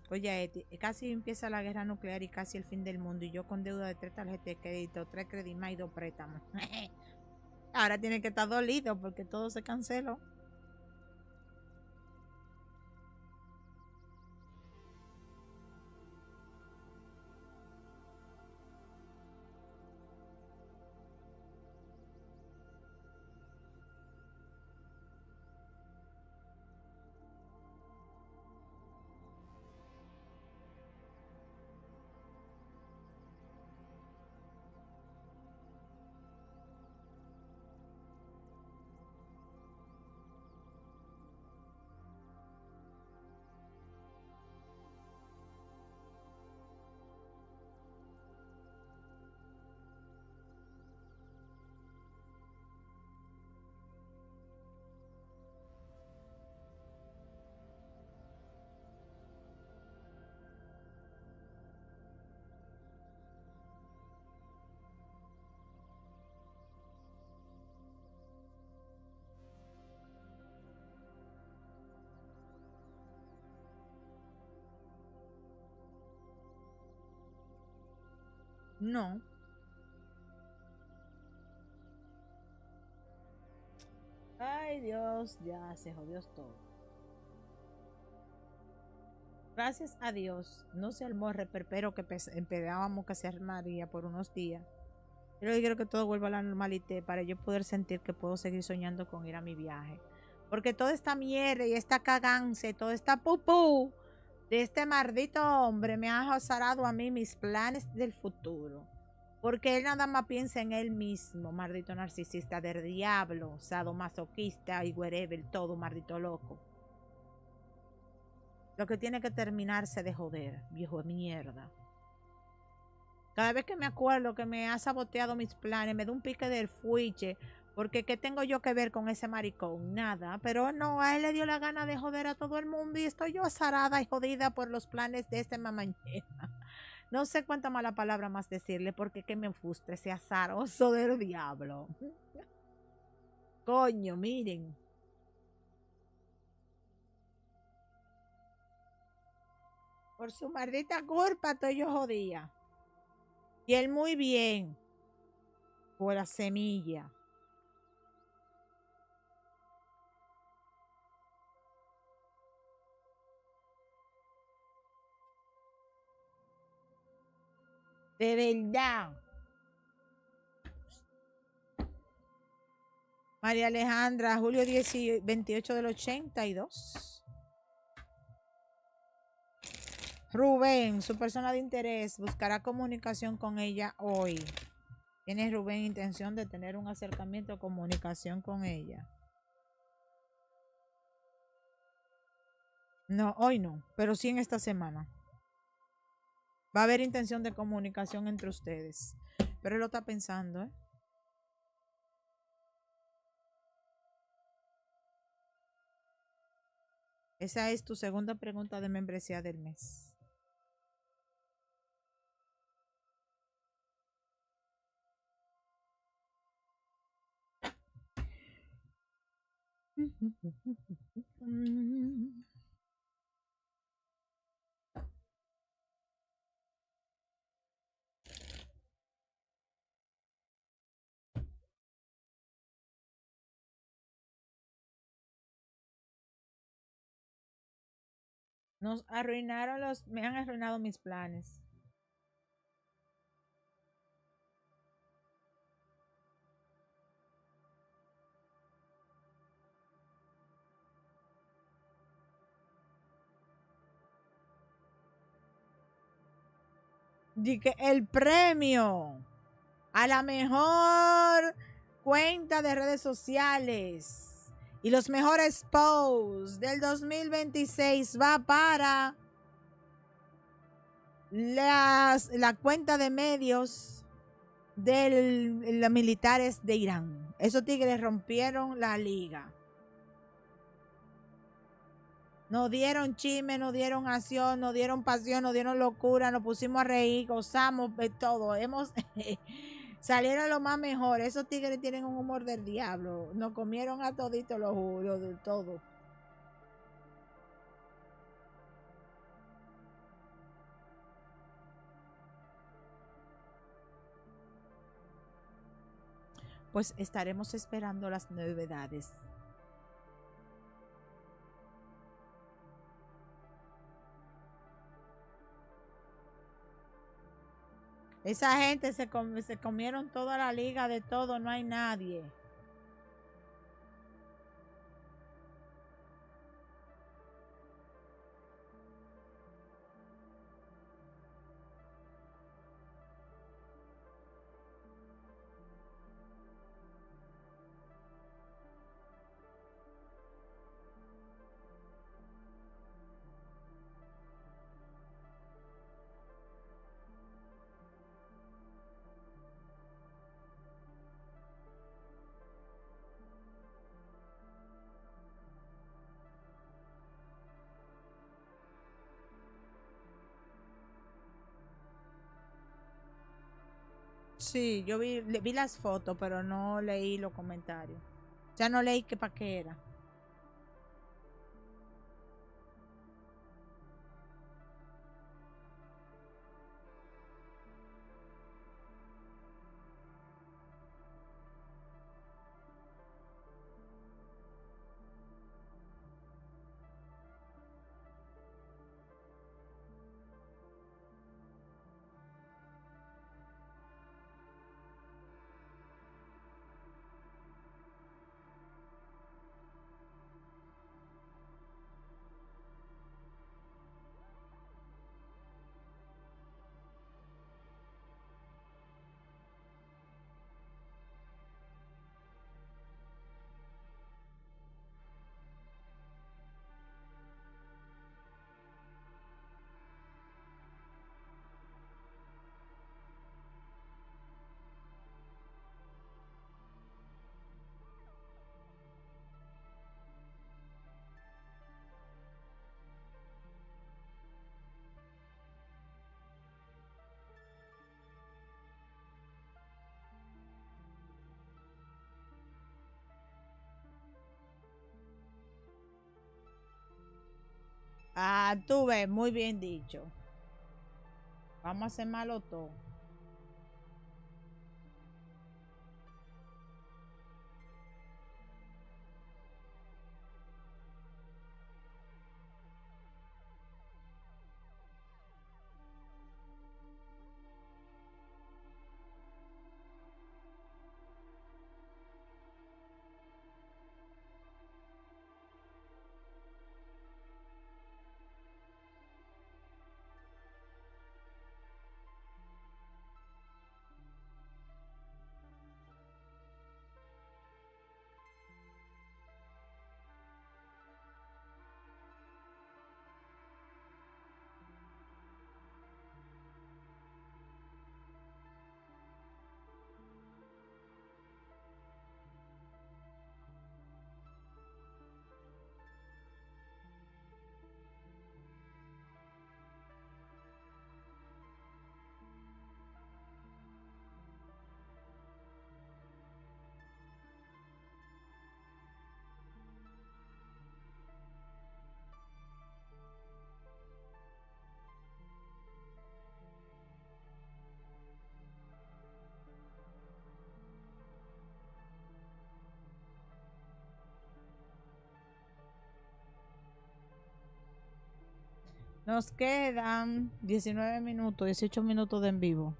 Oye, casi empieza la guerra nuclear y casi el fin del mundo. Y yo con deuda de 3 tarjetas de crédito, 3 créditos y 2 préstamos. Ahora tiene que estar dolido porque todo se canceló. No. Ay, Dios, ya se jodió todo. Gracias a Dios, no se armó el reperpero que esperábamos que se armaría por unos días. Pero yo quiero que todo vuelva a la normalidad para yo poder sentir que puedo seguir soñando con ir a mi viaje. Porque toda esta mierda y esta cagance, toda esta pupú de este maldito hombre me ha azarado a mí mis planes del futuro. Porque él nada más piensa en él mismo, maldito narcisista del diablo, sadomasoquista y whatever, todo maldito loco. Lo que tiene que terminarse de joder, viejo de mierda. Cada vez que me acuerdo que me ha saboteado mis planes, me da un pique del fuiche, porque ¿qué tengo yo que ver con ese maricón? Nada, pero no, a él le dio la gana de joder a todo el mundo y estoy yo azarada y jodida por los planes de este mamañera. No sé cuánta mala palabra más decirle, porque que me frustra ese azaroso del diablo. Coño, miren. Por su maldita culpa estoy yo jodida. Y él muy bien. Por la semilla. De verdad. María Alejandra, julio 28 del 82. Rubén, su persona de interés, buscará comunicación con ella hoy. ¿Tiene Rubén intención de tener un acercamiento o comunicación con ella? No, hoy no, pero sí en esta semana. Va a haber intención de comunicación entre ustedes. Pero él lo está pensando, ¿eh? Esa es tu segunda pregunta de membresía del mes. Me han arruinado mis planes. Dice el premio a la mejor cuenta de redes sociales y los mejores posts del 2026 va para la cuenta de medios de los militares de Irán. Esos tigres rompieron la liga. Nos dieron chisme, nos dieron acción, nos dieron pasión, nos dieron locura, nos pusimos a reír, gozamos de todo. Salieron lo más mejor. Esos tigres tienen un humor del diablo. Nos comieron a todito, lo juro, de todo. Pues estaremos esperando las novedades. Esa gente se comieron toda la liga de todo, no hay nadie. Sí, yo vi las fotos, pero no leí los comentarios. Ya no leí que para qué era. Ah, tú ves, muy bien dicho. Vamos a hacer malo todo. Nos quedan 19 minutos, 18 minutos de en vivo.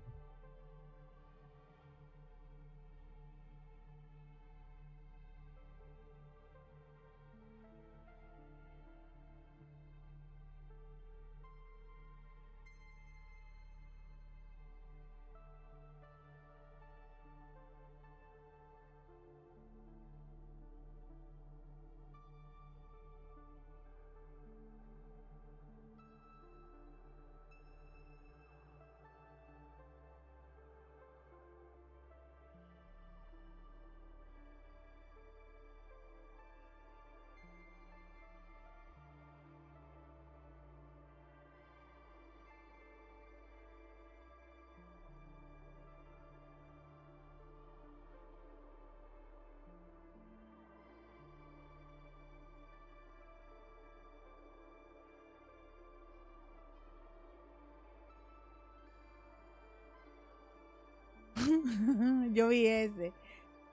Yo vi ese.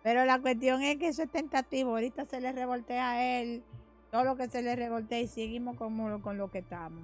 Pero la cuestión es que eso es tentativo. Ahorita se le revoltea a él todo lo que se le revoltea y seguimos como con lo que estamos.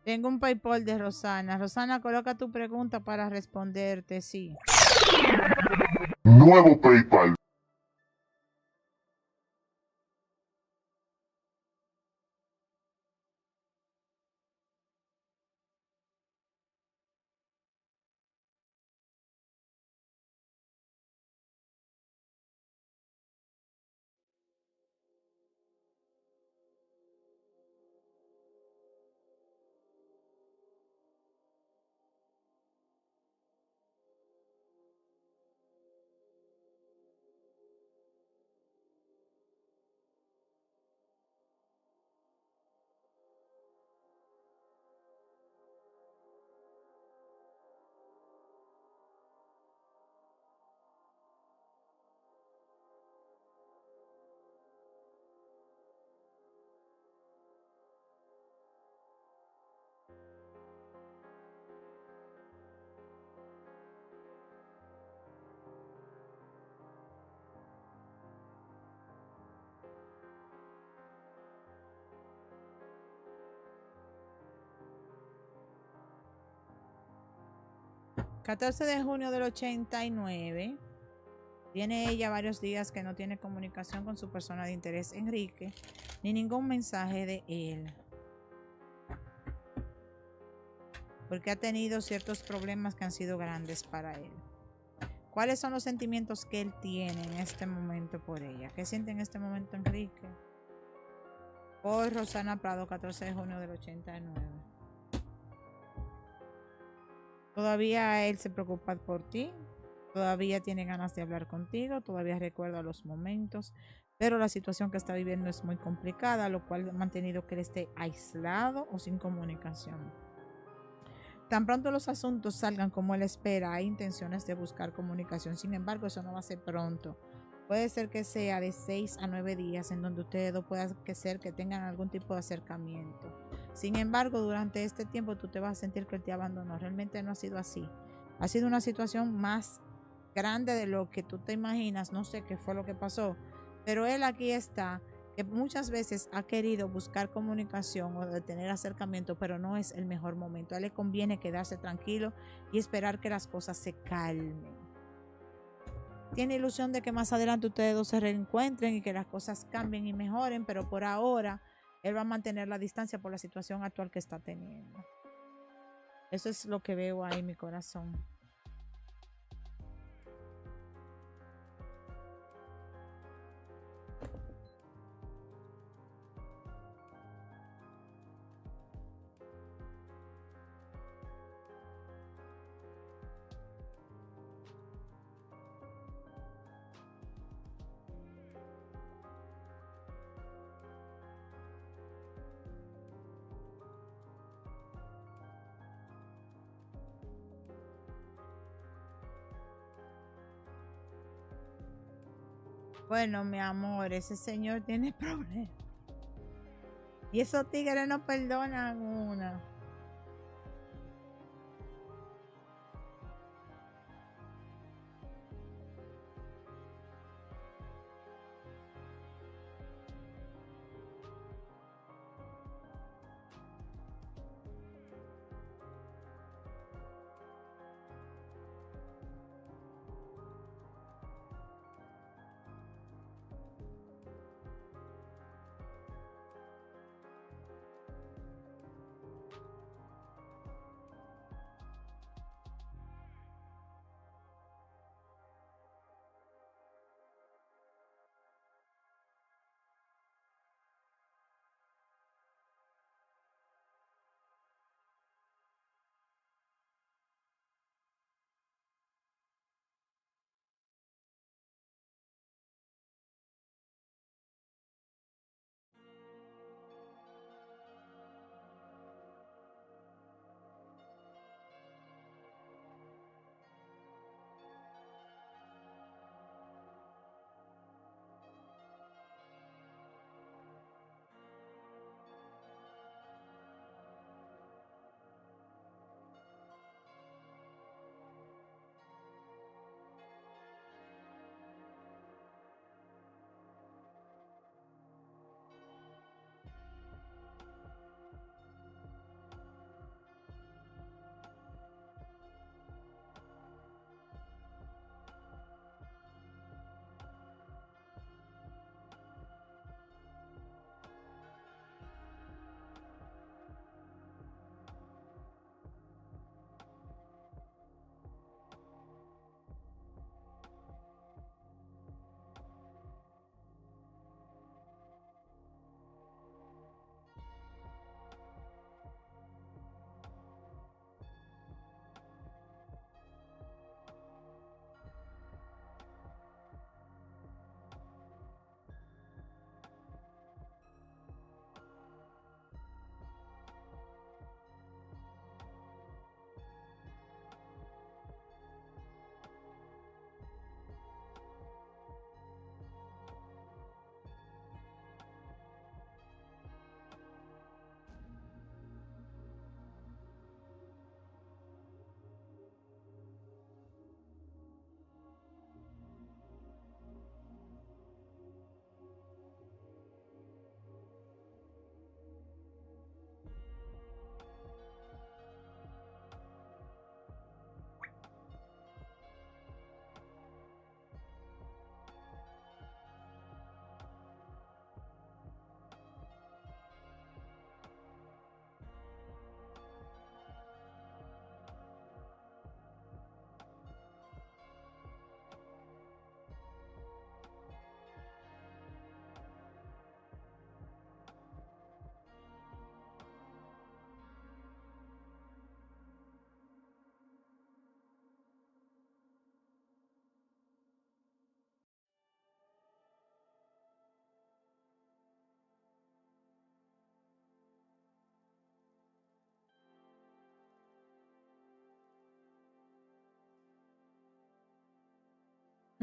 Tengo un PayPal de Rosana. Rosana, coloca tu pregunta para responderte, sí. Nuevo PayPal. ...14 de junio del 89... tiene ella varios días que no tiene comunicación con su persona de interés, Enrique, ni ningún mensaje de él. Porque ha tenido ciertos problemas que han sido grandes para él. ¿Cuáles son los sentimientos que él tiene en este momento por ella? ¿Qué siente en este momento Enrique? Por Rosana Prado, 14 de junio del 89. Todavía él se preocupa por ti. Todavía tiene ganas de hablar contigo, todavía recuerda los momentos, pero la situación que está viviendo es muy complicada, lo cual ha mantenido que él esté aislado o sin comunicación. Tan pronto los asuntos salgan como él espera, hay intenciones de buscar comunicación, sin embargo, eso no va a ser pronto. Puede ser que sea de 6 a 9 días en donde ustedes dos puedan ser que tengan algún tipo de acercamiento. Sin embargo, durante este tiempo tú te vas a sentir que él te abandonó. Realmente no ha sido así. Ha sido una situación más grande de lo que tú te imaginas. No sé qué fue lo que pasó, pero él aquí está, que muchas veces ha querido buscar comunicación o de tener acercamiento, pero no es el mejor momento. A él le conviene quedarse tranquilo y esperar que las cosas se calmen. Tiene ilusión de que más adelante ustedes dos se reencuentren y que las cosas cambien y mejoren, pero por ahora él va a mantener la distancia por la situación actual que está teniendo. Eso es lo que veo ahí, mi corazón. Bueno, mi amor, ese señor tiene problemas. Y esos tigres no perdonan una.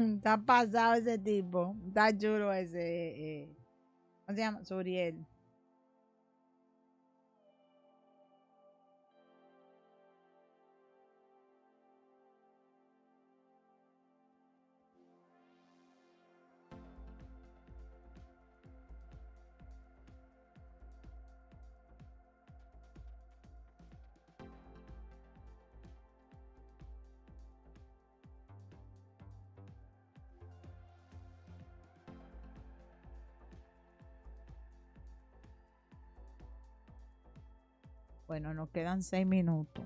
Está pasado ese tipo. Está chulo ese. ¿Cómo se llama? Suriel. Bueno, nos quedan 6 minutos.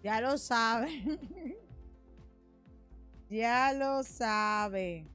Ya lo sabe. Ya lo sabe.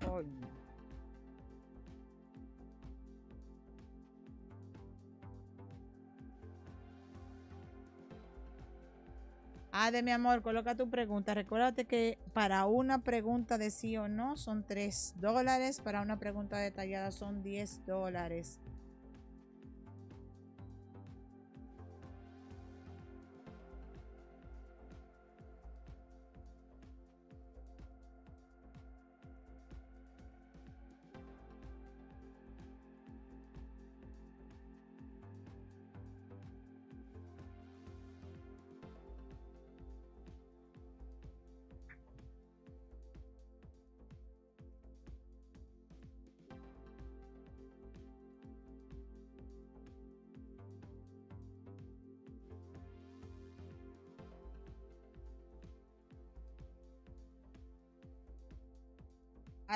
Coño. De mi amor, coloca tu pregunta. Recuérdate que para una pregunta de sí o no son $3. Para una pregunta detallada son $10.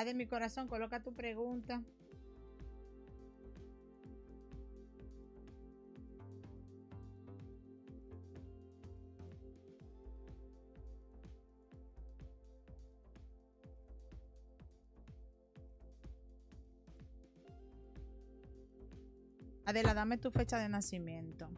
de mi corazón, coloca tu pregunta. Adela, dame tu fecha de nacimiento.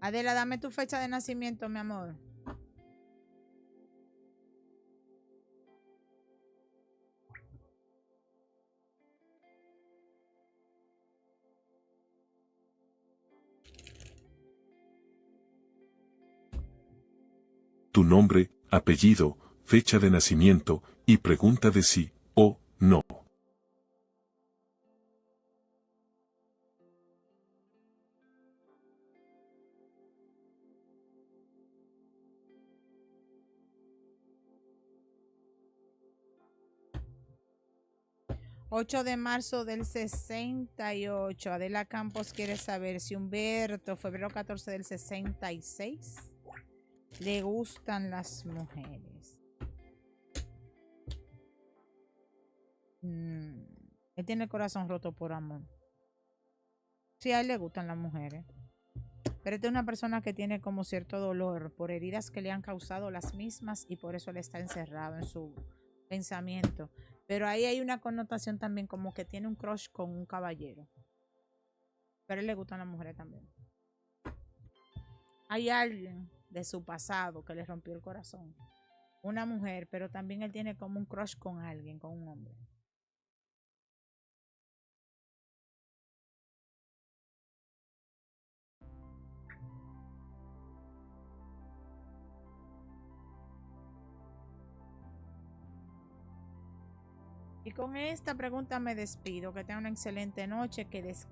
Adela, dame tu fecha de nacimiento, mi amor. Tu nombre, apellido, fecha de nacimiento, y pregunta de sí o no. ...8 de marzo del 68. Adela Campos quiere saber si Humberto, febrero 14 del 66, le gustan las mujeres. Él tiene el corazón roto por amor. Sí, a él le gustan las mujeres. Pero esta es una persona que tiene como cierto dolor por heridas que le han causado las mismas y por eso él está encerrado en su pensamiento. Pero ahí hay una connotación también como que tiene un crush con un caballero. Pero a él le gustan las mujeres también. Hay alguien de su pasado que le rompió el corazón. Una mujer, pero también él tiene como un crush con alguien, con un hombre. Y con esta pregunta me despido. Que tengan una excelente noche. Que descansen.